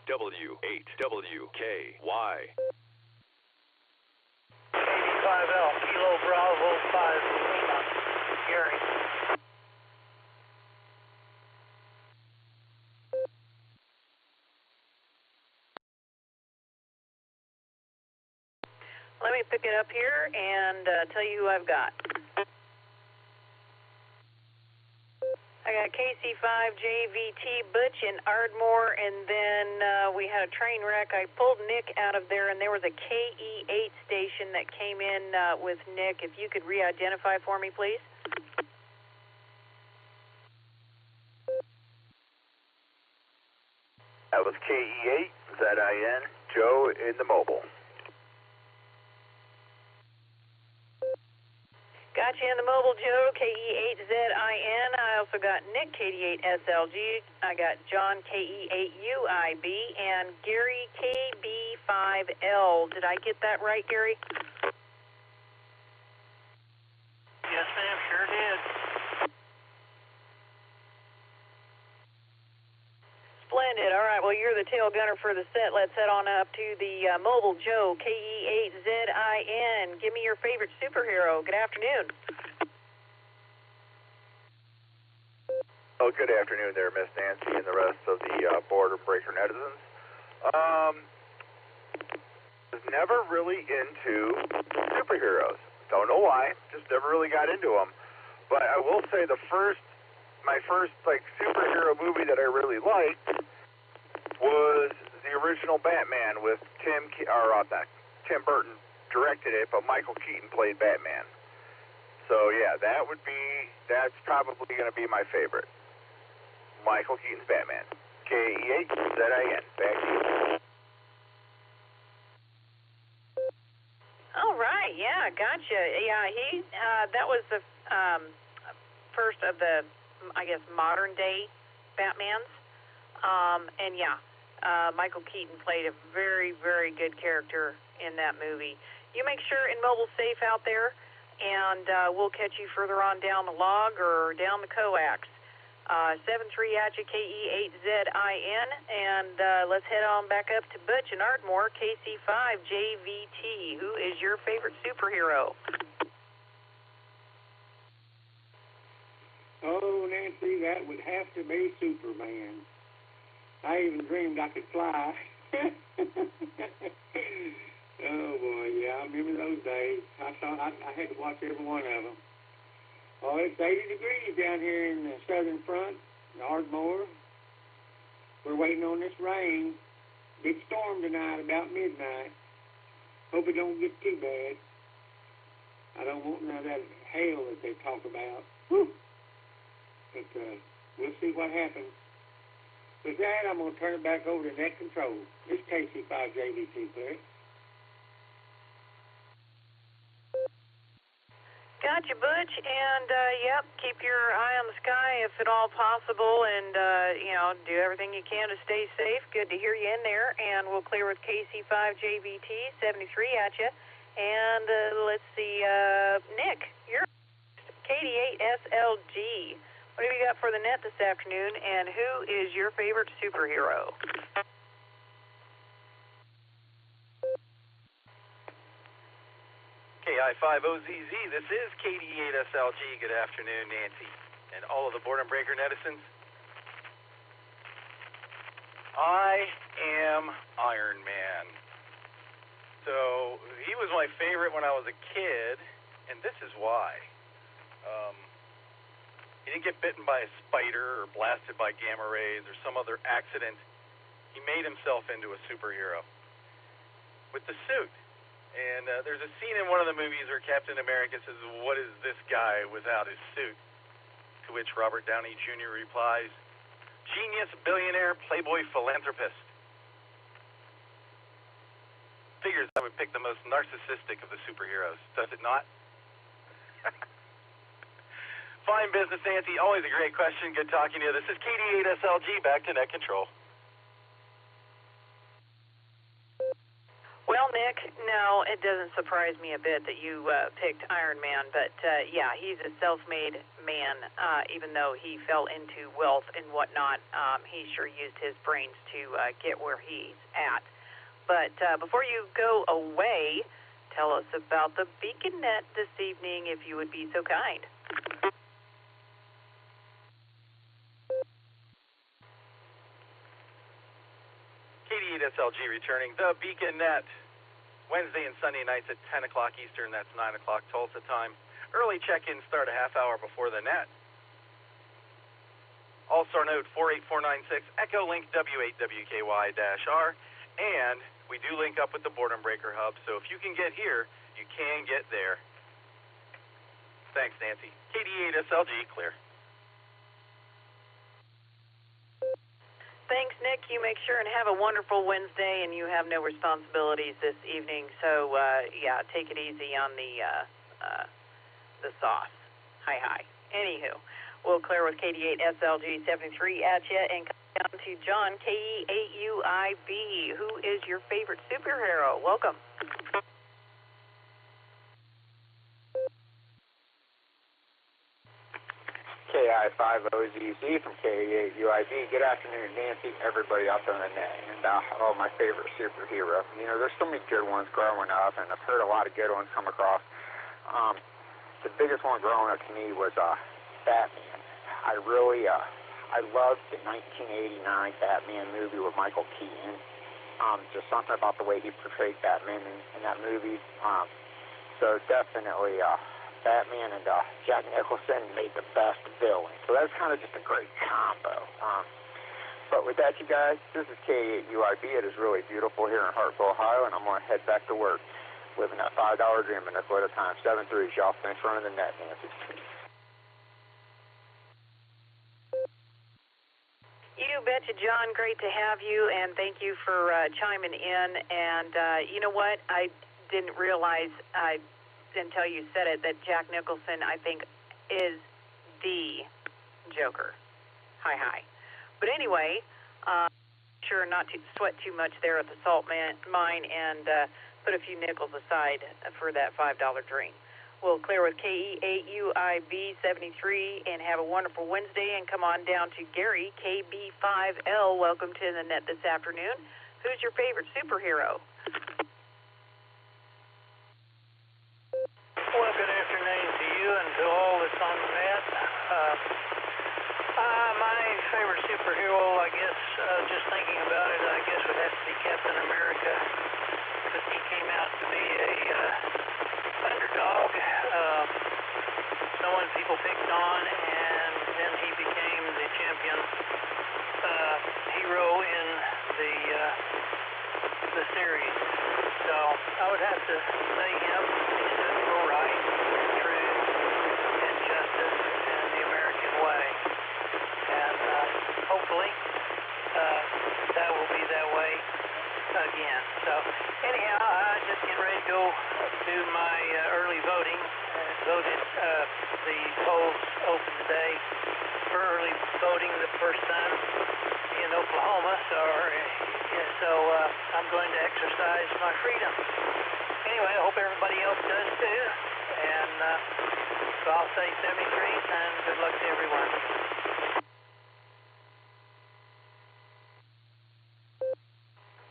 W8WKY. KD5L Kilo Bravo 5 Lima, Gary. Let me pick it up here and tell you who I've got. I got KC5JVT Butch in Ardmore, and then we had a train wreck. I pulled Nick out of there, and there was a KE8 station that came in with Nick. If you could re-identify for me, please. That was KE8, ZIN, Joe in the mobile. Got you in the mobile, Joe, KE8ZIN. I also got Nick, KD8SLG. I got John, KE8UIB, and Gary, KB5L. Did I get that right, Gary? Yes, ma'am, sure did. Splendid. All right, well, you're the tail gunner for the set. Let's head on up to the Mobile Joe, KE8ZIN. Give me your favorite superhero. Good afternoon. Oh, good afternoon there, Miss Nancy and the rest of the Boredom Breaker netizens. Was never really into superheroes. Don't know why. Just never really got into them. But I will say my first like superhero movie that I really liked was the original Batman with Tim Burton directed it, but Michael Keaton played Batman. So yeah, that's probably going to be my favorite. Michael Keaton's Batman. KE8ZIN. Back to you. All right, yeah, gotcha. Yeah, that was the first of the, I guess, modern day Batmans. And yeah, Michael Keaton played a very, very good character in that movie. You make sure and mobile safe out there, and we'll catch you further on down the log or down the coax. 73 at you, KE8ZIN, and let's head on back up to Butch and Ardmore, KC5JVT. Who is your favorite superhero? Oh, Nancy, that would have to be Superman. I even dreamed I could fly. Oh, boy, yeah, I remember those days. I thought I had to watch every one of them. Oh, it's 80 degrees down here in the southern front, in Ardmore. We're waiting on this rain. Big storm tonight, about midnight. Hope it don't get too bad. I don't want none of that hail that they talk about. Whew. But we'll see what happens. With that, I'm going to turn it back over to Net Control. This is KC5JVT, clear. Gotcha, Butch, and yep, keep your eye on the sky if at all possible, and do everything you can to stay safe. Good to hear you in there, and we'll clear with KC5JVT 73 at you, and let's see, Nick, you're KD8SLG. What have you got for the net this afternoon, and who is your favorite superhero? KI5OZZ, this is KD8SLG. Good afternoon, Nancy, and all of the Boredom Breaker netizens. I am Iron Man. So, he was my favorite when I was a kid, and this is why. He didn't get bitten by a spider or blasted by gamma rays or some other accident. He made himself into a superhero with the suit. And there's a scene in one of the movies where Captain America says, "What is this guy without his suit?" To which Robert Downey Jr. replies, "Genius, billionaire, playboy, philanthropist." Figures I would pick the most narcissistic of the superheroes, does it not? Fine business, Nancy. Always a great question. Good talking to you. This is KD8SLG, back to Net Control. Well, Nick, no, it doesn't surprise me a bit that you picked Iron Man, but yeah, he's a self-made man. Even though he fell into wealth and whatnot, he sure used his brains to get where he's at. But before you go away, tell us about the Beacon Net this evening, if you would be so kind. KD8SLG returning the Beacon Net. Wednesday and Sunday nights at 10 o'clock Eastern, that's 9 o'clock Tulsa time. Early check-ins start a half hour before the net. Allstar node 48496, Echolink W8WKY-R, and we do link up with the Boredom Breaker Hub, so if you can get here, you can get there. Thanks, Nancy. KD8SLG, clear. Thanks, Nick. You make sure and have a wonderful Wednesday, and you have no responsibilities this evening. So, yeah, take it easy on the sauce. Hi. Anywho, we'll clear with KD8SLG 73 at you and come down to John, KE8UIB. Who is your favorite superhero? Welcome. KI5OZZ from K88UIB. Good afternoon, Nancy, everybody out there on the net, and my favorite superhero. You know, there's so many good ones growing up, and I've heard a lot of good ones come across. The biggest one growing up to me was Batman. I loved the 1989 Batman movie with Michael Keaton. Just something about the way he portrayed Batman in that movie. So definitely Batman and Jack Nicholson made the best villain. So that's kind of just a great combo. But with that, you guys, this is K8UIB. It is really beautiful here in Hartsville, Ohio, and I'm going to head back to work. Living that $5 dream a nickel at a time. 7-3, y'all. Thanks for running the net, Nancy. You betcha, John. Great to have you, and thank you for chiming in. And you know what? I didn't realize until you said it that Jack Nicholson, I think, is the Joker. Hi. But anyway, sure not to sweat too much there at the salt mine and put a few nickels aside for that $5 drink. We'll clear with KE8UIB 73 and have a wonderful Wednesday, and come on down to Gary, KB5L. Welcome to the net this afternoon. Who's your favorite superhero? Well, good afternoon to you and to all that's on the net. My favorite superhero, I guess, just thinking about it, I guess would have to be Captain America, because he came out to be a underdog, someone people picked on, and then he became the champion hero in the series. So I would have to say him. He stood for right, truth, and justice, and the American way. And hopefully that will be that way again. So anyhow, I just getting ready to go do my early voting. Voted the polls open today for early voting the first time in Oklahoma. So I'm going to exercise my freedom. Anyway, I hope everybody else does too. And so I'll say 73 and good luck to everyone.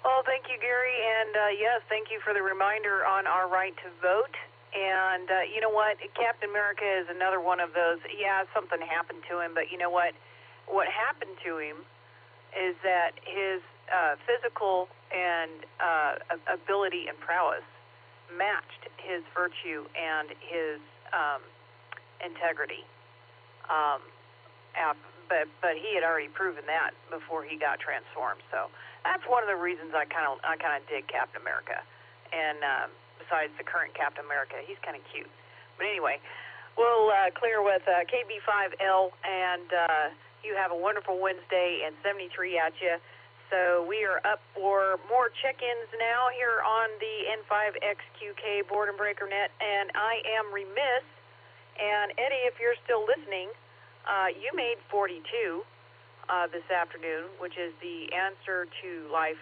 Well, thank you, Gary, and yes, thank you for the reminder on our right to vote. And you know what? Captain America is another one of those. Yeah, something happened to him, but you know what? What happened to him is that his physical and ability and prowess matched his virtue and his integrity. But he had already proven that before he got transformed. So that's one of the reasons I kind of dig Captain America. And besides the current Captain America, he's kind of cute. But anyway, we'll clear with KB5L, and you have a wonderful Wednesday, and 73 at you. So we are up for more check-ins now here on the N5XQK Boredom Breaker Net, and I am remiss, and Eddie, if you're still listening, you made 42 this afternoon, which is the answer to life,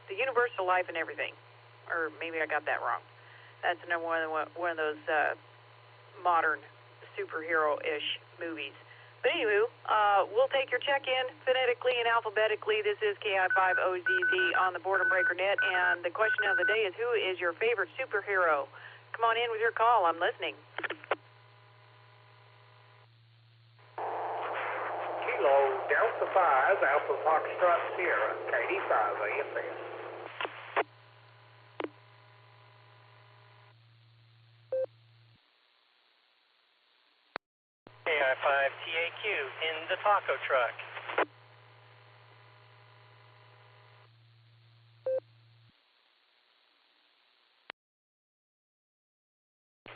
the universal life and everything. Or maybe I got that wrong. That's another one of those modern superhero-ish movies. But anywho, we'll take your check-in phonetically and alphabetically. This is KI5OZZ on the Boredom Breaker Net, and the question of the day is, who is your favorite superhero? Come on in with your call. I'm listening. Kilo Delta 5, Alpha Foxtrot Sierra, KD5 AFS. KI5TAQ in the taco truck.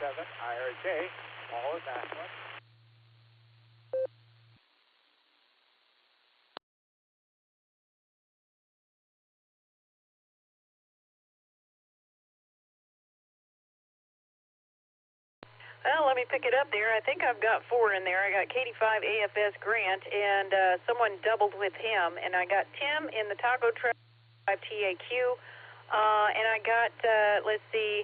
IRJ, all of that one. Well, let me pick it up there. I think I've got 4 in there. I got KD5 AFS Grant, and someone doubled with him. And I got Tim in the taco truck, 5 TAQ. And I got, let's see,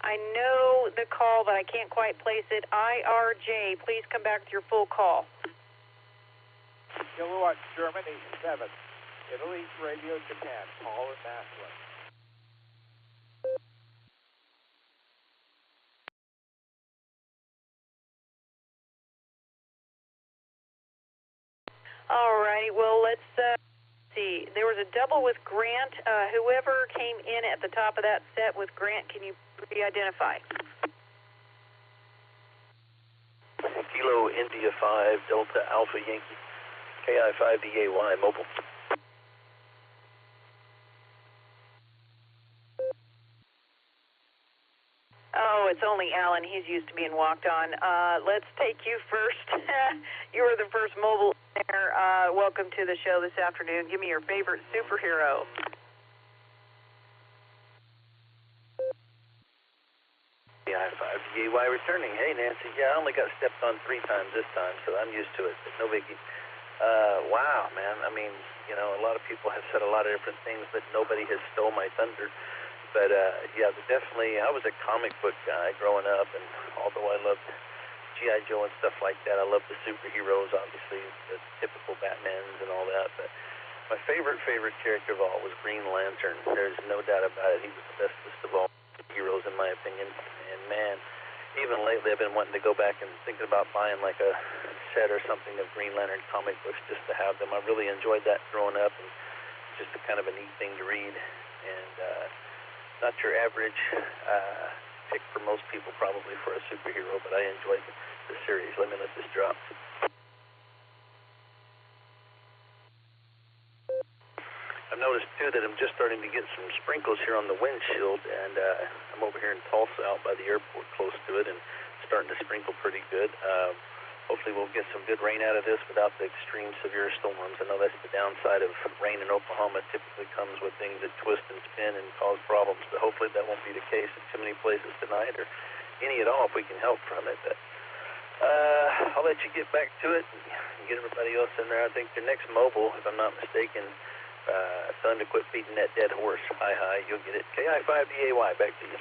I know the call, but I can't quite place it. IRJ, please come back with your full call. Kilowatt Germany 7, Italy Radio Japan, Paul and Masley. All righty, well, let's see. There was a double with Grant. Whoever came in at the top of that set with Grant, can you re-identify? Kilo India 5, Delta Alpha Yankee, KI5DAY mobile. Oh, it's only Alan. He's used to being walked on. Let's take you first. You were the first mobile there. Welcome to the show this afternoon. Give me your favorite superhero. KI5DAY returning. Hey, Nancy. Yeah, I only got stepped on 3 times this time, so I'm used to it. But no biggie. Wow, man. I mean, you know, a lot of people have said a lot of different things, but nobody has stole my thunder. But, yeah, definitely, I was a comic book guy growing up, and although I loved G.I. Joe and stuff like that, I loved the superheroes, obviously, the typical Batmans and all that, but my favorite character of all was Green Lantern. There's no doubt about it. He was the bestest of all heroes, in my opinion, and, man, even lately I've been wanting to go back and thinking about buying, like, a set or something of Green Lantern comic books just to have them. I really enjoyed that growing up, and just a kind of a neat thing to read, and, not your average pick for most people probably for a superhero, but I enjoyed the series. Let me let this drop. I've noticed too that I'm just starting to get some sprinkles here on the windshield, and I'm over here in Tulsa out by the airport close to it, and starting to sprinkle pretty good. Hopefully we'll get some good rain out of this without the extreme severe storms. I know that's the downside of rain in Oklahoma. It typically comes with things that twist and spin and cause problems, but hopefully that won't be the case in too many places tonight, or any at all if we can help from it. But I'll let you get back to it and get everybody else in there. I think the next mobile, if I'm not mistaken, tell him to quit beating that dead horse. Hi, you'll get it. KI5DAY, back to you.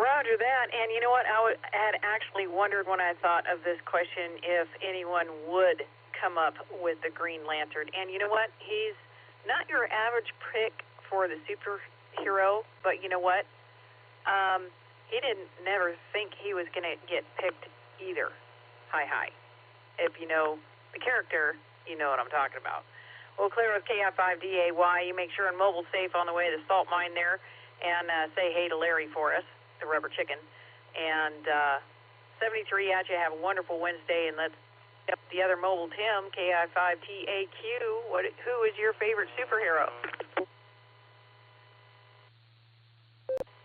Roger that, and you know what, I had actually wondered when I thought of this question if anyone would come up with the Green Lantern, and you know what, he's not your average pick for the superhero, but you know what, he didn't never think he was going to get picked either. Hi. If you know the character, you know what I'm talking about. We'll clear with KI5DAY. You make sure and mobile safe on the way to the salt mine there, and say hey to Larry for us, the rubber chicken. And 73 at you. Have a wonderful Wednesday, and let's get the other mobile Tim, KI5TAQ. Who is your favorite superhero?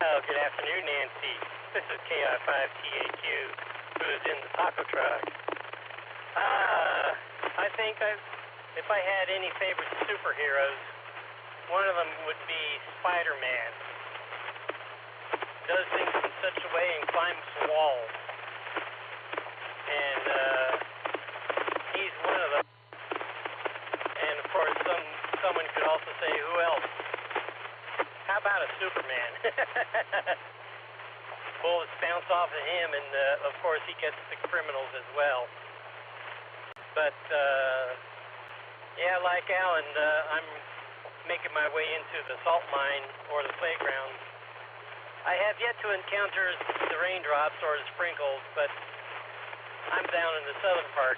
Oh, good afternoon, Nancy. This is KI5TAQ, who is in the taco truck. I think if I had any favorite superheroes, one of them would be Spider-Man. Does things in such a way and climbs walls. And he's one of them. And of course, someone could also say, who else? How about a Superman? Bullets bounce off of him, and of course he gets the criminals as well. But yeah, like Alan, I'm making my way into the salt mine or the playground. I have yet to encounter the raindrops or the sprinkles, but I'm down in the southern part.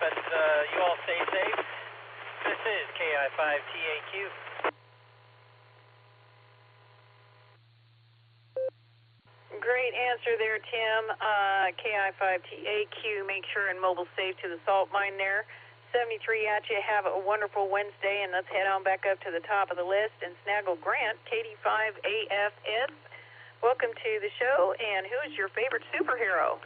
But you all stay safe. This is KI5TAQ. Great answer there, Tim. KI5TAQ, make sure and mobile safe to the salt mine there. 73 at you. Have a wonderful Wednesday, and let's head on back up to the top of the list and snaggle Grant, KD5AFS. Welcome to the show, and who is your favorite superhero?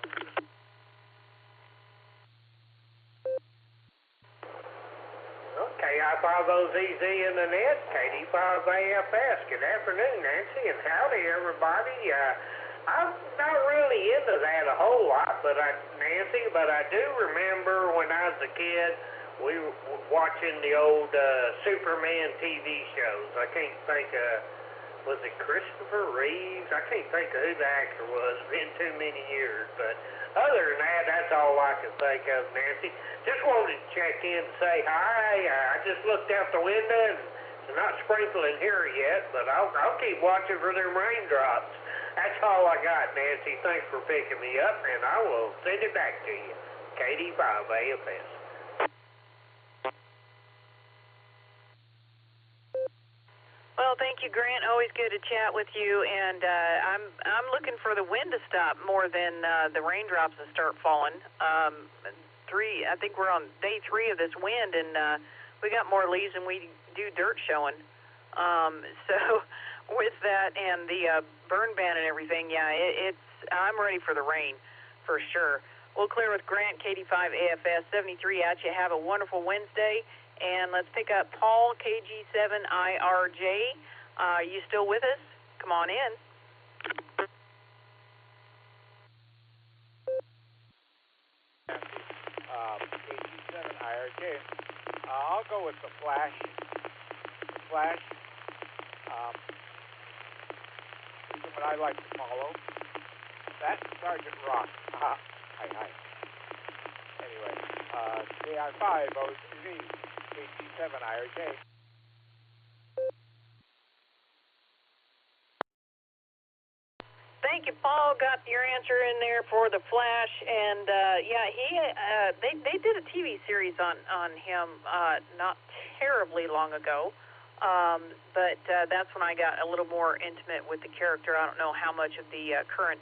KI5OZZ in the net, KD5AFS. Good afternoon, Nancy, and howdy, everybody. I'm not really into that a whole lot, Nancy, but I do remember when I was a kid we were watching the old Superman TV shows. I can't think was it Christopher Reeves? I can't think of who the actor was. It's been too many years. But other than that, that's all I can think of, Nancy. Just wanted to check in and say hi. I just looked out the window and it's not sprinkling here yet, but I'll keep watching for them raindrops. That's all I got, Nancy. Thanks for picking me up, and I will send it back to you. KD5 AFS. Well, thank you, Grant. Always good to chat with you. And I'm looking for the wind to stop more than the raindrops to start falling. I think we're on day 3 of this wind, and we got more leaves than we do dirt showing. So with that and the burn ban and everything, yeah, I'm ready for the rain for sure. We'll clear with Grant, KD5 AFS 73 at you. Have a wonderful Wednesday. And let's pick up Paul, KG7IRJ. Are you still with us? Come on in. KG7IRJ. I'll go with the Flash. The Flash. What I like to follow. That's Sergeant Rock. Hi. Anyway, KI5 OZZ. KG7IRJ. Thank you, Paul. Got your answer in there for the Flash, and yeah, they did a TV series on him not terribly long ago, but that's when I got a little more intimate with the character. I don't know how much of the current,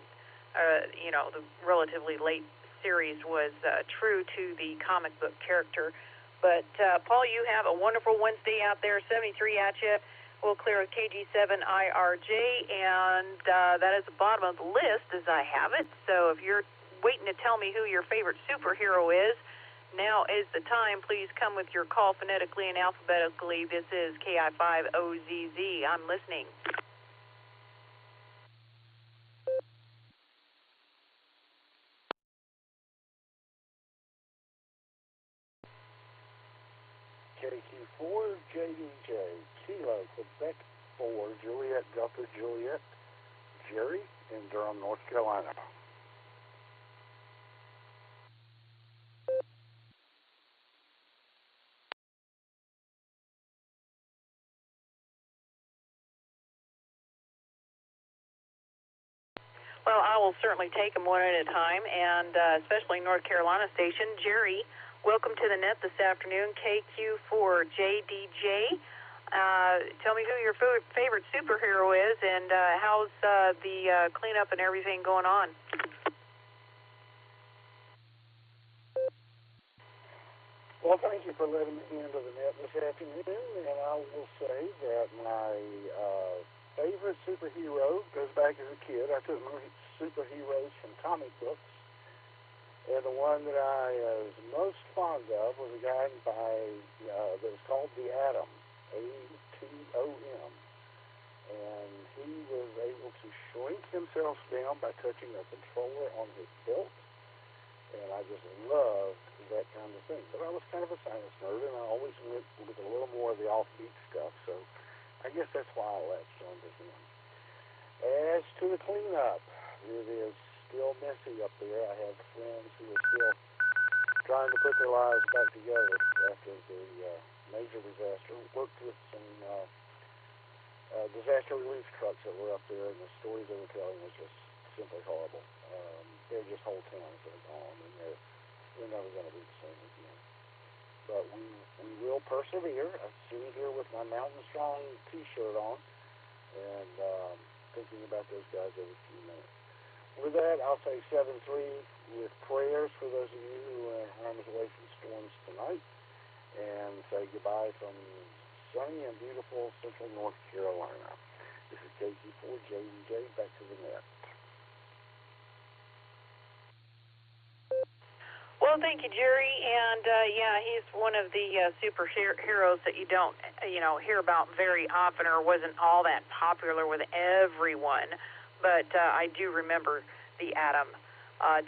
the relatively late series was true to the comic book character. But, Paul, you have a wonderful Wednesday out there, 73 at you. We'll clear with KG7IRJ, and that is the bottom of the list as I have it. So if you're waiting to tell me who your favorite superhero is, now is the time. Please come with your call phonetically and alphabetically. This is KI5OZZ. I'm listening. KQ4 JDJ, Kilo, Quebec 4, Juliet, Delta Juliet, Jerry in Durham, North Carolina. Well, I will certainly take them one at a time, and especially North Carolina station. Jerry, welcome to the net this afternoon, KQ4JDJ. Tell me who your favorite superhero is, and how's the cleanup and everything going on? Well, thank you for letting me into the net this afternoon, and I will say that my favorite superhero goes back as a kid. I took my superheroes from comic books, and the one that I was most fond of was a guy that was called the Atom, ATOM, and he was able to shrink himself down by touching a controller on his belt, and I just loved that kind of thing. But I was kind of a science nerd, and I always went with a little more of the offbeat stuff, so I guess that's why I latched on to him. As to the cleanup, it is still messy up there. I have friends who are still trying to put their lives back together after the major disaster. Worked with some disaster relief trucks that were up there, and the stories they were telling was just simply horrible. They're just whole towns that are gone, and they're never going to be the same again. But we will persevere. I'm sitting here with my Mountain Strong T-shirt on, and thinking about those guys every few minutes. With that, I'll say 7-3 with prayers for those of you who are in harm's way from storms tonight, and say goodbye from sunny and beautiful Central North Carolina. This is KG4JJ, back to the net. Well, thank you, Jerry. And yeah, he's one of the superheroes that you don't, hear about very often, or wasn't all that popular with everyone. But I do remember the Atom.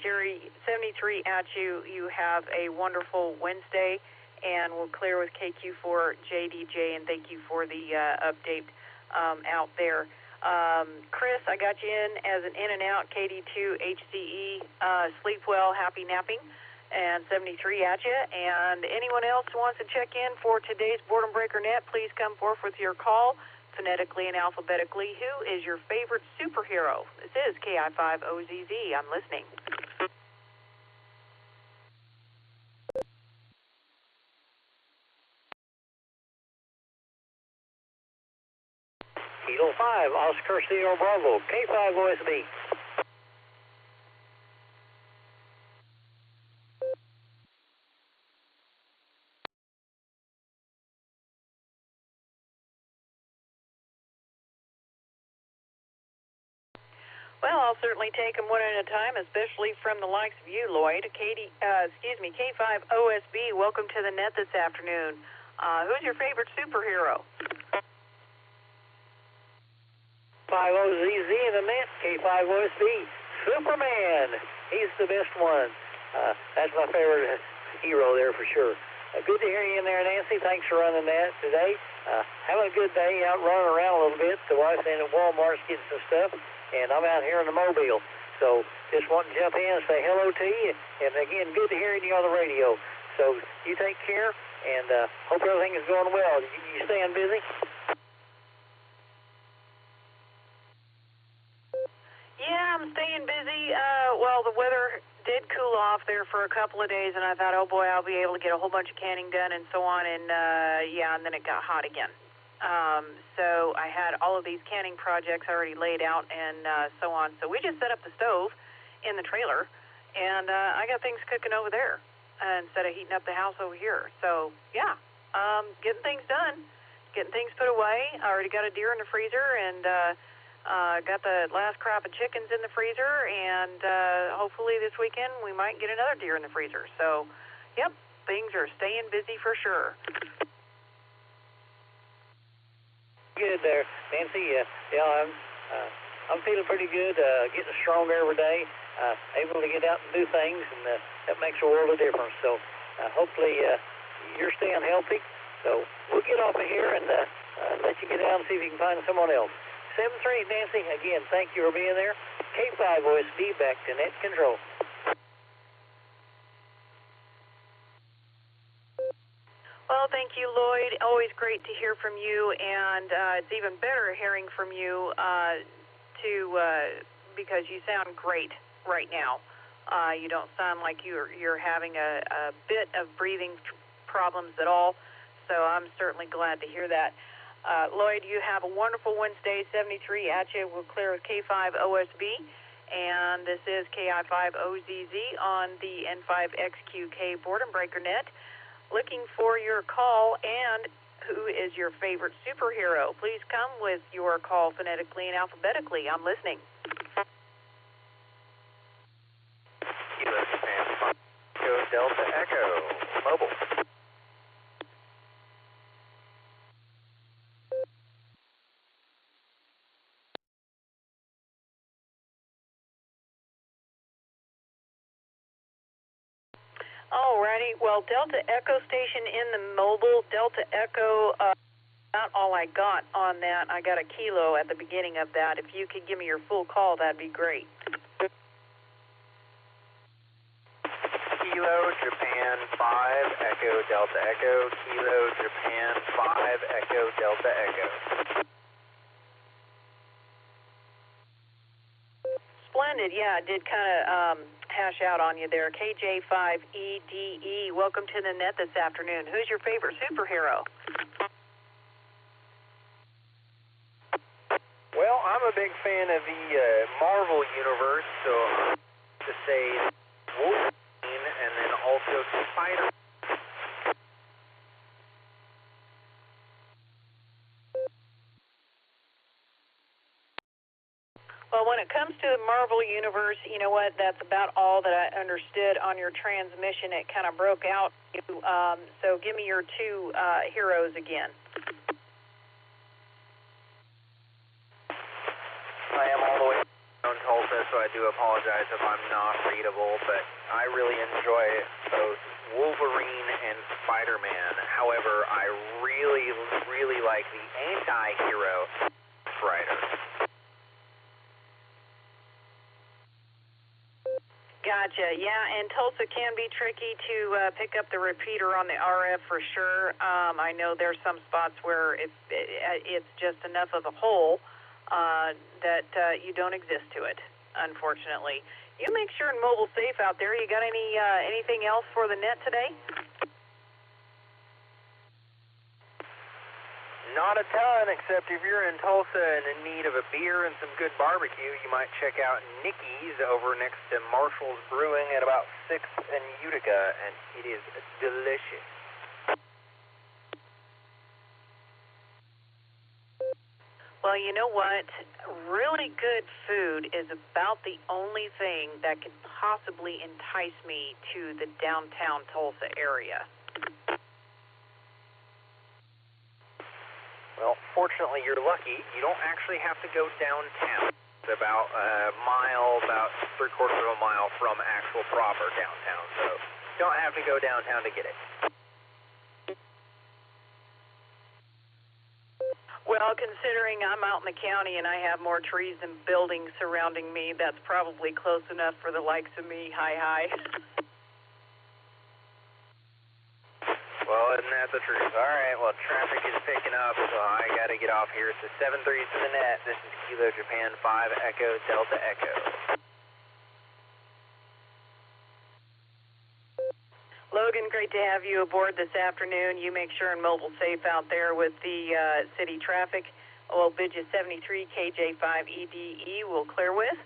Jerry, 73 at you. You have a wonderful Wednesday, and we'll clear with KQ4 JDJ, and thank you for the update out there. Chris, I got you in as an in and out KD2 HCE. Sleep well, happy napping, and 73 at you. And anyone else who wants to check in for today's Boredom Breaker Net, please come forth with your call, phonetically and alphabetically. Who is your favorite superhero? This is KI5OZZ. I'm listening. Kilo 5, Oscar Sierra Bravo, K5 OSB. Well, I'll certainly take them one at a time, especially from the likes of you, Lloyd. K5 OSB, welcome to the net this afternoon. Who's your favorite superhero? 5OZZ in the net, K5 OSB, Superman. He's the best one. That's my favorite hero there for sure. Good to hear you in there, Nancy. Thanks for running that today. Having a good day out running around a little bit. The wife's in at Walmart's getting some stuff, and I'm out here in the Mobile. So just wanting to jump in and say hello to you. And again, good to hear you on the radio. So you take care, and hope everything is going well. You staying busy? Yeah, I'm staying busy. Well, the weather did cool off there for a couple of days, and I thought, oh boy, I'll be able to get a whole bunch of canning done and so on, and yeah, and then it got hot again. So I had all of these canning projects already laid out and so on. So we just set up the stove in the trailer, and I got things cooking over there instead of heating up the house over here. So yeah, getting things done, getting things put away. I already got a deer in the freezer, and got the last crop of chickens in the freezer, and hopefully this weekend we might get another deer in the freezer. So, yep, things are staying busy for sure. Good there, Nancy. Yeah, I'm feeling pretty good. Getting stronger every day. Able to get out and do things, and that makes a world of difference. So, hopefully you're staying healthy. So we'll get off of here and let you get out and see if you can find someone else. 7-3, Nancy, again, thank you for being there. K5 OSB back to net control. Well, thank you, Lloyd. Always great to hear from you, and it's even better hearing from you because you sound great right now. You don't sound like you're having a bit of breathing problems at all, so I'm certainly glad to hear that. Lloyd, you have a wonderful Wednesday, 73 at you. We'll clear with K5 OSB, and this is KI5 OZZ on the N5XQK Boredom Breaker Net. Looking for your call, and who is your favorite superhero? Please come with your call phonetically and alphabetically. I'm listening. Kilo Japan 5, Echo Delta Echo, mobile. Alrighty, well, Delta Echo Station in the mobile, Delta Echo, not all I got on that. I got a kilo at the beginning of that. If you could give me your full call, that'd be great. Kilo Japan 5, Echo Delta Echo, Kilo Japan 5, Echo Delta Echo. Splendid, yeah, I did kind of hash out on you there. KJ5EDE, welcome to the net this afternoon. Who's your favorite superhero? Well, I'm a big fan of the Marvel Universe, so I'm to say Wolverine and then also Spider. Well, when it comes to the Marvel Universe, you know what? That's about all that I understood on your transmission. It kind of broke out. So give me your two heroes again. I am all the way down Tulsa Tulsa, so I do apologize if I'm not readable, but I really enjoy both Wolverine and Spider-Man. However, I really, really like the anti-hero Rider. Gotcha. Yeah, and Tulsa can be tricky to pick up the repeater on the RF for sure. I know there's some spots where it's just enough of a hole that you don't exist to it, unfortunately. You make sure and mobile safe out there. You got anything else for the net today? Not a ton, except if you're in Tulsa and in need of a beer and some good barbecue, you might check out Nicky's over next to Marshall's Brewing at about 6th and Utica, and it is delicious. Well, you know what? Really good food is about the only thing that could possibly entice me to the downtown Tulsa area. Well, fortunately, you're lucky. You don't actually have to go downtown. It's about a mile, about 3/4 of a mile from actual proper downtown, so you don't have to go downtown to get it. Well, considering I'm out in the county and I have more trees and buildings surrounding me, that's probably close enough for the likes of me. Hi. Well, isn't that the truth? All right, well, traffic is picking up, so I got to get off here. It's the 7-3 to the net. This is Kilo Japan 5 Echo Delta Echo. Logan, great to have you aboard this afternoon. You make sure and mobile safe out there with the city traffic. We'll bid you 73 KJ5EDE will clear with.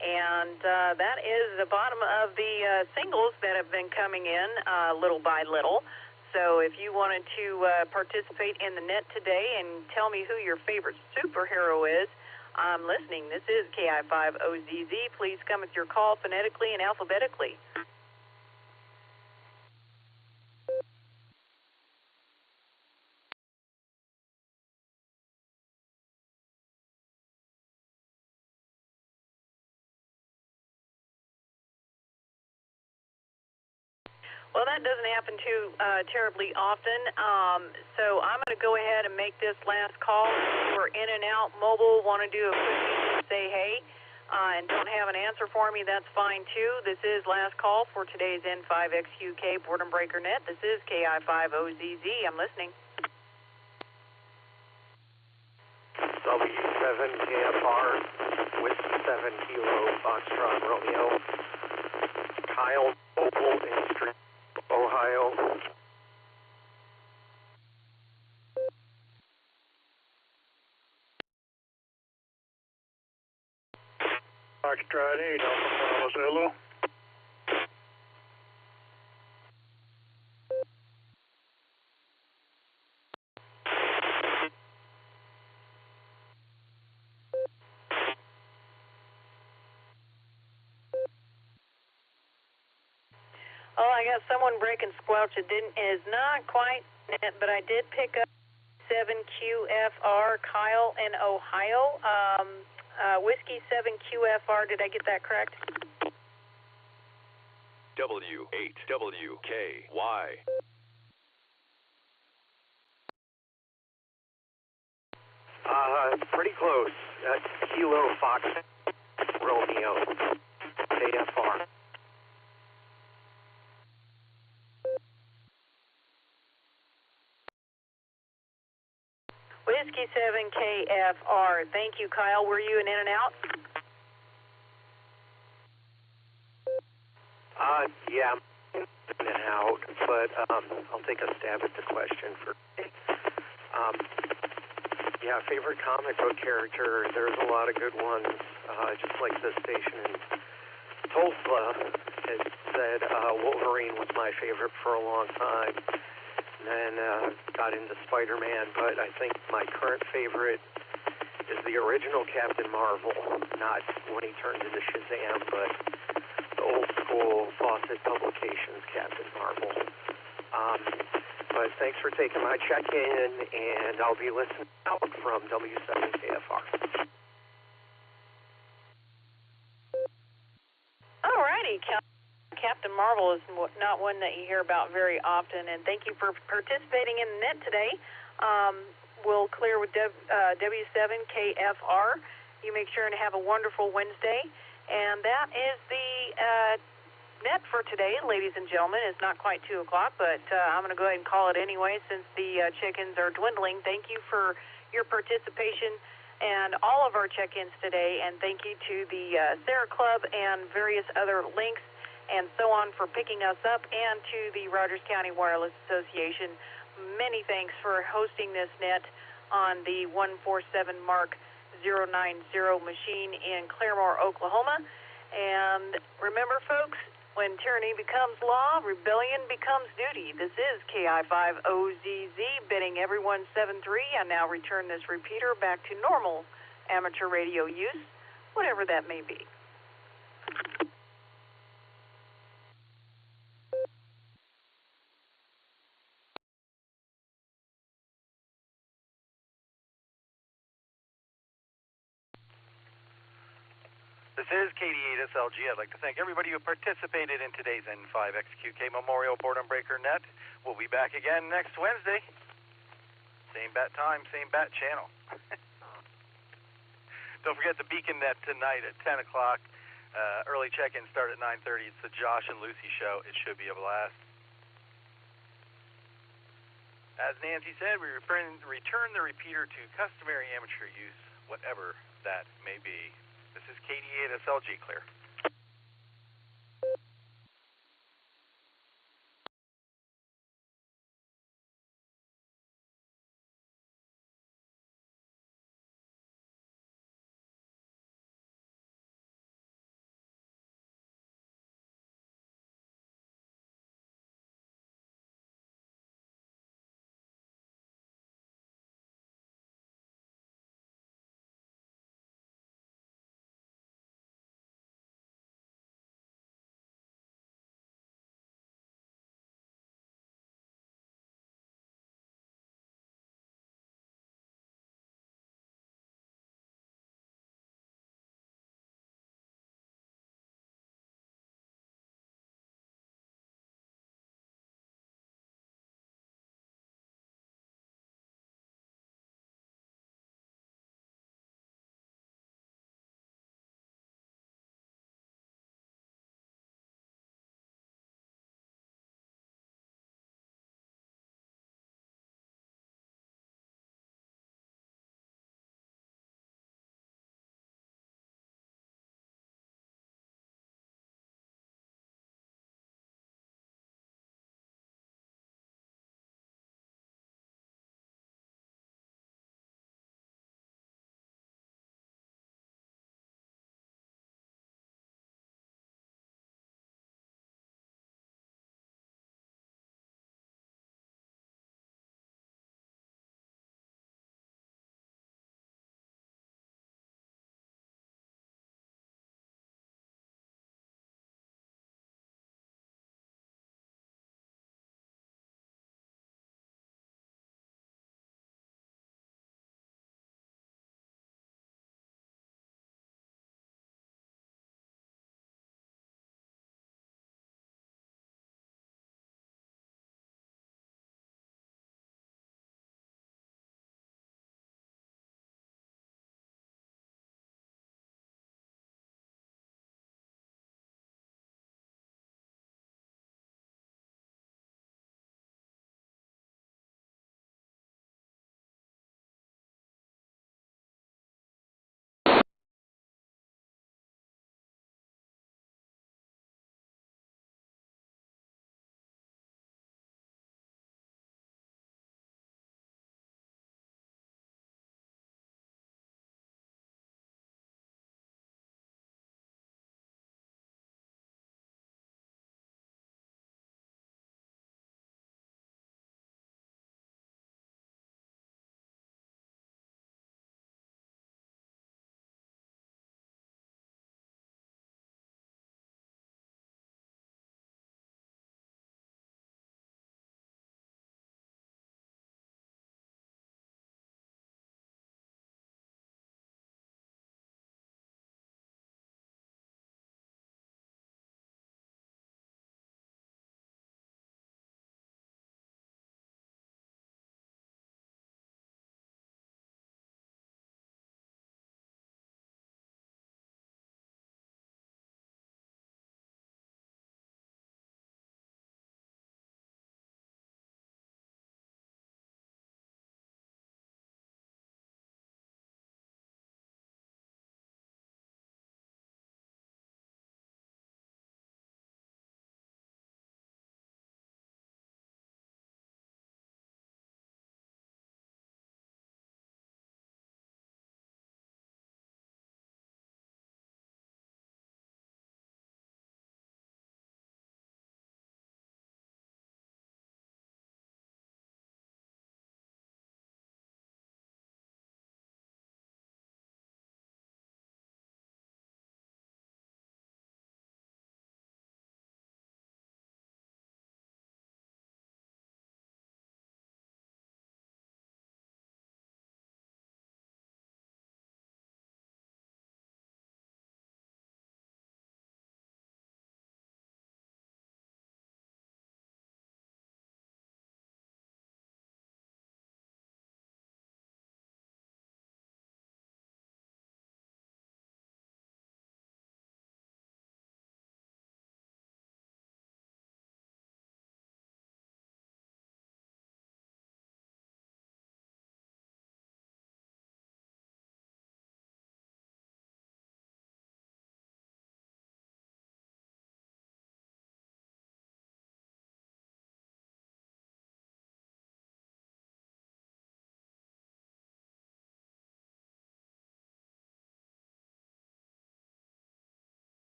And that is the bottom of the singles that have been coming in little by little. So if you wanted to participate in the net today and tell me who your favorite superhero is, I'm listening. This is KI5OZZ. Please come with your call phonetically and alphabetically. Well, that doesn't happen too terribly often, so I'm going to go ahead and make this last call. If we're in and out mobile, want to do a quick meeting and say hey, and don't have an answer for me, that's fine too. This is last call for today's N5XQK Boredom Breaker Net. This is KI5OZZ. I'm listening. W7KFR with 7 Kilo Foxtrot Romeo. Kyle Opal in Street, Ohio. Foxtrot 8, Alpha Bravo Zulu. Oh, I got someone breaking squelch. It is not quite net, but I did pick up 7QFR, Kyle in Ohio. Whiskey 7QFR, did I get that correct? W8WKY. Pretty close. Kilo Fox Romeo KFR. Whiskey 7KFR. Thank you, Kyle. Were you in and out? Yeah, in and out, but I'll take a stab at the question for. Yeah, favorite comic book character. There's a lot of good ones. Just like the station in Tulsa had said, Wolverine was my favorite for a long time. And then got into Spider-Man, but I think my current favorite is the original Captain Marvel, not when he turned into Shazam, but the old school Fawcett Publications Captain Marvel. But thanks for taking my check-in, and I'll be listening out from W7KFR. Mosley, Captain Marvel is not one that you hear about very often, and thank you for participating in the net today. We'll clear with W7KFR. You make sure and have a wonderful Wednesday. And that is the net for today, ladies and gentlemen. It's not quite 2 o'clock, but I'm going to go ahead and call it anyway since the check-ins are dwindling. Thank you for your participation and all of our check-ins today, and thank you to the SARA Club and various other links and so on for picking us up, and to the Rogers County Wireless Association. Many thanks for hosting this net on the 147 Mark 090 machine in Claremore, Oklahoma. And remember, folks, when tyranny becomes law, rebellion becomes duty. This is KI5OZZ bidding everyone 7-3. I now return this repeater back to normal amateur radio use, whatever that may be. This is KD8SLG. I'd like to thank everybody who participated in today's N5XQK Memorial Boredom Breaker Net. We'll be back again next Wednesday. Same bat time, same bat channel. Don't forget the Beacon Net tonight at 10 o'clock. Early check-in start at 9:30. It's the Josh and Lucy show. It should be a blast. As Nancy said, we return the repeater to customary amateur use, whatever that may be. This is KD8SLG clear.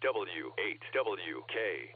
W8WKY.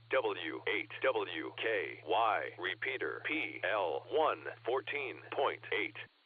W8WKY repeater PL1 14.8.